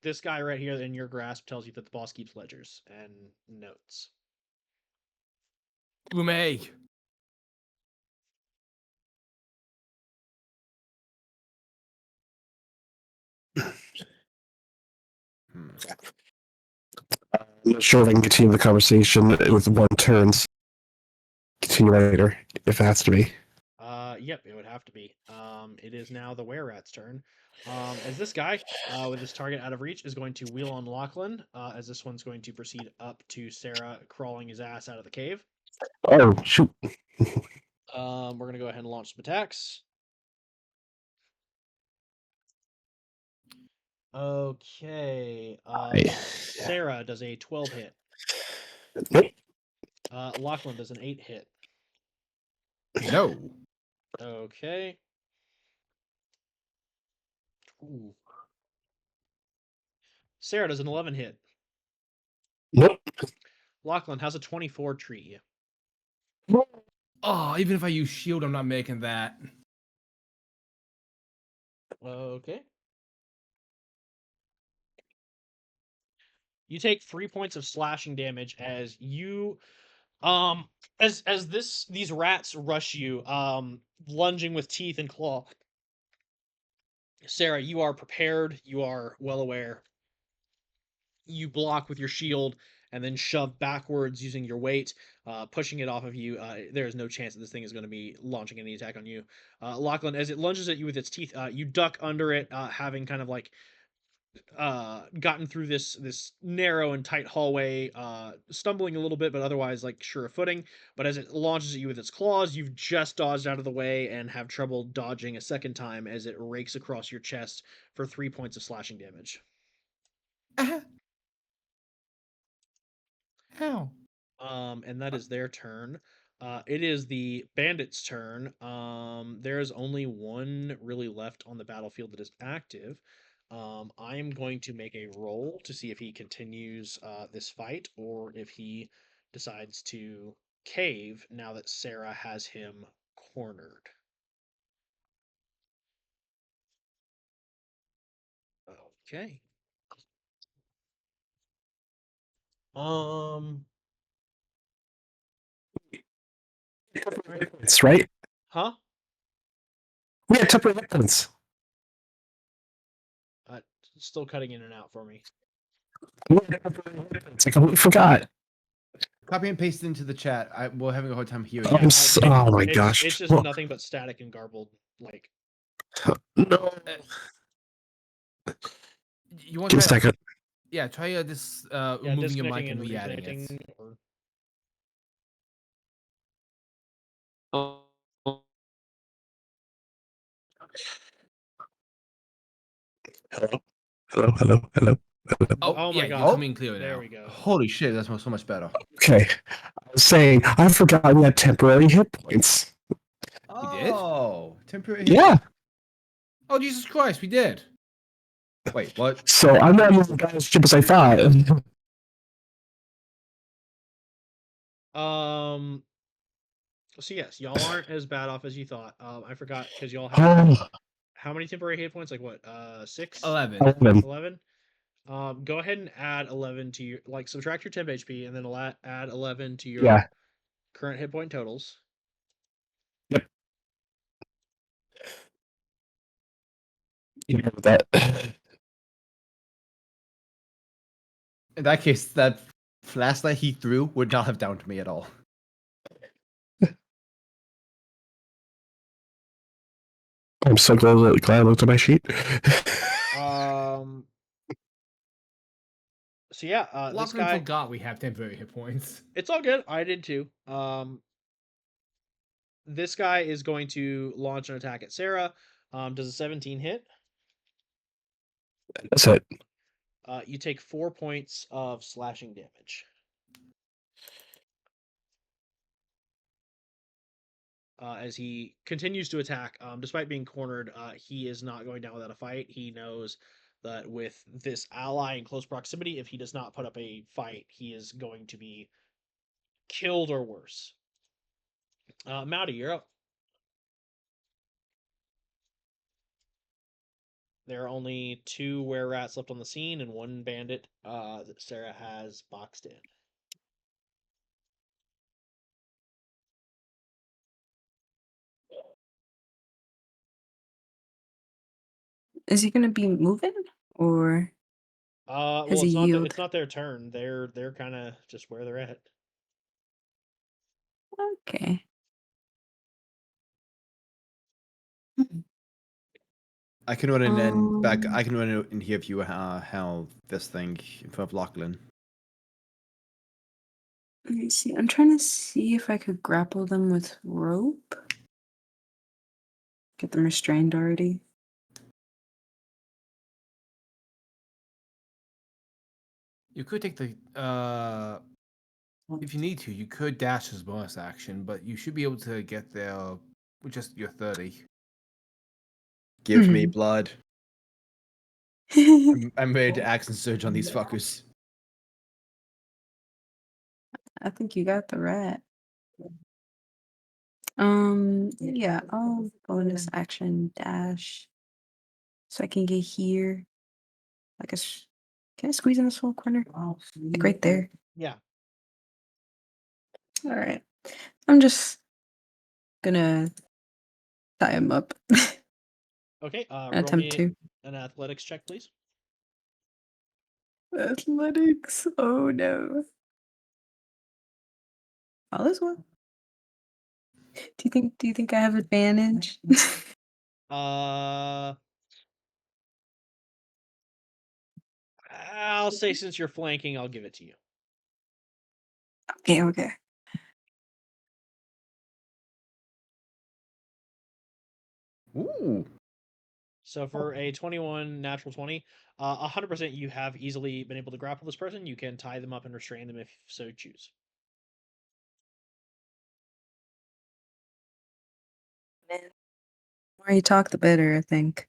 this guy right here in your grasp tells you that the boss keeps ledgers and notes. Ume. Hmm. I'm not sure if I can continue the conversation with one turns. Continue later, if it has to be. Yep, it would have to be. It is now the were rat's turn. As this guy, with his target out of reach, is going to wheel on Lachlan. As this one's going to proceed up to Sarah, crawling his ass out of the cave. Oh, shoot. We're gonna go ahead and launch some attacks. Okay. Sarah does a 12 hit. Nope. Lachlan does an 8 hit. No. Okay. Ooh. Sarah does an 11 hit. Nope. Lachlan, how's a 24 treat you? Oh, even if I use shield, I'm not making that. Okay. You take 3 points of slashing damage as you as these rats rush you, lunging with teeth and claw. Sarah, you are prepared, you are well aware. You block with your shield and then shove backwards using your weight, pushing it off of you. There is no chance that this thing is going to be launching any attack on you. Lachlan, as it lunges at you with its teeth, you duck under it, having kind of like gotten through this narrow and tight hallway, stumbling a little bit, but otherwise like sure of footing. But as it launches at you with its claws, you've just dodged out of the way and have trouble dodging a second time as it rakes across your chest for 3 points of slashing damage. How? And that is their turn. It is the bandit's turn. There is only one really left on the battlefield that is active. I am going to make a roll to see if he continues this fight or if he decides to cave now that Sarah has him cornered. Okay. All right. That's right. Huh? We had temporary weapons. Still cutting in and out for me. We had temporary weapons. I completely forgot. Copy and paste it into the chat. We're having a hard time hearing. I'm you. oh my it's, gosh. It's just nothing but static and garbled. Like, No. You want Give me a to try? second. Yeah, try this. yeah, Removing your mic disconnecting and and re-adding reconnecting. it. Or... Hello? Hello? Hello? Hello? Hello? Oh yeah, my you're god. coming clear now. There we go. Holy shit, that's so much better. Okay. I was saying, I forgot we had temporary hit points. We did? Oh, temporary. hit- Yeah. Oh, Jesus Christ, we did. Wait, what? So I'm not as bad as cheap as I thought. So yes, y'all aren't as bad off as you thought. I forgot because y'all have Oh, how many temporary hit points? Like what? 6? 11. 11. 11? Go ahead and add 11 to your subtract your 10 HP and then add 11 to your Yeah. current hit point totals. You know that. In that case, that flashlight he threw would not have downed me at all. I'm so glad I looked at my sheet. So yeah, this Lachlan guy. forgot we have temporary hit points. It's all good. I did too. This guy is going to launch an attack at Sarah. Does a 17 hit? That's it. You take 4 points of slashing damage. As he continues to attack, despite being cornered, he is not going down without a fight. He knows that with this ally in close proximity, if he does not put up a fight, he is going to be killed or worse. Mowdy, you're up. There are only 2 were-rats left on the scene and 1 bandit that Sarah has boxed in. Is he gonna be moving or has Well, he yield? it's not their turn. They're kind of just where they're at. Okay. I can run in and back. I can run in here if you handle this thing in front of Lachlan. Let me see. I'm trying to see if I could grapple them with rope. Get them restrained already. You could take the if you need to, you could dash as bonus action, but you should be able to get there with just your 30. Give me blood. I'm ready to axe and surge on these fuckers. I think you got the rat. Yeah, I'll bonus action dash. So I can get here. Can I squeeze in this little corner? Like right there. Yeah. All right. I'm just gonna tie him up. Okay. Roll Attempt me to. an athletics check, please. Athletics. Oh no. All is well. Do you think I have advantage? I'll say since you're flanking, I'll give it to you. Okay. Ooh. So for a 21 natural 20, 100% you have easily been able to grapple this person. You can tie them up and restrain them if so choose. The more you talk, the better, I think.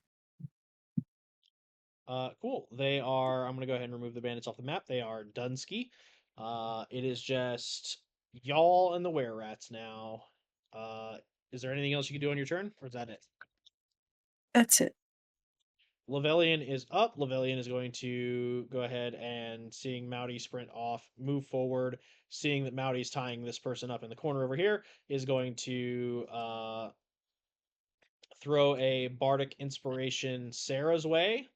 Cool. I'm going to go ahead and remove the bandits off the map. They are Dunsky. It is just y'all and the were-rats now. Is there anything else you can do on your turn, or is that it? That's it. Lavelian is up. Lavelian is going to go ahead and, seeing Mowdy sprint off, move forward. Seeing that Mowdy's tying this person up in the corner over here, is going to throw a Bardic Inspiration Sarah's way.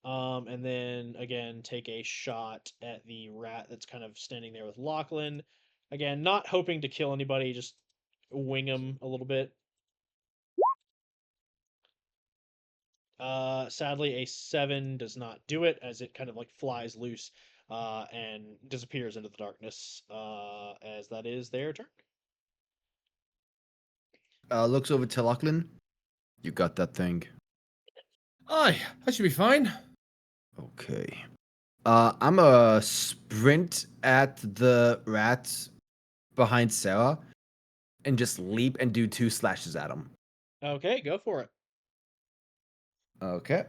And then again, take a shot at the rat that's kind of standing there with Lachlan. Again, not hoping to kill anybody, just wing him a little bit. Sadly, a 7 does not do it, as it kind of flies loose and disappears into the darkness, as that is their turn. Looks over to Lachlan. You got that thing. Aye, that should be fine. Okay. I'm a sprint at the rat behind Sarah and just leap and do 2 slashes at him. Okay, go for it. Okay.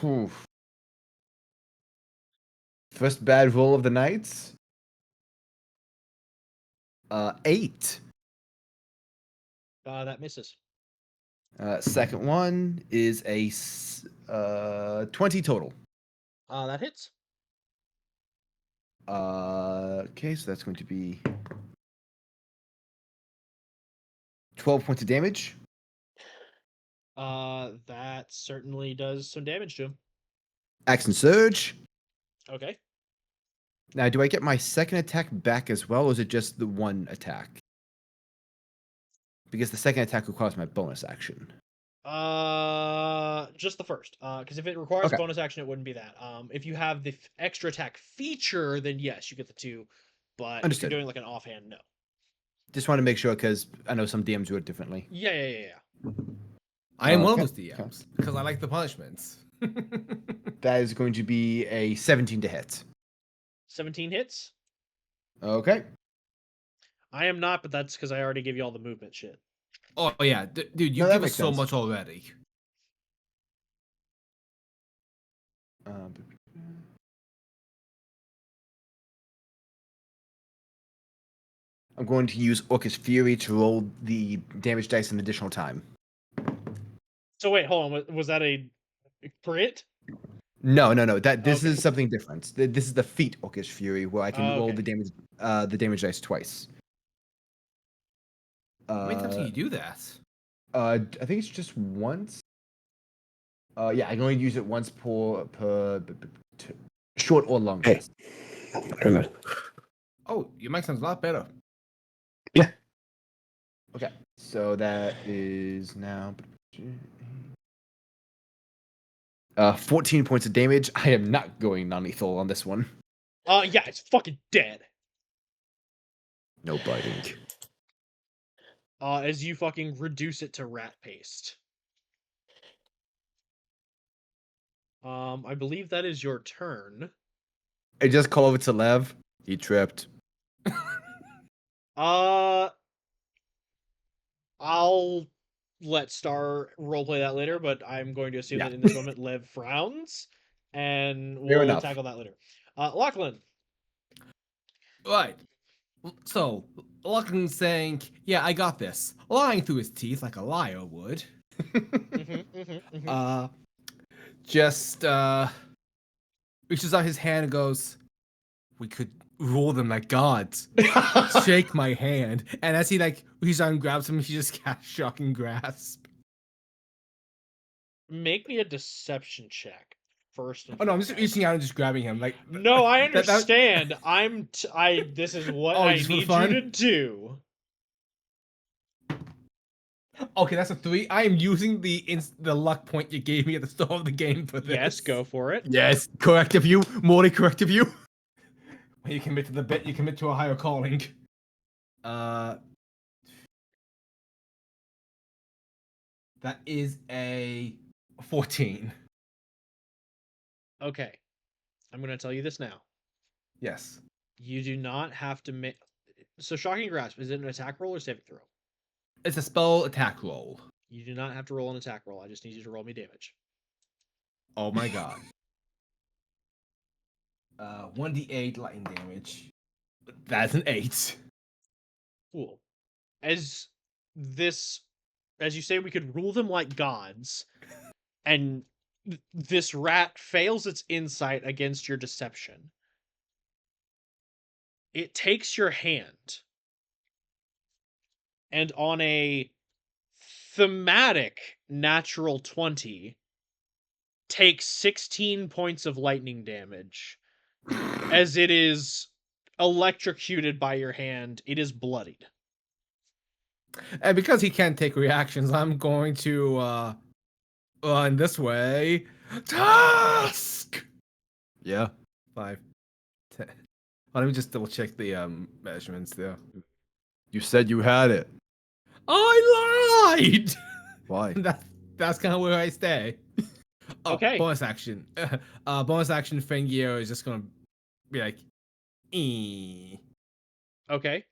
Whew. First bad roll of the night. 8. That misses. Second one is a 20 total. That hits. Okay, so that's going to be 12 points of damage. That certainly does some damage to him. Action Surge. Okay. Now, do I get my second attack back as well, or is it just the one attack? Because the second attack requires my bonus action. Just the first. Because if it requires Okay. a bonus action, it wouldn't be that. If you have the extra attack feature, then yes, you get the 2. But Understood. if you're doing like an offhand, no. Just want to make sure because I know some DMs do it differently. Yeah. I am one of Okay, those DMs because I like the punishments. That is going to be a 17 to hit. 17 hits. Okay. I am not, but that's because I already gave you all the movement shit. Oh yeah, dude, you No, that give us makes so sense. much already. I'm going to use Orcus Fury to roll the damage dice an additional time. So wait, hold on. Was that a crit? No. This Okay. is something different. This is the feat Orcus Fury, where I can roll Okay. the damage dice twice. How many times can you do that? I think it's just once. Yeah, I can only use it once per short or long Hey. rest. Oh, your mic sounds a lot better. Yeah. Okay, so that is now 14 points of damage. I am not going non-lethal on this one. Yeah, it's fucking dead. No biting. As you fucking reduce it to rat paste. I believe that is your turn. I just call over to Lev. He tripped. I'll let Star roleplay that later, but I'm going to assume Yeah. that in this moment Lev frowns, and Fair we'll enough. tackle that later. Lachlan. Right. So, Lachlan's saying, "Yeah, I got this," lying through his teeth like a liar would. Just reaches out his hand and goes, "We could rule them like gods." Shake my hand, and as he reaches out and grabs him, he just casts shocking grasp. Make me a deception check first. And Oh no, I'm just foremost. reaching out and just grabbing him. No, I that- understand. This is what Oh, I just for need you fun? to do. Okay, that's a 3. I am using the luck point you gave me at the start of the game for this. Yes, go for it. Yes, correct of you. Morally correct of you. When you commit to the bit, you commit to a higher calling. That is a 14. Okay. I'm going to tell you this now. Yes. You do not have to make. So, Shocking Grasp, is it an attack roll or saving throw? It's a spell attack roll. You do not have to roll an attack roll. I just need you to roll me damage. Oh my god. 1d8 lightning damage. That's an 8. Cool. As you say, we could rule them like gods, and this rat fails its insight against your deception. It takes your hand, and on a thematic natural 20, takes 16 points of lightning damage as it is electrocuted by your hand. It is bloodied. And because he can't take reactions, I'm going to run this way. Task! Yeah. 5, 10. Oh, let me just double check the measurements there. You said you had it. I lied! Why? That's kind of where I stay. Oh, Okay. Bonus action. Bonus action Fengio is just gonna be like, Okay.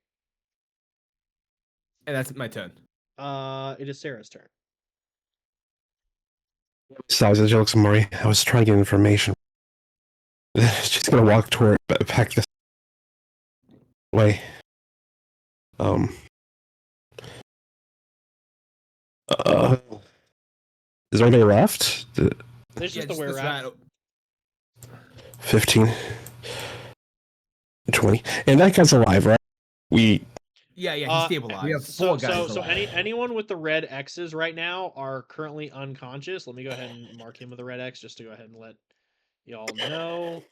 and that's my turn. It is Sarah's turn. Besides, as you look, Maury, I was trying to get information. She's gonna walk toward back this way. Is there anything left? There's just the just where this rat. rat. 15, 20, and that guy's alive, right? Yeah, he's Uh, stabilized. We have So four guys so alive. anyone with the red X's right now are currently unconscious. Let me go ahead and mark him with a red X just to go ahead and let y'all know.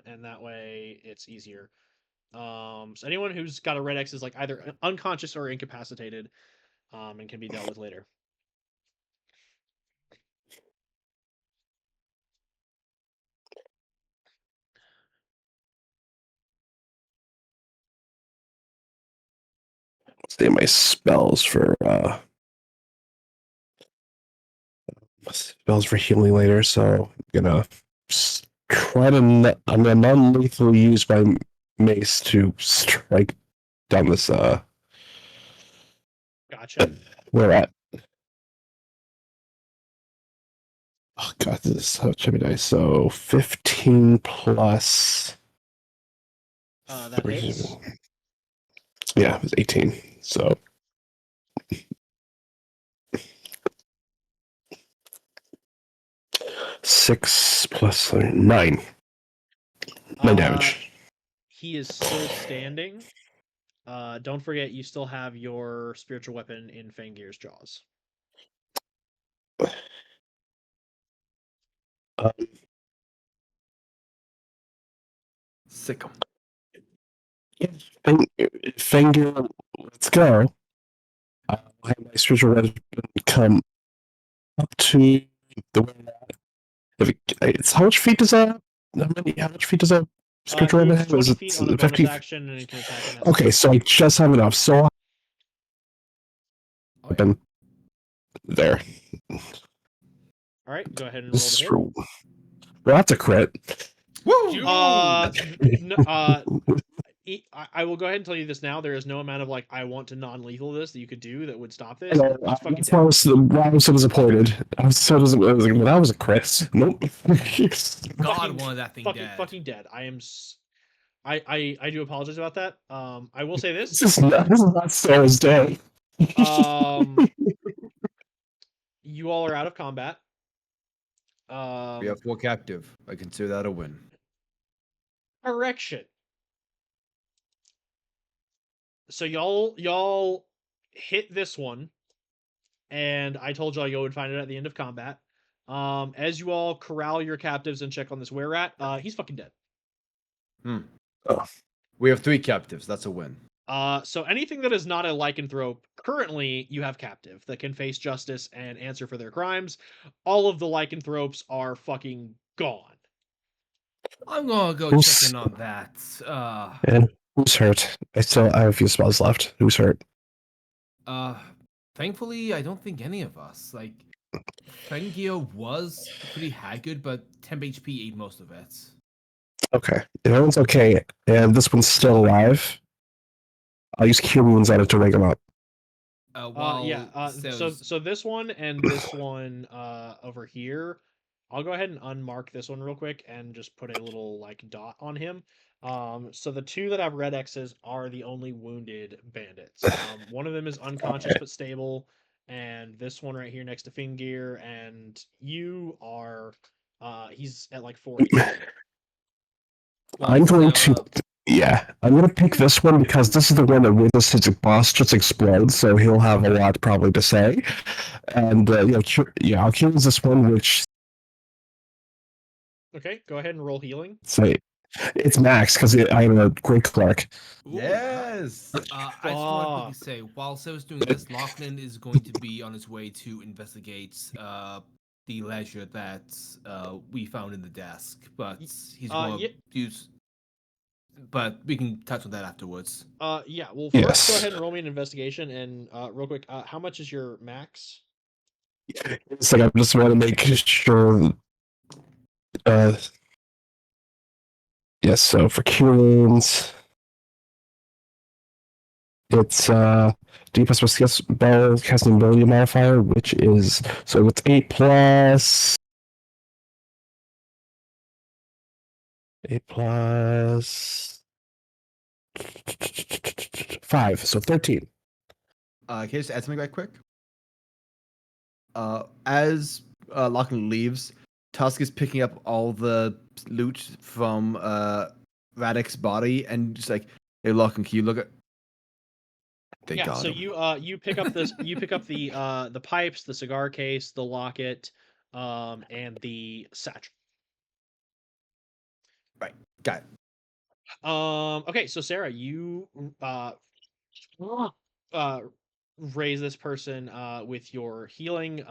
And that way it's easier. So anyone who's got a red X is like either unconscious or incapacitated, and can be dealt with later. Say my spells for healing later. So I'm gonna try to I'm gonna non-lethally use my mace to strike down this Gotcha. where at. Oh god, this is such a dice. So 15 plus That hits. yeah, it was 18. So 6 plus 9. 9 damage. He is still standing. Don't forget, you still have your spiritual weapon in Fangir's jaws. Sick 'em. Finger, let's go. I'll have my spiritual weapon come up to the way that. It's how much feet does that? How much feet does that spiritual weapon It's have? 20 Is feet it on a bonus 50? action, and it can attack in that. Okay, so I just have enough. So I've been there. All right, go ahead and roll the hit. Well, that's a crit. Woo! I will go ahead and tell you this now. There is no amount of like I want to non-lethal this that you could do that would stop this. It's fucking That's dead. why I was so disappointed. I was like, well, that was a crit. Nope. God wanted that thing dead. Fucking dead. I do apologize about that. I will say this. This is not Sarah's day. You all are out of combat. We have 4 captive. I consider that a win. Correction. So y'all hit this one, and I told y'all you would find it at the end of combat. As you all corral your captives and check on this were rat, he's fucking dead. Oh. We have 3 captives. That's a win. So anything that is not a lycanthrope, currently you have captive that can face justice and answer for their crimes. All of the lycanthropes are fucking gone. I'm gonna go Who's- check in on that. And who's hurt? I have a few spells left. Who's hurt? Thankfully, I don't think any of us. Like, Fengio was pretty haggard, but temp HP ate most of it. Okay. If everyone's okay, and this one's still alive, I'll use Cure Wounds on it to wake him up. So this one and this one over here, I'll go ahead and unmark this one real quick and just put a little like dot on him. So the 2 that have red X's are the only wounded bandits. One of them is unconscious but stable, and this one right here next to Fingir, and you are he's at like 4 HP. I'm going to pick this one because this is the one that witnessed his boss just explode, so he'll have a lot probably to say. And I'll cure this one, which Okay, go ahead and roll healing. say it's max because I am a great clerk. Yes. I just want to quickly say, while Sarah's doing this, Lachlan is going to be on his way to investigate the leisure that we found in the desk, but he's going to use. But we can touch on that afterwards. Well, first go ahead and roll me an investigation, and real quick, how much is your max? It's like I just want to make sure. Yes, so for cure wounds, it's D plus spell casting ability modifier, which is so it's 8 plus 5, so 13. Can you just add something right quick? As Lachlan leaves, Tusk is picking up all the loot from Radek's body and just like, hey, Lachlan, can you look at? They Yeah, got so him. you pick up the pipes, the cigar case, the locket, and the satchel. Right, got it. Okay, so Sarah, you uh raise this person with your healing,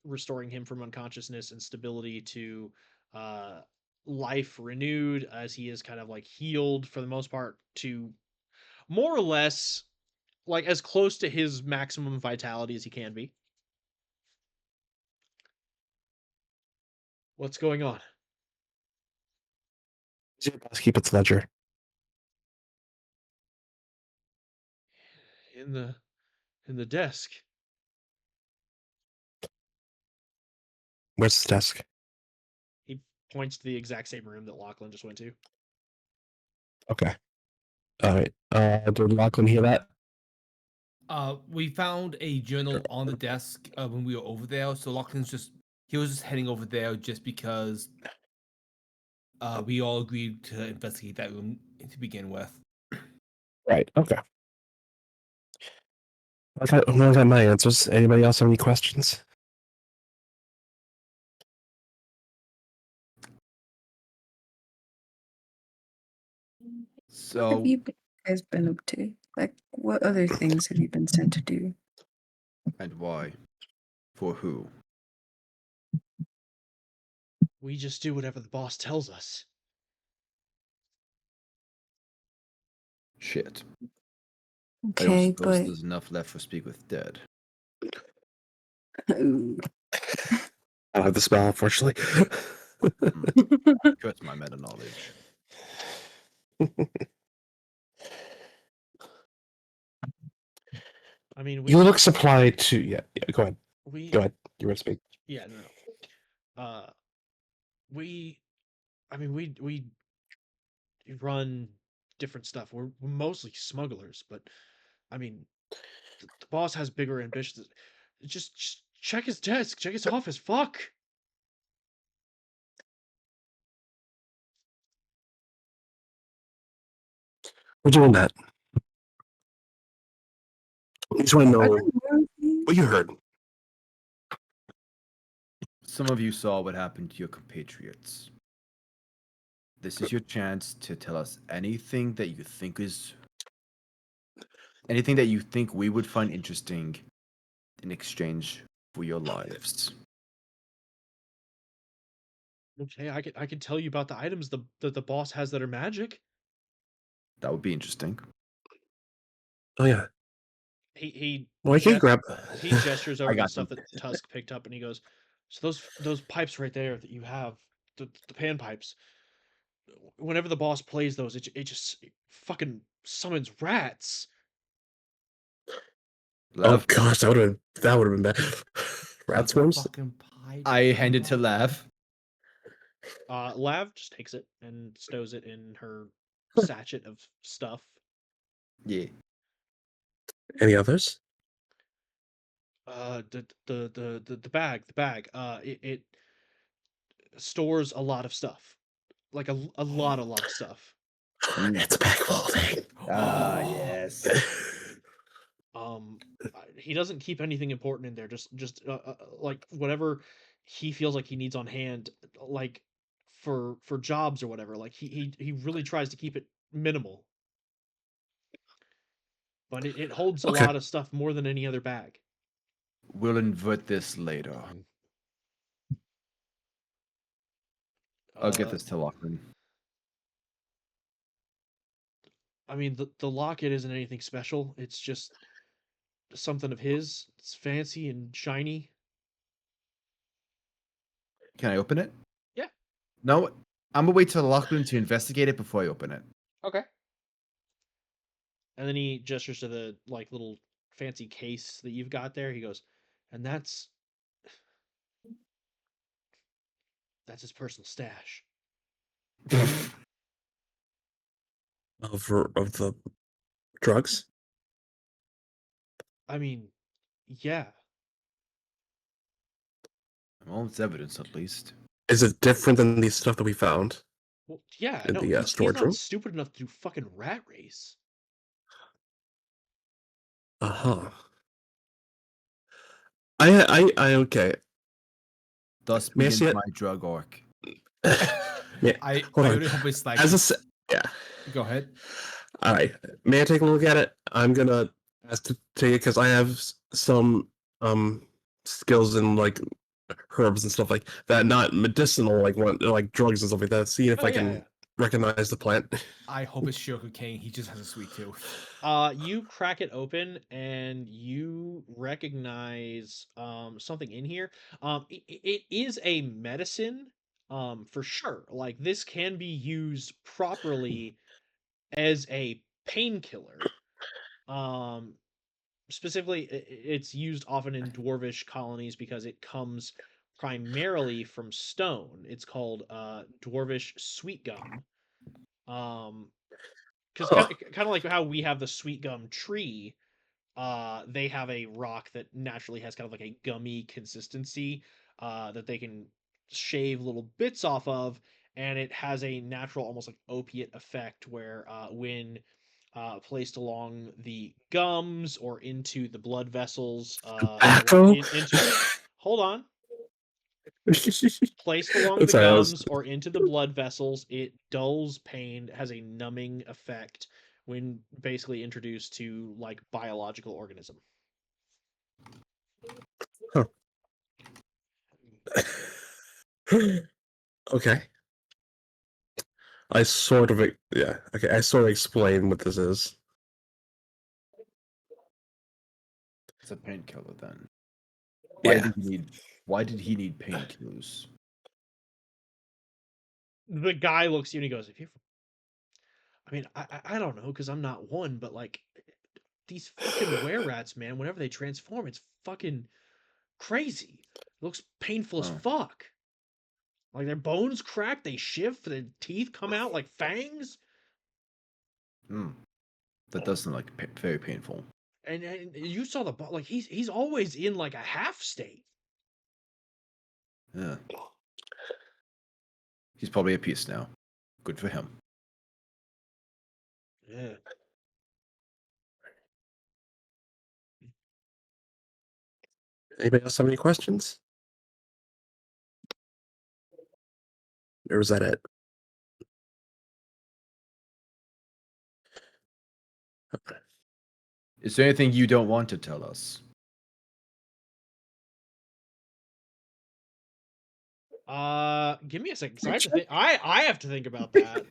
restoring him from unconsciousness and stability to uh life renewed, as he is kind of like healed for the most part to more or less like as close to his maximum vitality as he can be. What's going on? Keep its ledger. In the desk. Where's his desk? He points to the exact same room that Lachlan just went to. Okay. All right. Did Lachlan hear that? We found a journal on the desk when we were over there. So he was just heading over there just because we all agreed to investigate that room to begin with. Right. Okay. I've got my answers. Anybody else have any questions? What So have you guys been up to? Like, what other things have you been sent to do? and why? For who? We just do whatever the boss tells us. Shit. I don't Okay, suppose but there's enough left for Speak with Dead. Ooh. I don't have the spell, unfortunately. Curse my meta knowledge. I mean, You look supplied to. Yeah. Go ahead. we Go ahead. You were to speak. yeah, no. We I mean, we run different stuff. We're mostly smugglers, but I mean, the boss has bigger ambitions. Just check his desk, check his office. Fuck. We're doing that. I just want to Are know there more things? what you heard. Some of you saw what happened to your compatriots. This is your chance to tell us anything that you think we would find interesting in exchange for your lives. Okay, I can tell you about the items that the boss has that are magic. That would be interesting. Oh yeah. He Well, I can grab. he gestures over to the got stuff them. that Tusk picked up, and he goes, "So those pipes right there that you have, the pan pipes. Whenever the boss plays those, it just fucking summons rats." Oh Lev, gosh, that would have been bad. Rat swarms. Fucking pipe. I hand it to Lev. Lav just takes it and stows it in her sachet of stuff. Yeah. Any others? The bag. It stores a lot stuff, like a lot of stuff. It's bag folding. Ah, yes. He doesn't keep anything important in there. Just like whatever he feels like he needs on hand, like for jobs or whatever. Like he really tries to keep it minimal, but it holds a Okay. lot of stuff more than any other bag. We'll invert this later. I'll get Uh, this to Lachlan. I mean, the locket isn't anything special. It's just something of his. It's fancy and shiny. Can I open it? Yeah. No, I'm gonna wait till Lachlan to investigate it before I open it. Okay. And then he gestures to the like little fancy case that you've got there. He goes, and that's his personal stash. Of the drugs. I mean, yeah. Well, it's evidence at least. Is it different than the stuff that we found Well, yeah, in no, the he's storage not room? stupid enough to do fucking rat race. Uh-huh. Okay. Thus May I see begins it? my drug arc. Yeah. I Hold on. really hope it's like. As a yeah. Go ahead. All right. May I take a look at it? I'm gonna ask to take it because I have some skills in like herbs and stuff like that, not medicinal, like drugs and stuff like that. See if Oh, I yeah, can yeah. recognize the plant. I hope it's sugar cane. He just has a sweet tooth. You crack it open and you recognize something in here. It is a medicine, for sure. Like this can be used properly as a painkiller. Um, Specifically, it's used often in dwarvish colonies because it comes primarily from stone. It's called dwarvish sweet gum. Um, because Huh. kind of like how we have the sweet gum tree, they have a rock that naturally has kind of like a gummy consistency, that they can shave little bits off of, and it has a natural, almost like opiate effect where when placed along the gums or into the blood vessels, Tobacco. into hold on, placed along I'm the sorry. gums or into the blood vessels, it dulls pain, has a numbing effect when basically introduced to like biological organism. Huh. Okay. I sort of yeah. Okay. I sort of explain what this is. It's a painkiller then. Why Yeah. did he need? Why did he need painkillers? The guy looks at you and he goes, "If you, I mean, I don't know because I'm not one, but like these fucking were rats, man. Whenever they transform, it's fucking crazy. It looks painful as Oh. fuck. Like their bones crack, they shift, their teeth come out like fangs, Hmm. That does sound like very painful. and you saw the like he's always in like a half state. Yeah. He's probably at peace now. Good for him. Yeah. Anybody else have any questions? Or was that it? Okay. Is there anything you don't want to tell us? Give me a second, 'cause I have to think. I have to think about that.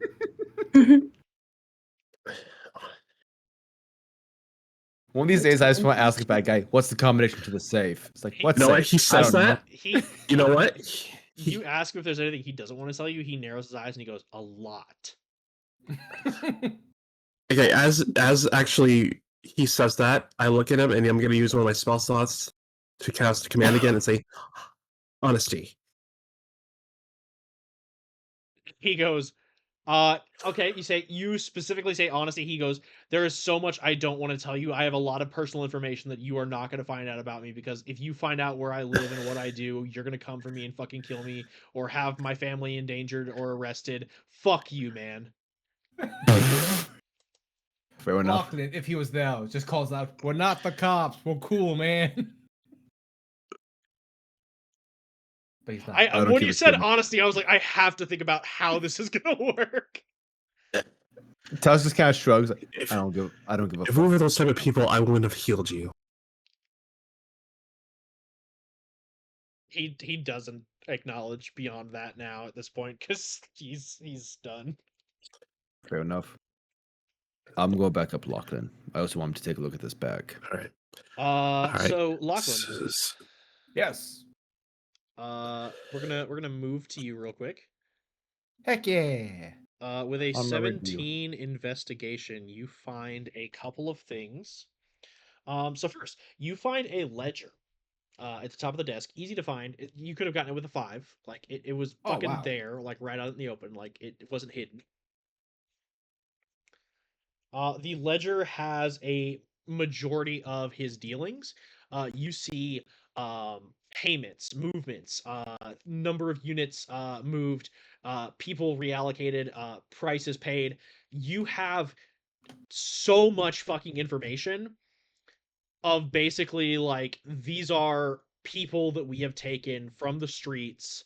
One of these days, I just want to ask a bad guy, "What's the combination to the safe?" It's like, "What You know safe?" what? He I says don't know. that. He You know what? you ask him if there's anything he doesn't want to tell you. He narrows his eyes and he goes, "A lot." Okay, as actually he says that, I look at him and I'm gonna use one of my spell slots to cast command again and say honesty. He goes, okay, you specifically say honesty. He goes, there is so much I don't want to tell you. I have a lot of personal information that you are not going to find out about me, because if you find out where I live and what I do, you're going to come for me and fucking kill me or have my family endangered or arrested. Fuck you, man. Fair enough. Lachlan, if he was there, just calls out, "We're not the cops. We're cool, man." But he's not. I don't When give you a said shit. honesty, I was like, I have to think about how this is going to work. Taz just kind of shrugs. Like, If, I don't give a if we fuck. were those type of people, I wouldn't have healed you. He doesn't acknowledge beyond that now at this point because he's done. Fair enough. I'm going back up Lachlan. I also want him to take a look at this bag. All right. All right. So Lachlan, Yes. we're gonna move to you real quick. Heck yeah. With a On my review. 17 investigation, you find a couple of things. So first, you find a ledger at the top of the desk, easy to find. You could have gotten it with a 5. Like it was Oh, fucking wow. there, like right out in the open. Like it wasn't hidden. The ledger has a majority of his dealings. You see payments, movements, number of units moved, people reallocated, prices paid. You have so much fucking information of basically like these are people that we have taken from the streets.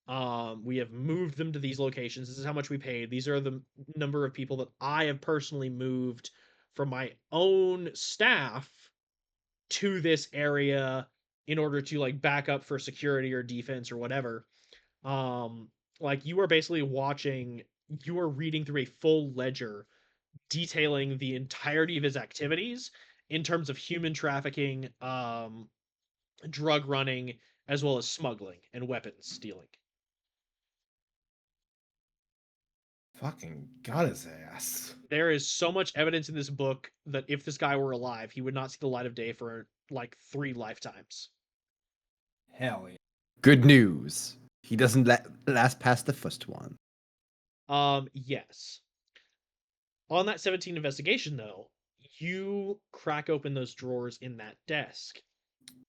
We have moved them to these locations. This is how much we paid. These are the number of people that I have personally moved from my own staff to this area in order to like back up for security or defense or whatever. Um, like you are basically watching, you are reading through a full ledger detailing the entirety of his activities in terms of human trafficking, drug running, as well as smuggling and weapons stealing. Fucking got his ass. There is so much evidence in this book that if this guy were alive, he would not see the light of day for like 3 lifetimes. Hell yeah. Good news. He doesn't last past the first one. Yes. On that 17 investigation, though, you crack open those drawers in that desk,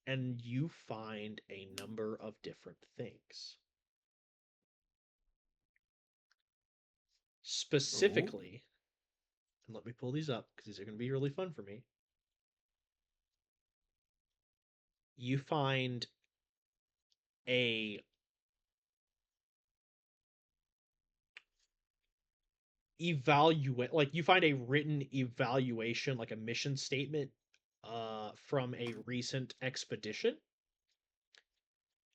and you find a number of different things. Specifically, and let me pull these up because these are going to be really fun for me. You find a you find a written evaluation, like a mission statement from a recent expedition.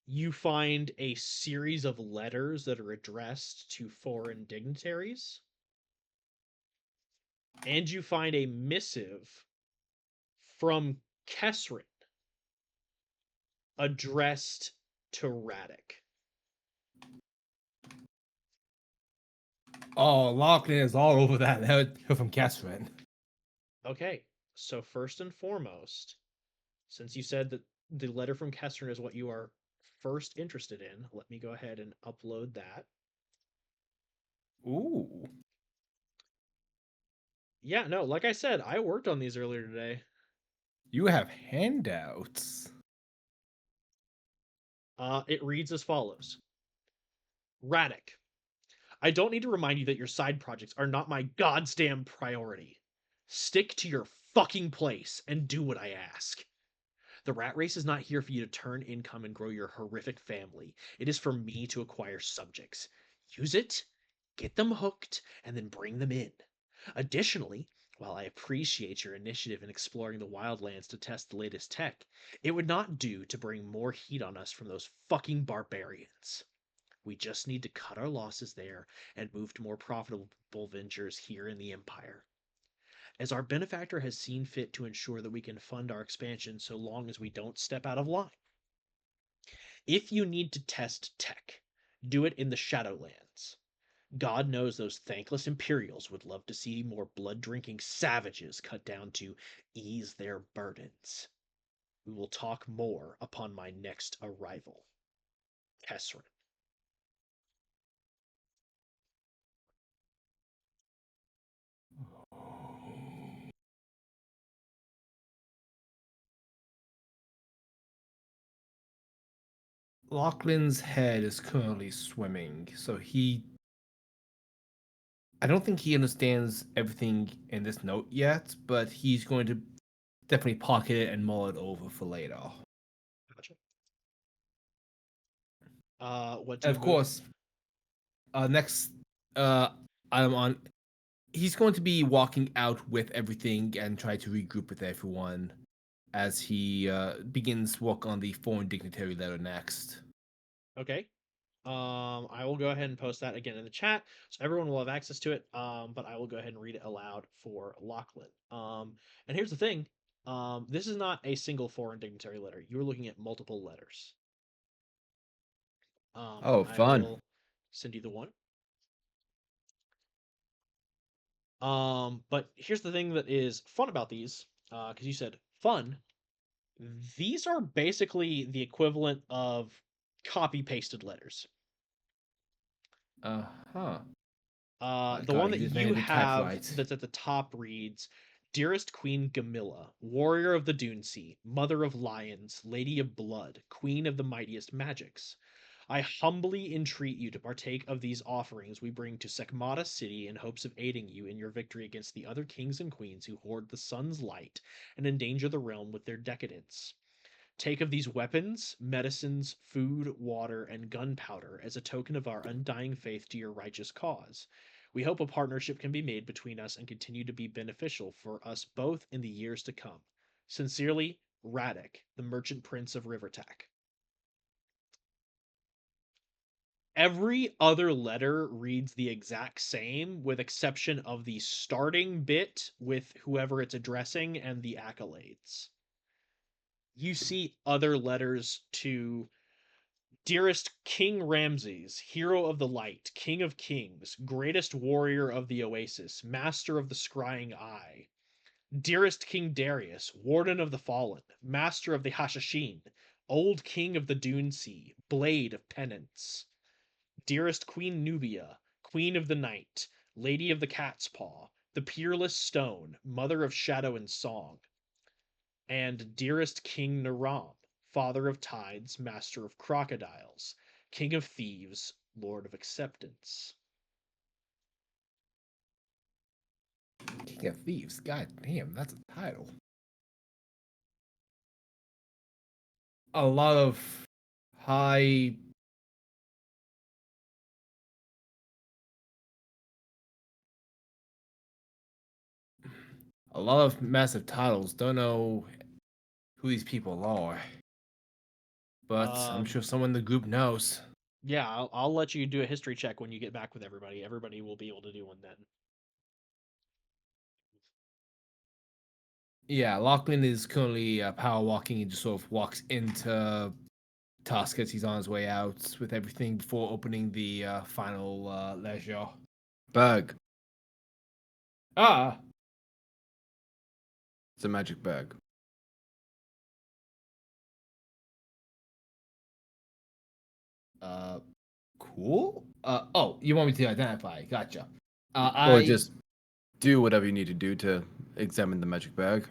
You find a series of letters that are addressed to foreign dignitaries, and you find a missive from Kesrin addressed to Radek. Oh, Lachlan is all over that. He're from Catherine. Okay, so first and foremost, since you said that the letter from Kesrin is what you are first interested in, let me go ahead and upload that. Ooh. Yeah, no, like I said, I worked on these earlier today. You have handouts. It reads as follows. Radek, I don't need to remind you that your side projects are not my goddamn priority. Stick to your fucking place and do what I ask. The rat race is not here for you to turn income and grow your horrific family. It is for me to acquire subjects. Use it, get them hooked, and then bring them in. Additionally, while I appreciate your initiative in exploring the wildlands to test the latest tech, it would not do to bring more heat on us from those fucking barbarians. We just need to cut our losses there and move to more profitable ventures here in the Empire. As our benefactor has seen fit to ensure that we can fund our expansion so long as we don't step out of line. If you need to test tech, do it in the Shadowlands. God knows those thankless Imperials would love to see more blood-drinking savages cut down to ease their burdens. We will talk more upon my next arrival. Kesrin. Lachlan's head is currently swimming, so I don't think he understands everything in this note yet, but he's going to definitely pocket it and mull it over for later. Gotcha. What do And you of move? course, next item on, he's going to be walking out with everything and try to regroup with everyone as he begins work on the foreign dignitary letter next. Okay. I will go ahead and post that again in the chat, so everyone will have access to it. But I will go ahead and read it aloud for Lachlan. And here's the thing: this is not a single foreign dignitary letter. You are looking at multiple letters. Oh, I fun. will send you the one. But here's the thing that is fun about these, because you said fun. These are basically the equivalent of copy pasted letters. Uh-huh. The God, one he that just you managed to type have right. that's at the top reads, Dearest Queen Gamilla, warrior of the Dune Sea, mother of lions, lady of blood, queen of the mightiest magics, I humbly entreat you to partake of these offerings we bring to Sekmata City in hopes of aiding you in your victory against the other kings and queens who hoard the sun's light and endanger the realm with their decadence. Take of these weapons, medicines, food, water, and gunpowder as a token of our undying faith to your righteous cause. We hope a partnership can be made between us and continue to be beneficial for us both in the years to come. Sincerely, Radek, the Merchant Prince of Rivertack. Every other letter reads the exact same, with exception of the starting bit with whoever it's addressing and the accolades. You see other letters to Dearest King Ramses, hero of the light, king of kings, greatest warrior of the oasis, master of the scrying eye. Dearest King Darius, warden of the fallen, master of the Hashashin, old king of the Dune Sea, blade of penance. Dearest Queen Nubia, queen of the night, lady of the cat's paw, the peerless stone, mother of shadow and song. And dearest King Naram, father of tides, master of crocodiles, king of thieves, lord of acceptance. King of Thieves. God damn, that's a title. A lot of high. A lot of massive titles. Don't know who these people are. But I'm sure someone in the group knows. Yeah, I'll let you do a history check when you get back with everybody. Everybody will be able to do one then. Yeah, Lachlan is currently power walking and just sort of walks into Tusk as he's on his way out with everything before opening the final leisure. Bag. Ah! It's a magic bag. Cool. Oh, you want me to identify? Gotcha. Or just do whatever you need to do to examine the magic bag.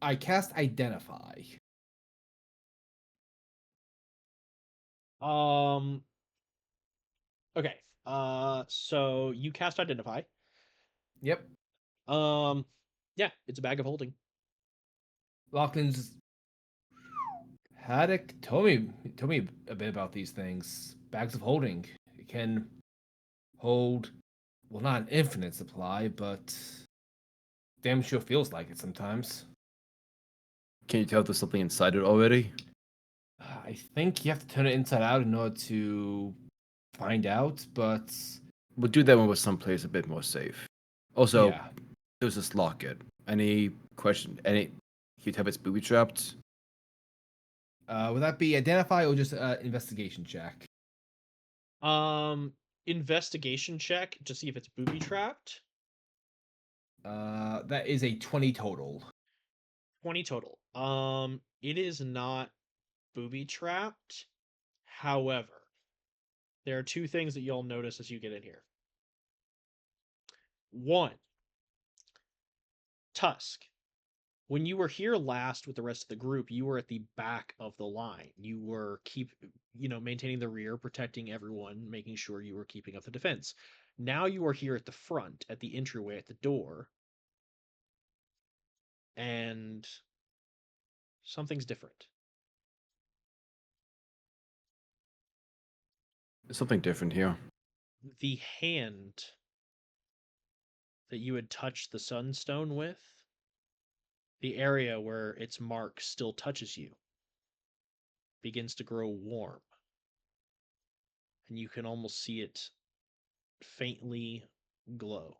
I cast identify. Okay. So you cast identify. Yep. Yeah, it's a bag of holding. Lachlan's Haddock told me a bit about these things. Bags of holding. It can hold, well, not an infinite supply, but damn sure feels like it sometimes. Can you tell there's something inside it already? I think you have to turn it inside out in order to find out, but We'll do that when we're someplace a bit more safe. Also, yeah. there's this locket. Any question? Any? Can you tell if it's booby trapped? Would that be identify or just investigation check? Investigation check to see if it's booby trapped. That is a 20 total. 20 total. It is not booby trapped. However, there are two things that you'll notice as you get in here. One, Tusk. When you were here last with the rest of the group, you were at the back of the line. You were maintaining the rear, protecting everyone, making sure you were keeping up the defense. Now you are here at the front, at the entryway, at the door, and something's different. There's something different here. The hand that you had touched the sunstone with, the area where its mark still touches you, begins to grow warm. And you can almost see it faintly glow.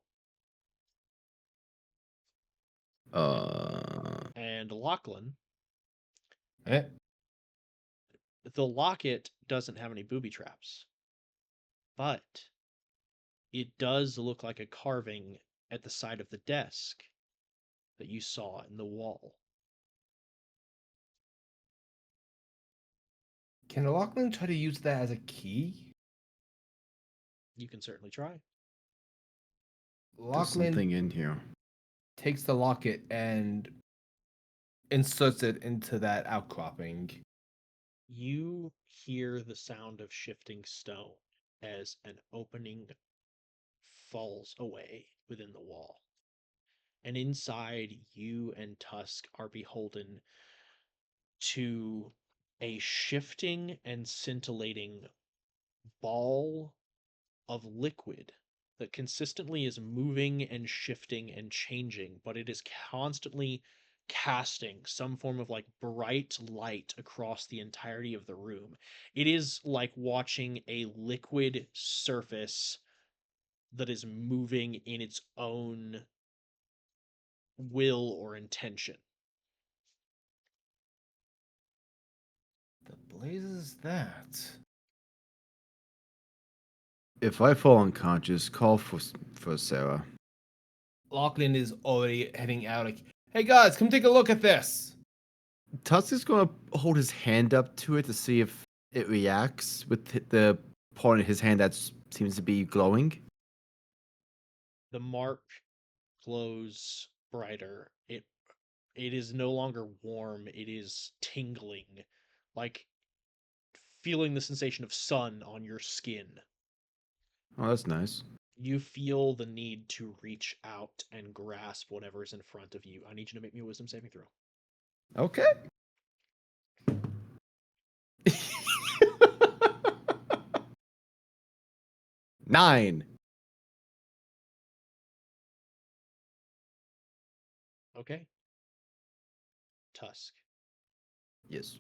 And Lachlan, Eh? the locket doesn't have any booby traps, but it does look like a carving at the side of the desk that you saw in the wall. Can Lachlan try to use that as a key? You can certainly try. There's Lachlan, something in here. takes the locket and inserts it into that outcropping. You hear the sound of shifting stone as an opening falls away within the wall. And inside, you and Tusk are beholden to a shifting and scintillating ball of liquid that consistently is moving and shifting and changing, but it is constantly casting some form of like bright light across the entirety of the room. It is like watching a liquid surface that is moving in its own will or intention. The blazes is that? If I fall unconscious, call for Sarah. Lachlan is already heading out like, hey guys, come take a look at this. Tusk is going to hold his hand up to it to see if it reacts with the part of his hand that seems to be glowing. The mark glows brighter. It is no longer warm, it is tingling, like feeling the sensation of sun on your skin. Oh, that's nice. You feel the need to reach out and grasp whatever's in front of you. I need you to make me a wisdom saving throw. Okay. Nine. Okay. Tusk. Yes.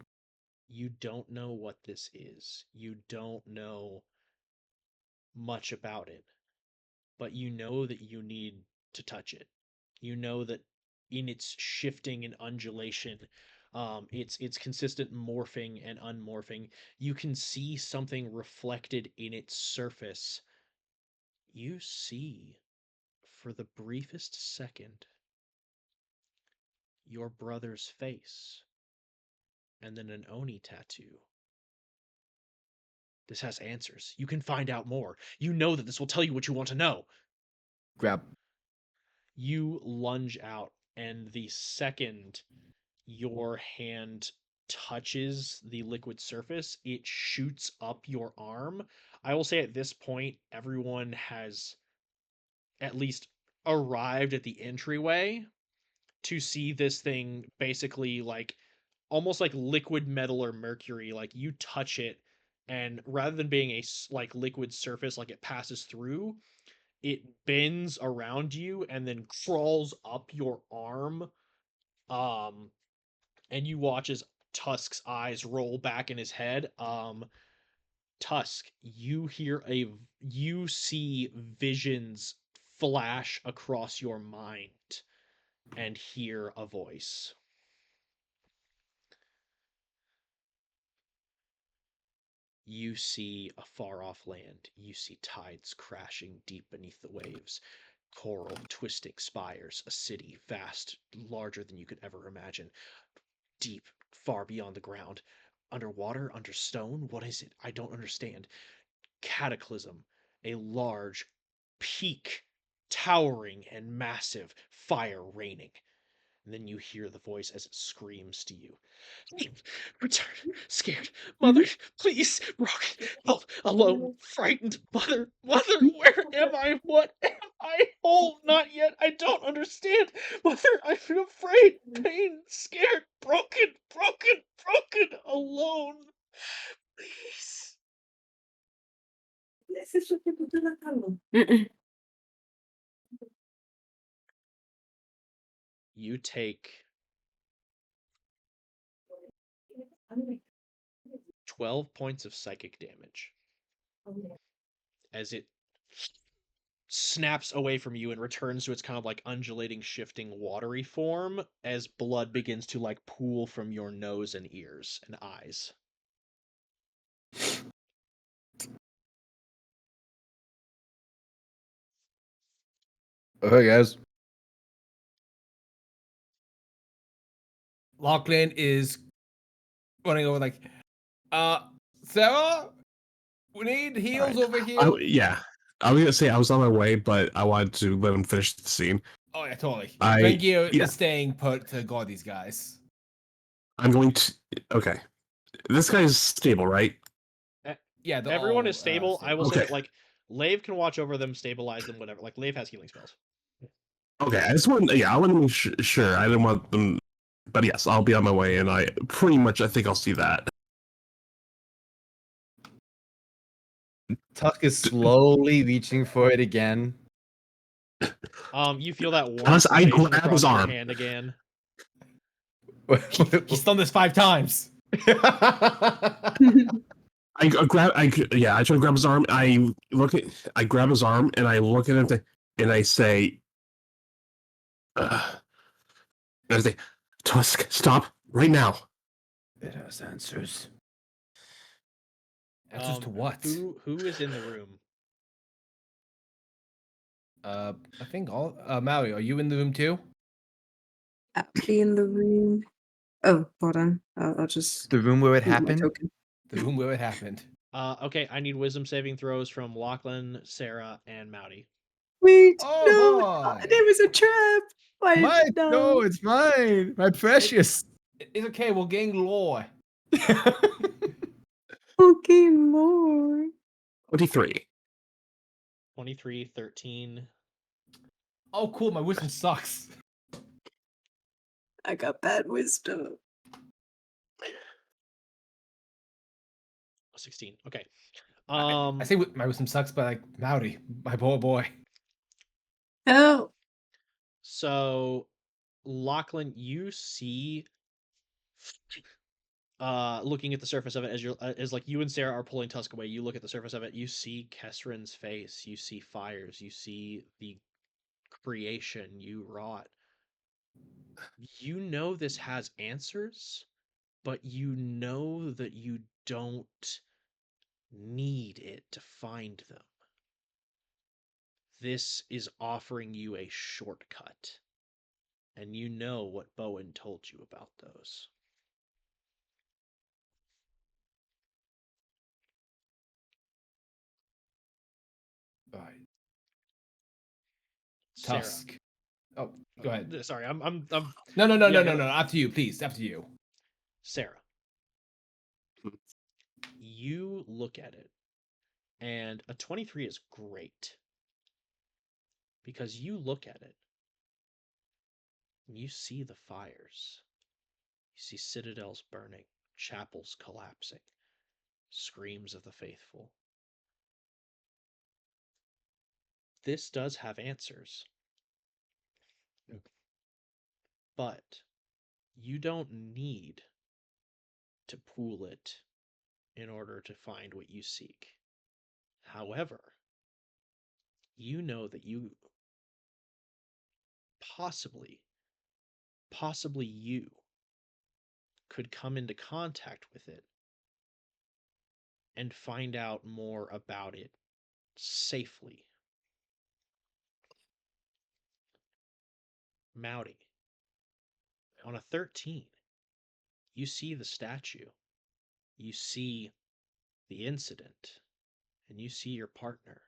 You don't know what this is. You don't know much about it, but you know that you need to touch it. You know that in its shifting and undulation, its consistent morphing and unmorphing, you can see something reflected in its surface. You see, for the briefest second, your brother's face, and then an Oni tattoo. This has answers. You can find out more. You know that this will tell you what you want to know. Grab. You lunge out, and the second your hand touches the liquid surface, it shoots up your arm. I will say at this point, everyone has at least arrived at the entryway to see this thing basically like almost like liquid metal or mercury. Like you touch it, and rather than being a like liquid surface, like it passes through, it bends around you and then crawls up your arm. Um, and you watch as Tusk's eyes roll back in his head. Tusk, you see visions flash across your mind and hear a voice. You see a far off land. You see tides crashing deep beneath the waves, coral twisting spires, a city vast, larger than you could ever imagine, deep, far beyond the ground. Underwater, under stone? What is it? I don't understand. Cataclysm, a large peak, towering and massive, fire raining. And then you hear the voice as it screams to you. Return, scared, mother, please, broken, help, alone, frightened, mother, mother, where am I? What am I? Whole, not yet, I don't understand. Mother, I feel afraid, pain, scared, broken, broken, broken, alone. Please. You take 12 points of psychic damage as it snaps away from you and returns to its kind of like undulating, shifting, watery form as blood begins to like pool from your nose and ears and eyes. Okay, guys. Lachlan is running over like, Sarah, we need heals Alright. over here. Yeah. I was gonna say I was on my way, but I wanted to let him finish the scene. Oh yeah, totally. I- Vengio yeah. is staying put to guard these guys. I'm going to. Okay. This guy's stable, right? Yeah, they're Everyone all, is stable. I will say Okay. that like Lave can watch over them, stabilize them, whatever. Like Lave has healing spells. Okay, I just want. Yeah, I want to make sure. I didn't want them. But yes, I'll be on my way, and I pretty much. I think I'll see that. Tusk is slowly reaching for it again. You feel that warm Unless I sensation grab across his your arm. hand again. He's done this 5 times. I grab. I try to grab his arm. I grab his arm, and I look at him, and I say, and I say, Tusk, stop right now. It has answers. Answers to what? Who is in the room? I think all. Maui, are you in the room too? I'll be in the room. Oh, hold on. I'll just The room where it use my happened. token. The room where it happened. Okay, I need wisdom saving throws from Lachlan, Sarah, and Mouty. Wait, Oh, no, boy. there was a trap. Why? Mine. No. No, it's mine. My precious. It's okay. We'll gain lore. Okay, more. 23. 23, 13. Oh, cool. My wisdom sucks. I got bad wisdom. 16. Okay. I say my wisdom sucks, but like Maui, my poor boy. Oh, So Lachlan, you see looking at the surface of it as like you and Sarah are pulling Tusk away, you look at the surface of it, you see Kesrin's face, you see fires, you see the creation you wrought. You know this has answers, but you know that you don't need it to find them. This is offering you a shortcut, and you know what Bowen told you about those. Right. Sarah. Tusk. Oh, go ahead. Sorry, I'm No. Yeah, After you, please. After you. Sarah. You look at it, and a 23 is great. Because you look at it, and you see the fires. You see citadels burning, chapels collapsing, screams of the faithful. This does have answers. But you don't need to pool it in order to find what you seek. However, you know that you possibly you could come into contact with it and find out more about it safely. Mouty, on a 13, you see the statue, you see the incident, and you see your partner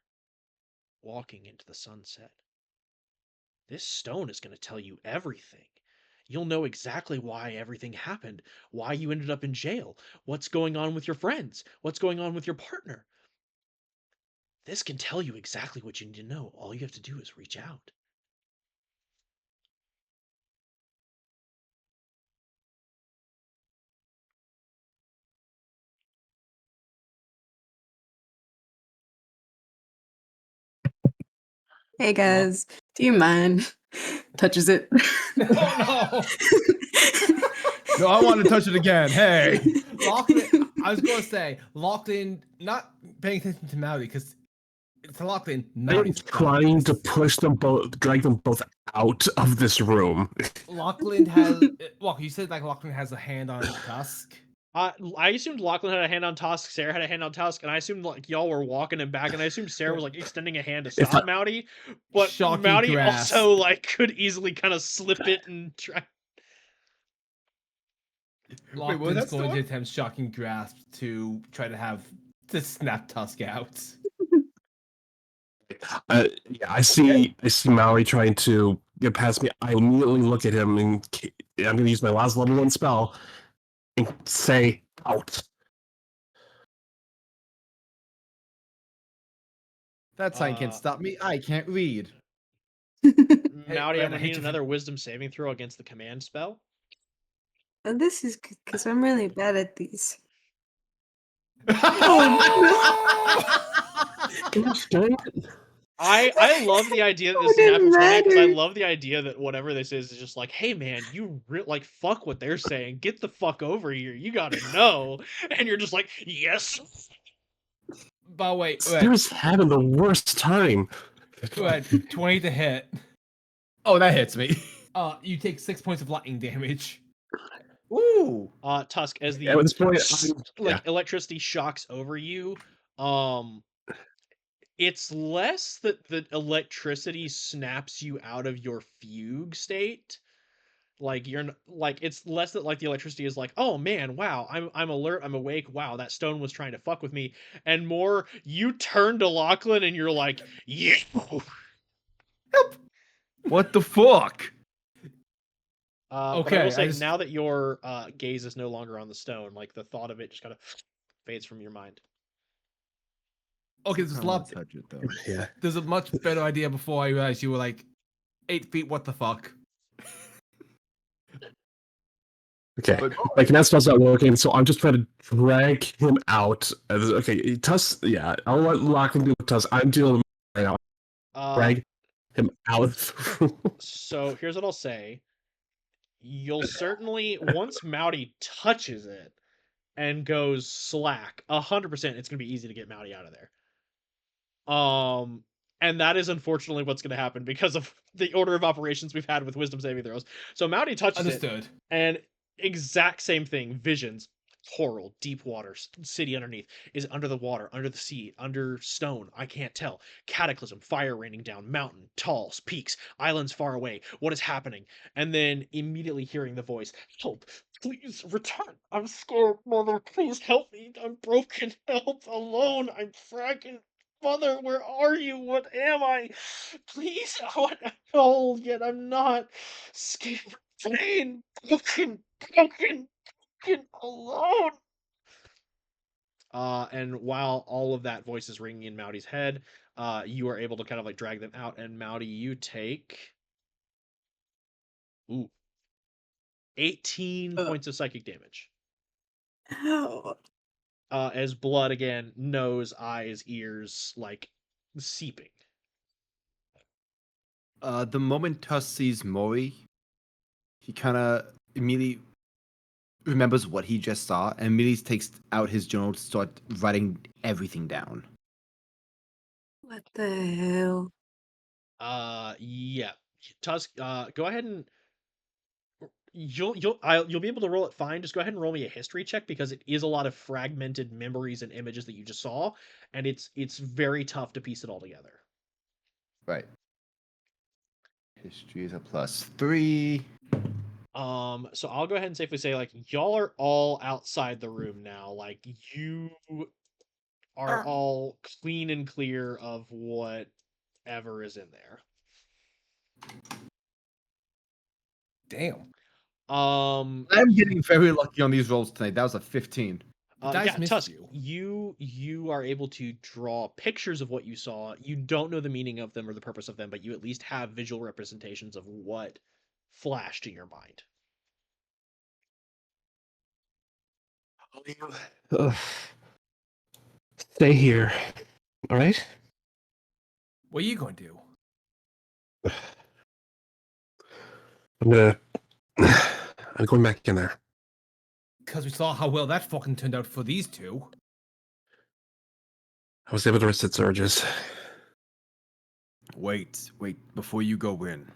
walking into the sunset. This stone is going to tell you everything. You'll know exactly why everything happened, why you ended up in jail, what's going on with your friends, what's going on with your partner. This can tell you exactly what you need to know. All you have to do is reach out. hey guys, do you mind? Touches it. Oh No, I want to touch it again. Hey. no. Lachlan, I was going to say, Lachlan not paying attention to Maui because to Lachlan, I'm Maui's trying to push them both, drag them both out of this room. Lachlan has. Well, you said like Lachlan has a hand on Tusk. I assumed Lachlan had a hand on Tusk, Sarah had a hand on Tusk, and I assumed like y'all were walking him back, and I assumed Sarah was like extending a hand to If stop Mouty, but Shocking Mouty grasp. also like could easily kind of slip it and try. Wait, what was Lachlan's that going to story? attempt shocking grasp to try to snap Tusk out. Yeah, I see Maui trying to get past me, I immediately look at him and I'm gonna use my last level 1 spell and say out. That sign can't stop me. I can't read. Mowdy, I'm Red, I gonna hate need you for- another wisdom saving throw against the command spell. This is because I'm really bad at these. Gosh dang it. I love the idea that this is Wouldn't happening 20 because I matter. love the idea that whatever this is just like, hey man, you like fuck what they're saying. Get the fuck over here. You gotta know. And you're just like, yes. But wait, Sarah's having the worst time. Red, 20 to hit. Oh, that hits me. You take 6 points of lightning damage. Ooh. Tusk, as At the this point, yeah. electricity shocks over you, it's less that the electricity snaps you out of your fugue state. Like like it's less that like the electricity is like, oh man, wow, I'm alert, I'm awake, wow, that stone was trying to fuck with me, and more you turn to Lachlan and you're like, yeah. What the fuck? But I Okay, will say I just- now that your gaze is no longer on the stone, like the thought of it just kind of fades from your mind. Okay, there's I a wanna lot. touch it though. Yeah. There's a much better idea before I realized you were like 8 feet. What the fuck? Okay. But Like, that spell's not working, so I'm just trying to drag him out. Okay, Tuss, yeah, I'll let Lachlan do Tuss. I'm dealing with right now. Drag him out. So here's what I'll say. You'll certainly once Mowdy touches it and goes slack, 100% it's gonna be easy to get Mowdy out of there. And that is unfortunately what's gonna happen because of the order of operations we've had with wisdom saving throws. So Mowdy touches Understood. it, and exact same thing. Visions, coral, deep waters, city underneath. Is it under the water, under the sea, under stone? I can't tell. Cataclysm, fire raining down, mountain, tall, peaks, islands far away. What is happening? And then immediately hearing the voice, help, please return. I'm scared, mother. Please help me. I'm broken. Help, alone. I'm fracking. Mother, where are you? What am I? Please, what? Oh, yet I'm not. Scared, pain, broken, alone. And while all of that voice is ringing in Mowdy's head, you are able to kind of like drag them out. And Mowdy, you take 18 points of psychic damage. Ow. As blood again, nose, eyes, ears, like seeping. The moment Tuss sees Mori, he kind of immediately remembers what he just saw and immediately takes out his journal to start writing everything down. What the hell? Yeah. Tusk, go ahead and you'll be able to roll it fine. Just go ahead and roll me a history check because it is a lot of fragmented memories and images that you just saw, and it's very tough to piece it all together. Right. History is a +3. So I'll go ahead and safely say like y'all are all outside the room now. Like you are all clean and clear of whatever is in there. Damn. Um, I'm getting very lucky on these rolls tonight. That was a 15. The dice yeah, missed Tusk, you. you are able to draw pictures of what you saw. You don't know the meaning of them or the purpose of them, but you at least have visual representations of what flashed in your mind. Stay here. All right? What are you going to do? I'm going back in there. Because we saw how well that fucking turned out for these two. I was able to resist its urges. Wait, before you go in.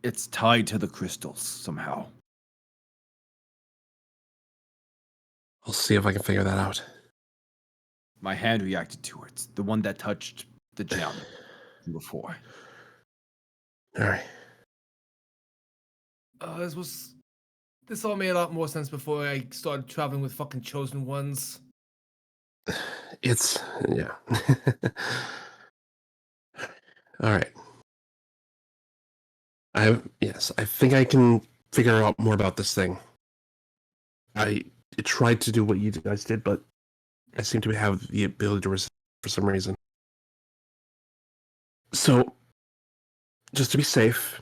It's tied to the crystals somehow. I'll see if I can figure that out. My hand reacted to it. The one that touched the gem before. All right. This all made a lot more sense before I started traveling with fucking chosen ones. It's, yeah. All right. Yes, I think I can figure out more about this thing. I tried to do what you guys did, but I seem to have the ability to resist for some reason. So, just to be safe,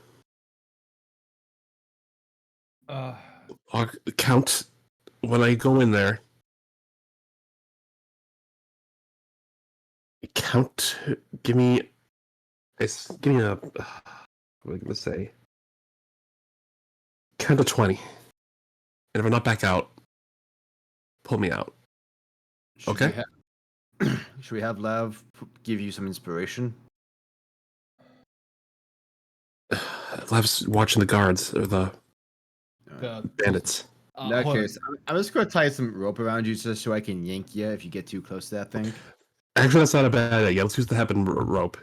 Uh, I'll count when I go in there. Count. Give me. Give me a. What am I gonna say? Count to 20, and if I'm not back out, pull me out. Should Okay. Should we have Lav give you some inspiration? Lev's watching the guards or the the bandits. In that hold on. case, I'm just gonna tie some rope around you just so I can yank you if you get too close to that thing. Actually, that's not a bad idea. Let's use the happen rope.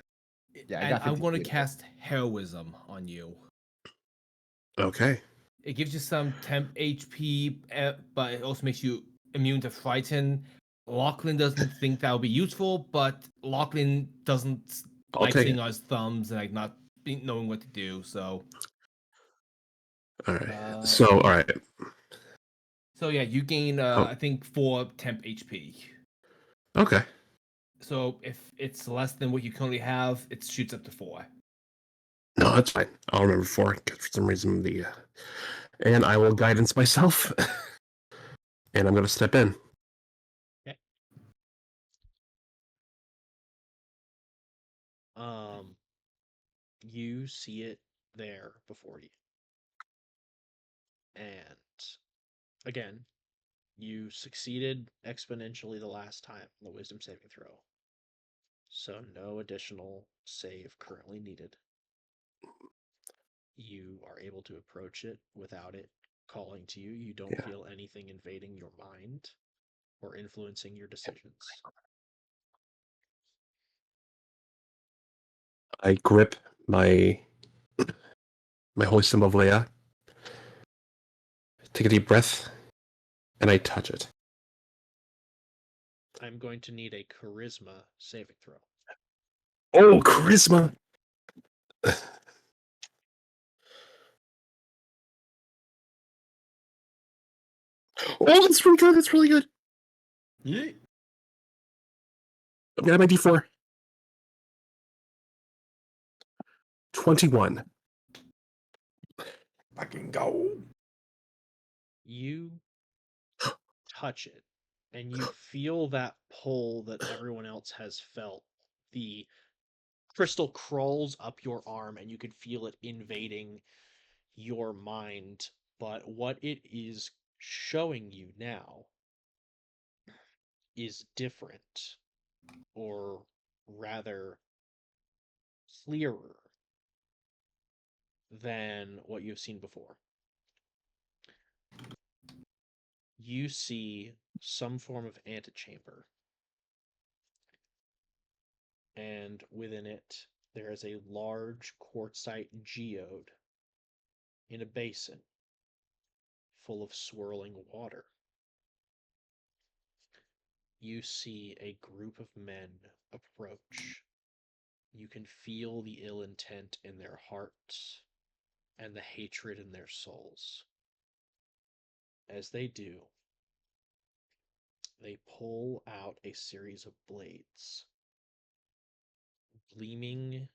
Yeah, I And got I'm 50 going to feet. cast heroism on you. Okay. It gives you some temp HP, but it also makes you immune to frighten. Lachlan doesn't think that will be useful, but Lachlan doesn't I'll like take seeing it. us thumbs and like not knowing what to do. So, All right. uh, So, all right. so yeah, you gain Oh, I think 4 temp HP. okay. So if it's less than what you currently have, it shoots up to 4. No, that's fine. I'll remember 4 'cause for some reason and I will guidance myself, and I'm gonna step in. Okay. You see it there before you. And again, you succeeded exponentially the last time on the wisdom saving throw. So no additional save currently needed. You are able to approach it without it calling to you. You don't Yeah. feel anything invading your mind or influencing your decisions. I grip my holy symbol of Leia, take a deep breath, and I touch it. I'm going to need a charisma saving throw. Oh, charisma! Oh, that's really good. That's really good. Yeah. I'm gonna have my D4. 21. Fucking go. You touch it and you feel that pull that everyone else has felt. The crystal crawls up your arm and you can feel it invading your mind. But what it is showing you now is different, or rather clearer than what you've seen before. You see some form of antechamber, and within it there is a large quartzite geode in a basin full of swirling water. You see a group of men approach. You can feel the ill intent in their hearts and the hatred in their souls. As they do, they pull out a series of blades, gleaming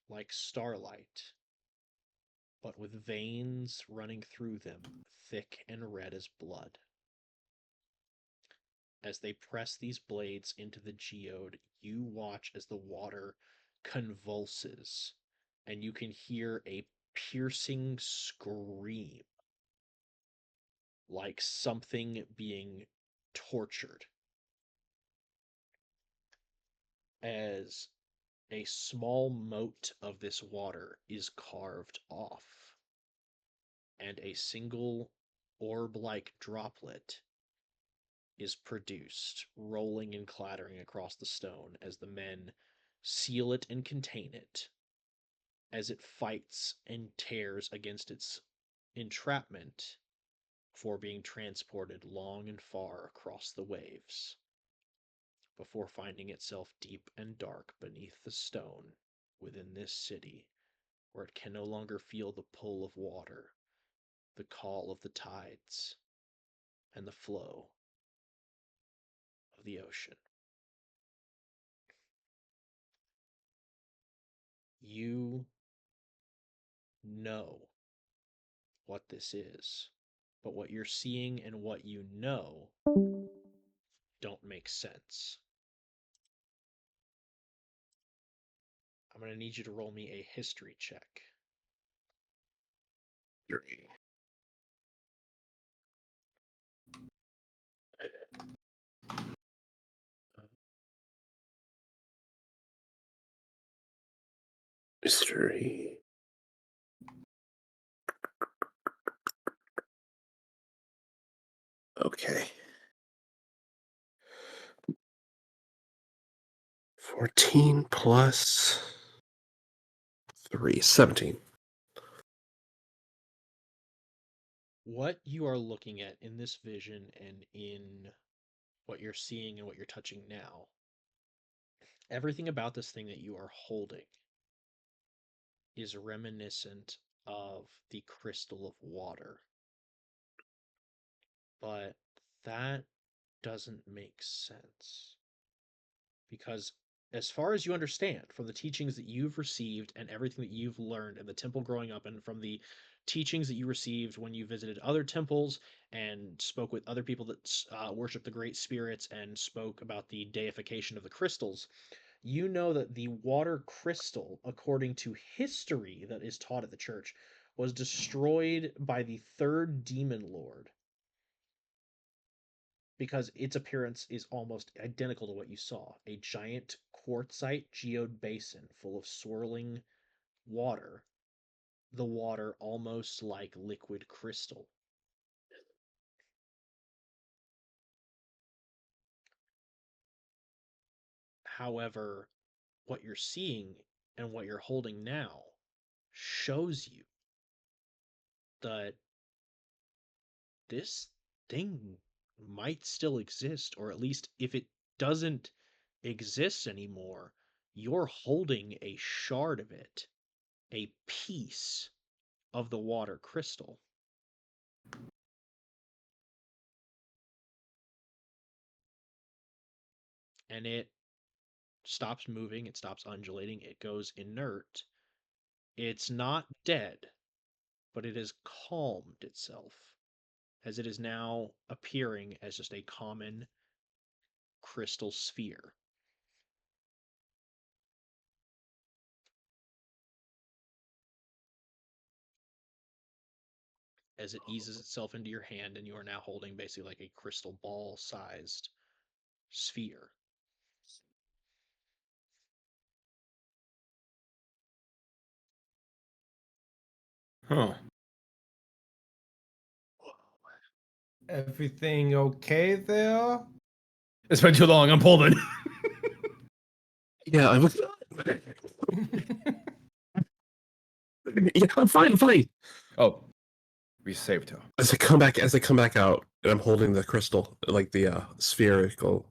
like starlight, but with veins running through them, thick and red as blood. As they press these blades into the geode, you watch as the water convulses, and you can hear a piercing scream like something being tortured as a small moat of this water is carved off, and a single orb like droplet is produced, rolling and clattering across the stone as the men seal it and contain it, as it fights and tears against its entrapment before being transported long and far across the waves, before finding itself deep and dark beneath the stone within this city where it can no longer feel the pull of water, the call of the tides, and the flow of the ocean. You know what this is, but what you're seeing and what you know don't make sense. I'm going to need you to roll me a history check. Mystery. Okay. 14 plus 3, 17. What you are looking at in this vision and in what you're seeing and what you're touching now, everything about this thing that you are holding is reminiscent of the crystal of water. But that doesn't make sense. Because as far as you understand from the teachings that you've received and everything that you've learned in the temple growing up, and from the teachings that you received when you visited other temples and spoke with other people that worship the great spirits and spoke about the deification of the crystals, you know that the water crystal, according to history that is taught at the church, was destroyed by the third demon lord because its appearance is almost identical to what you saw, a giant quartzite geode basin full of swirling water, the water almost like liquid crystal. However, what you're seeing and what you're holding now shows you that this thing might still exist, or at least if it doesn't exist anymore, you're holding a shard of it, a piece of the water crystal. And it stops moving, it stops undulating, it goes inert. It's not dead, but it has calmed itself, as it is now appearing as just a common crystal sphere. As it eases itself into your hand, and you are now holding basically like a crystal ball sized sphere. Huh. Everything okay there? It's been too long. I'm holding. Yeah, I'm yeah, I'm fine, I'm fine. Oh, we saved her. As I come back out, and I'm holding the crystal, like the spherical.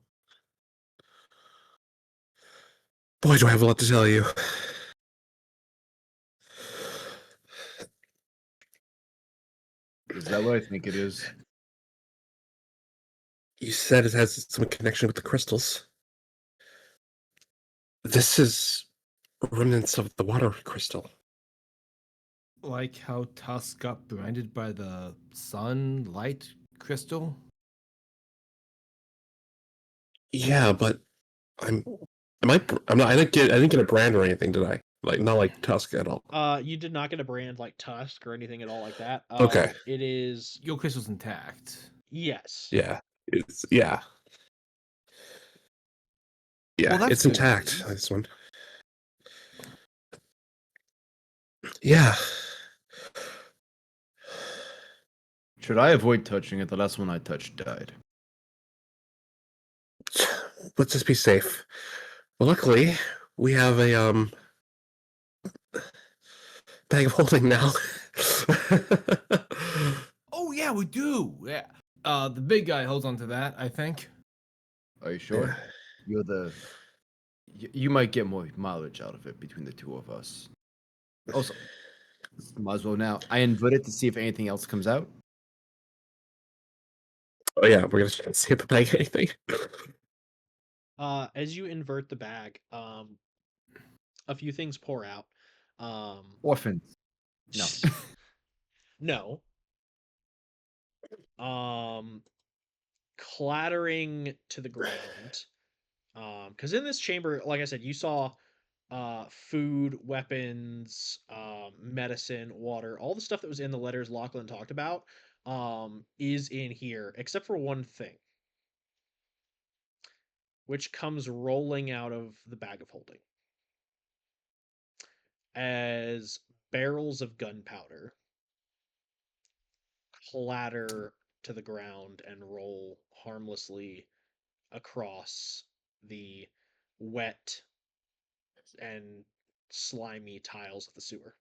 Boy, do I have a lot to tell you. Is that what I think it is? You said it has some connection with the crystals. This is remnants of the water crystal. Like how Tusk got branded by the sunlight crystal? Yeah, but I'm I'm not I didn't get a brand or anything, did I? Like not like Tusk at all. You did not get a brand like Tusk or anything at all like that. Okay. It is, Your crystal's intact. yes. Yeah. Yeah. Yeah, Well, that's it's good intact. news. This one. Yeah. Should I avoid touching it? The last one I touched died. Let's just be safe. Well, luckily, we have a bag of holding now. Oh yeah, we do. Yeah. The big guy holds on to that, I think. Are you sure? You're the. You might get more mileage out of it between the two of us. Also, might as well now. I invert it to see if anything else comes out. Oh yeah, we're gonna try and see if the bag anything. As you invert the bag, a few things pour out. Orphans. No. No. Clattering to the ground. Because in this chamber, like I said, you saw food, weapons, medicine, water, all the stuff that was in the letters Lachlan talked about, is in here, except for one thing, which comes rolling out of the bag of holding as barrels of gunpowder clatter to the ground and roll harmlessly across the wet and slimy tiles of the sewer.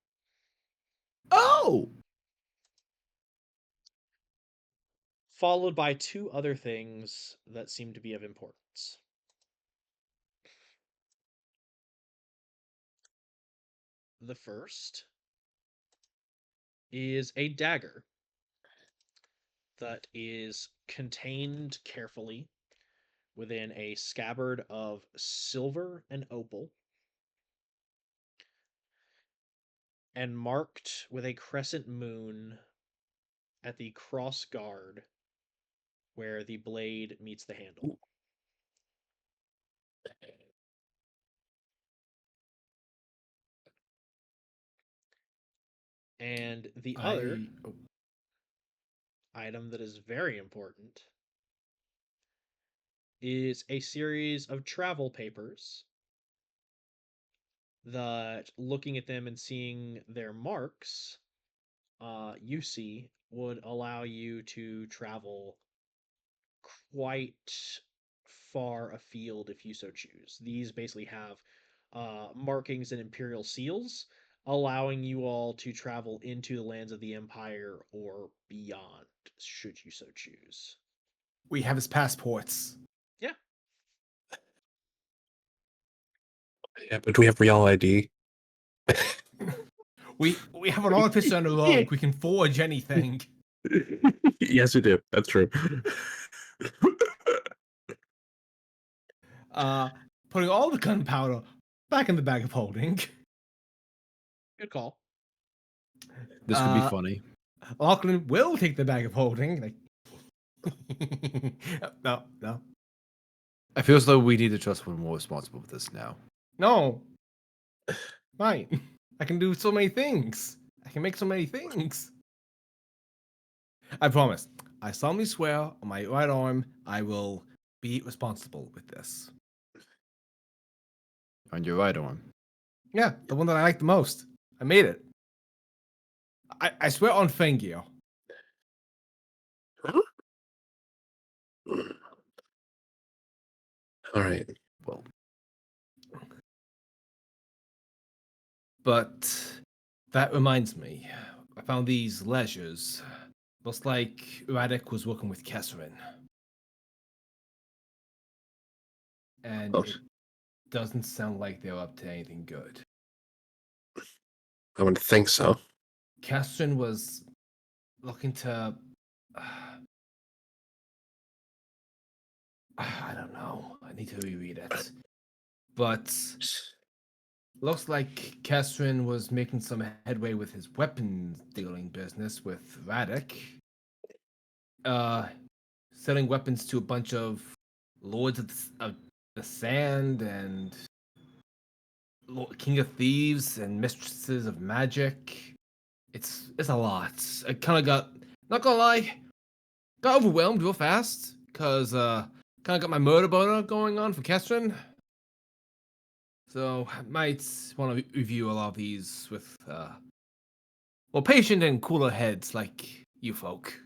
Oh! Followed by two other things that seem to be of importance. The first is a dagger that is contained carefully within a scabbard of silver and opal and marked with a crescent moon at the cross guard where the blade meets the handle. And the other item that is very important is a series of travel papers that, looking at them and seeing their marks, you see would allow you to travel quite far afield if you so choose. These basically have markings and imperial seals, allowing you all to travel into the lands of the Empire or beyond, should you so choose. We have his passports. Yeah. Yeah, but do we have real ID? We have an artificer on the rogue. We can forge anything. Yes, we do. That's true. Putting all the gunpowder back in the bag of holding. Good call. This could be funny. Lachlan will take the bag of holding. Like, no. I feel as though we need to trust we're more responsible with this now. No. Fine. I can do so many things. I can make so many things. I promise. I solemnly swear on my right arm, I will be responsible with this. On your right arm. Yeah, the one that I like the most. I made it. I swear on Fangio. All right. Well, but that reminds me. I found these ledgers. Looks like Radek was working with Kesserin. And Oh. it doesn't sound like they're up to anything good. I would think so. Kesserin was looking to... I don't know. I need to reread it. But looks like Kesserin was making some headway with his weapons dealing business with Radek. Selling weapons to a bunch of lords of the sand and king of thieves and mistresses of magic. It's a lot. I kind of got, not gonna lie, got overwhelmed real fast because kind of got my murder boner going on for Kestrin. So I might want to review a lot of these with well, patient and cooler heads like you folk.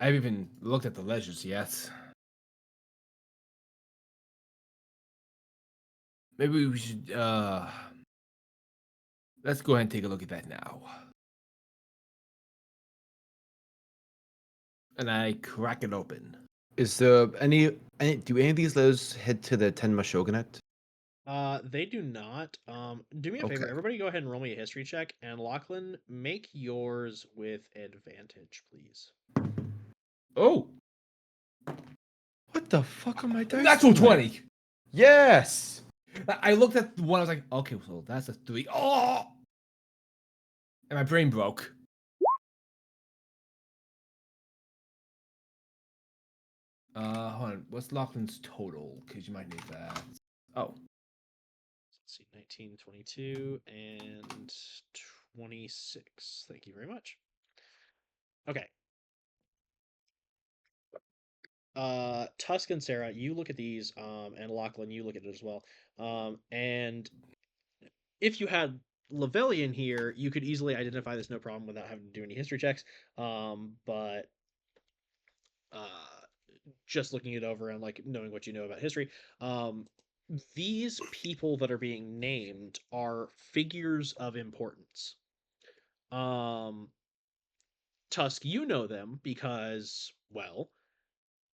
I haven't even looked at the ledgers yet. Maybe we should let's go ahead and take a look at that now. And I crack it open. is there do any of these letters head to the Tenma Shogunate? They do not. Do me a favor, Okay. everybody go ahead and roll me a history check, and Lachlan, make yours with advantage, please. Oh, What the fuck are my dice natural doing? 20. Yes. I looked at the one. I was like, okay, so that's a 3. Oh, and my brain broke. Hold on. What's Lachlan's total? Because you might need that. Oh, Let's see, 19, 22, and 26. Thank you very much. Okay. Tusk and Sarah, you look at these, and Lachlan, you look at it as well. And if you had Lavellian here, you could easily identify this no problem without having to do any history checks. But just looking it over and like knowing what you know about history, um, these people that are being named are figures of importance. Um, Tusk, you know them because, well,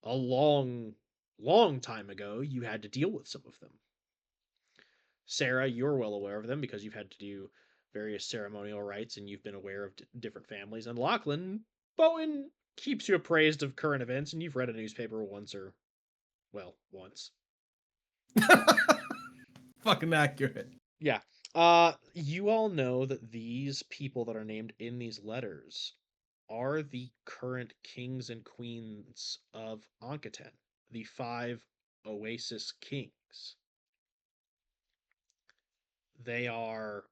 a long, long time ago, you had to deal with some of them. Sarah, you're well aware of them because you've had to do various ceremonial rites and you've been aware of different families. And Lachlan, Bowen keeps you appraised of current events and you've read a newspaper once or, well, once. fucking accurate. Yeah. You all know that these people that are named in these letters are the current kings and queens of Ankaten, the 5 Oasis kings. They are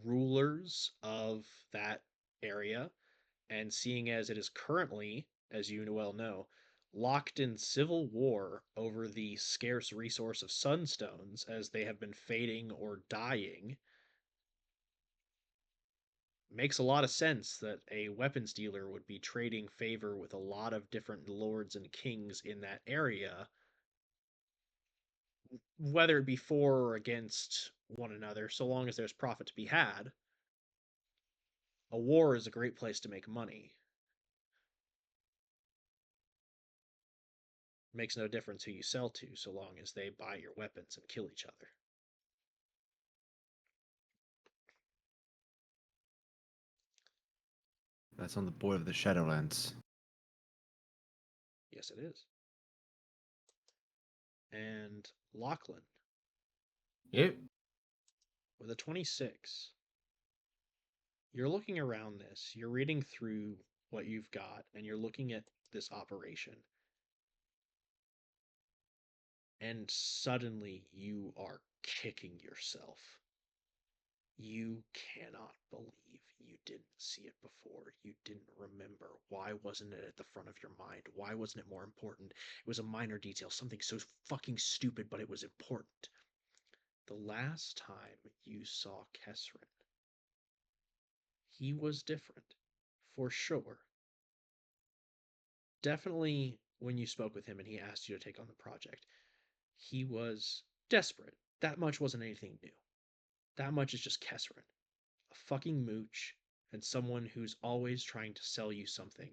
rulers of that area, and seeing as it is currently, as you well know, locked in civil war over the scarce resource of sunstones as they have been fading or dying, makes a lot of sense that a weapons dealer would be trading favor with a lot of different lords and kings in that area, whether it be for or against one another, so long as there's profit to be had. A war is a great place to make money. Makes no difference who you sell to, so long as they buy your weapons and kill each other. That's on the board of the Shadowlands. Yes, it is. And Lachlan, Yep. with a 26, you're looking around this, you're reading through what you've got, and you're looking at this operation. And suddenly you are kicking yourself. You cannot believe you didn't see it before. You didn't remember. Why wasn't it at the front of your mind? Why wasn't it more important? It was a minor detail, something so fucking stupid, but it was important. The last time you saw Kesrin, he was different, for sure. Definitely when you spoke with him and he asked you to take on the project, he was desperate. That much wasn't anything new. That much is just Kesrin. A fucking mooch and someone who's always trying to sell you something,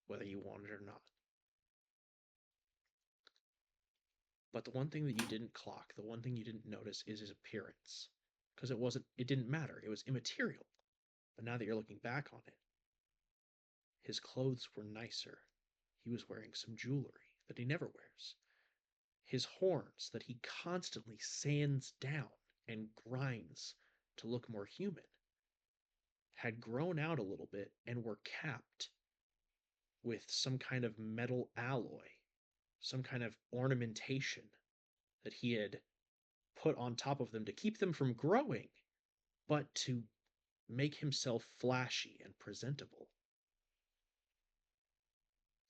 whether you want it or not. But the one thing that you didn't clock, the one thing you didn't notice is his appearance. Because it didn't matter. It was immaterial. But now that you're looking back on it, his clothes were nicer. He was wearing some jewelry that he never wears. His horns that he constantly sands down and grinds to look more human had grown out a little bit and were capped with some kind of metal alloy, some kind of ornamentation that he had put on top of them to keep them from growing, but to make himself flashy and presentable.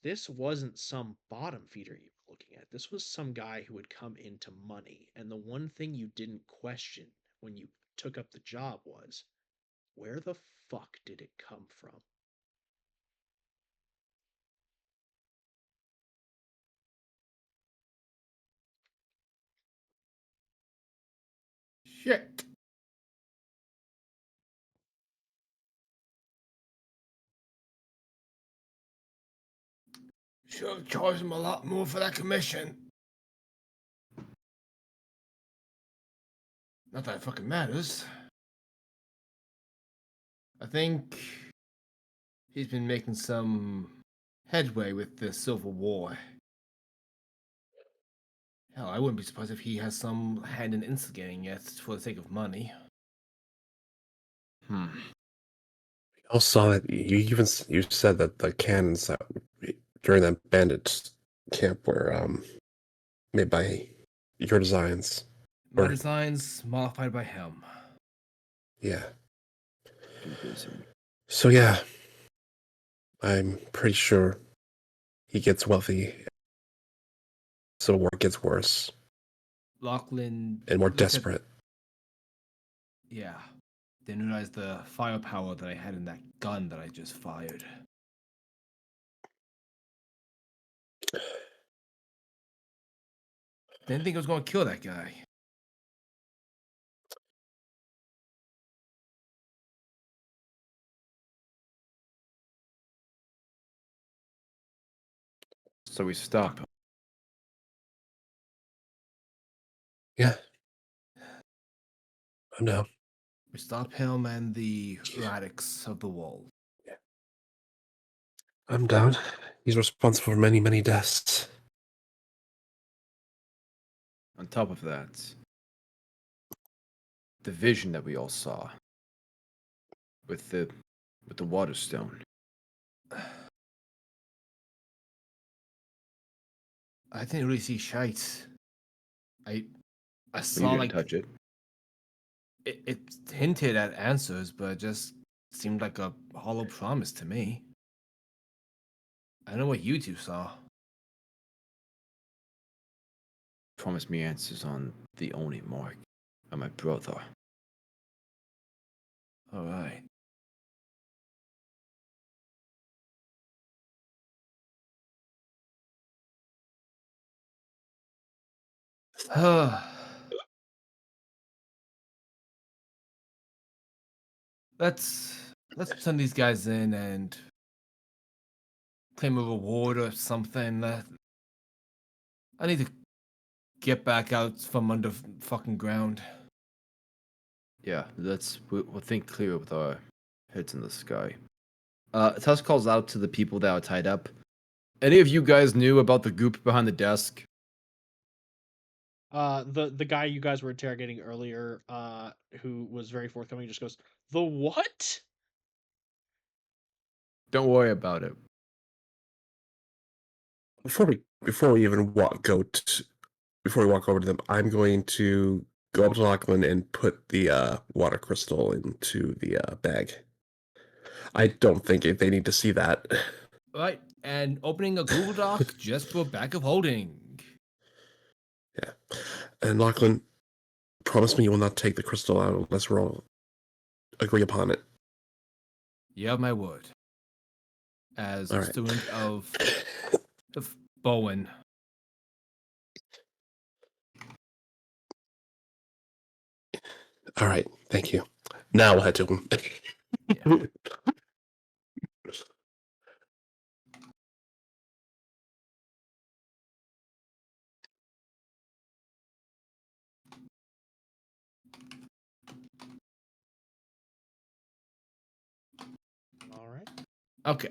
This wasn't some bottom feeder you were looking at. This was some guy who had come into money. And the one thing you didn't question when you took up the job was, where the fuck did it come from? Shit. Should have charged him a lot more for that commission. Not that it fucking matters. I think he's been making some headway with the Civil War. Hell, I wouldn't be surprised if he has some hand in instigating it for the sake of money. Hmm. I also saw that you said that the cannons that during that bandit camp were made by your designs. My Or designs modified by him. yeah. Too busy. So yeah, I'm pretty sure he gets wealthy. Civil War gets worse Lachlan and more looked at, desperate. yeah. Didn't realize the firepower that I had in that gun that I just fired. Didn't think I was gonna kill that guy. So we stop. Yeah, I'm down. We stop him and the radix of the wall. I'm down. He's responsible for many, many deaths. On top of that, the vision that we all saw with the water stone. I didn't really see shite. I Well, you saw didn't like touch it. it hinted at answers, but it just seemed like a hollow promise to me. I don't know what you two saw. Promise me answers on the only mark of my brother. All right. let's send these guys in and claim a reward or something. I need to get back out from under fucking ground. Yeah, we'll think clear with our heads in the sky. Tusk calls out to the people that are tied up. Any of you guys knew about the goop behind the desk? The guy you guys were interrogating earlier, who was very forthcoming, just goes, "The what?" Don't worry about it. Before we even before we walk over to them, I'm going to go up to Lachlan and put the water crystal into the bag. I don't think they need to see that. Right, and opening a Google Doc just for bag of holding. Yeah. And Lachlan, promise me you will not take the crystal out unless we all agree upon it. You have my word. As All a right. student of Bowen. All right. Thank you. Now we'll head to him. Yeah. All right. Okay.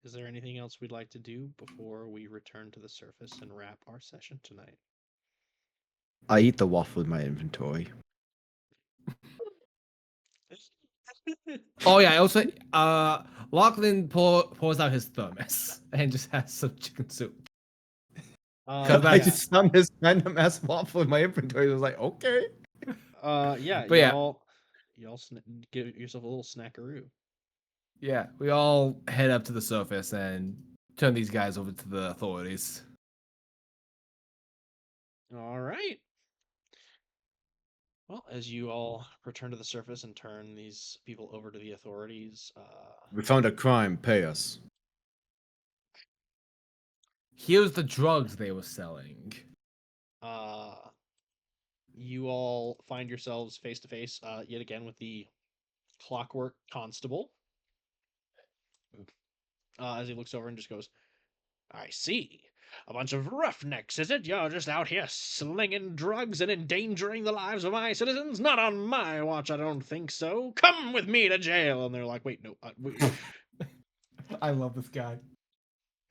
Is there anything else we'd like to do before we return to the surface and wrap our session tonight? I eat the waffle in my inventory. Oh yeah, I also Lachlan pours out his thermos and just has some chicken soup. Uh, I yeah. just found this random ass waffle in my inventory. I was like, okay. Yeah, But yeah. y'all give yourself a little snackaroo. Yeah, we all head up to the surface and turn these guys over to the authorities. All right. Well, as you all return to the surface and turn these people over to the authorities, We found a crime. Pay us. Here's the drugs they were selling. uh, you all find yourselves face to face yet again with the clockwork constable. As he looks over and just goes, "I see. A bunch of roughnecks, is it? You're just out here slinging drugs and endangering the lives of my citizens? Not on my watch, I don't think so. Come with me to jail. And they're like, wait, no. I love this guy.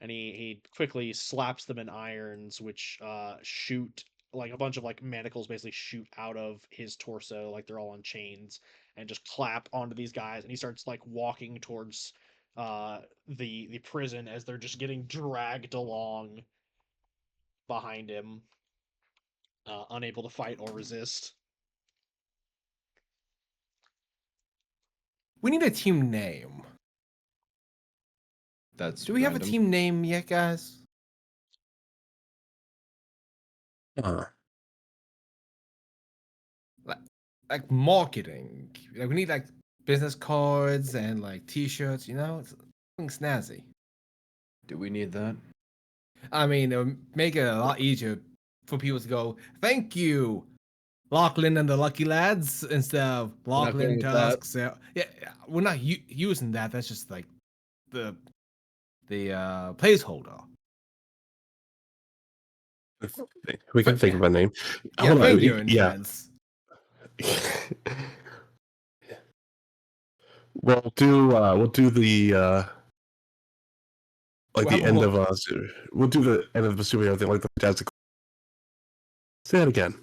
And he quickly slaps them in irons, which shoot like a bunch of like manacles basically shoot out of his torso, like they're all on chains, and just clap onto these guys. And he starts like walking towards the prison as they're just getting dragged along behind him, unable to fight or resist. We need a team name. That's Do we have a random. team name yet, guys? Like marketing. Like we need like business cards and like T-shirts. You know, it's something snazzy. Do we need that? I mean, it would make it a lot easier for people to go, "Thank you, Lachlan and the Lucky Lads," instead of not Lachlan going with that. Tusks. Yeah, we're not using that. That's just like the placeholder. We can think of a name. Yeah, Hold on, finger in yeah. sense. We'll do the like We'll the have a end look. of we'll do the end of the superhero thing, like the fantastic. Say that again.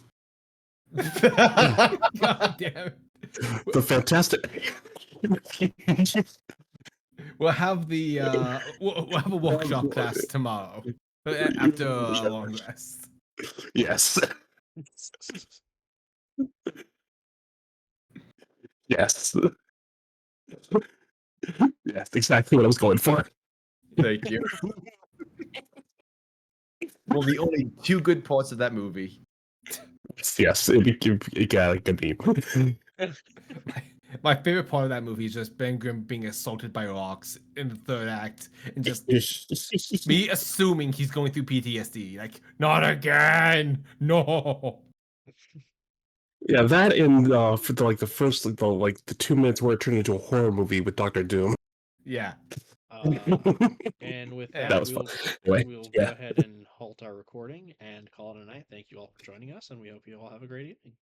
God damn it. The fantastic. We'll have the we'll have a workshop class tomorrow after a long rest. Yes. Yes. Yes, exactly what I was going for. Thank you. Well, the only two good parts of that movie. Yes, it got a good name. My favorite part of that movie is just Ben Grimm being assaulted by rocks in the third act, and just me assuming he's going through PTSD. Like, not again, no. Yeah, that and for the, like the first the 2 minutes where it turned into a horror movie with Doctor Doom. Yeah. And with Yeah, that, that was fun. Anyway, we'll yeah. go ahead and halt our recording and call it a night. Thank you all for joining us, and we hope you all have a great evening.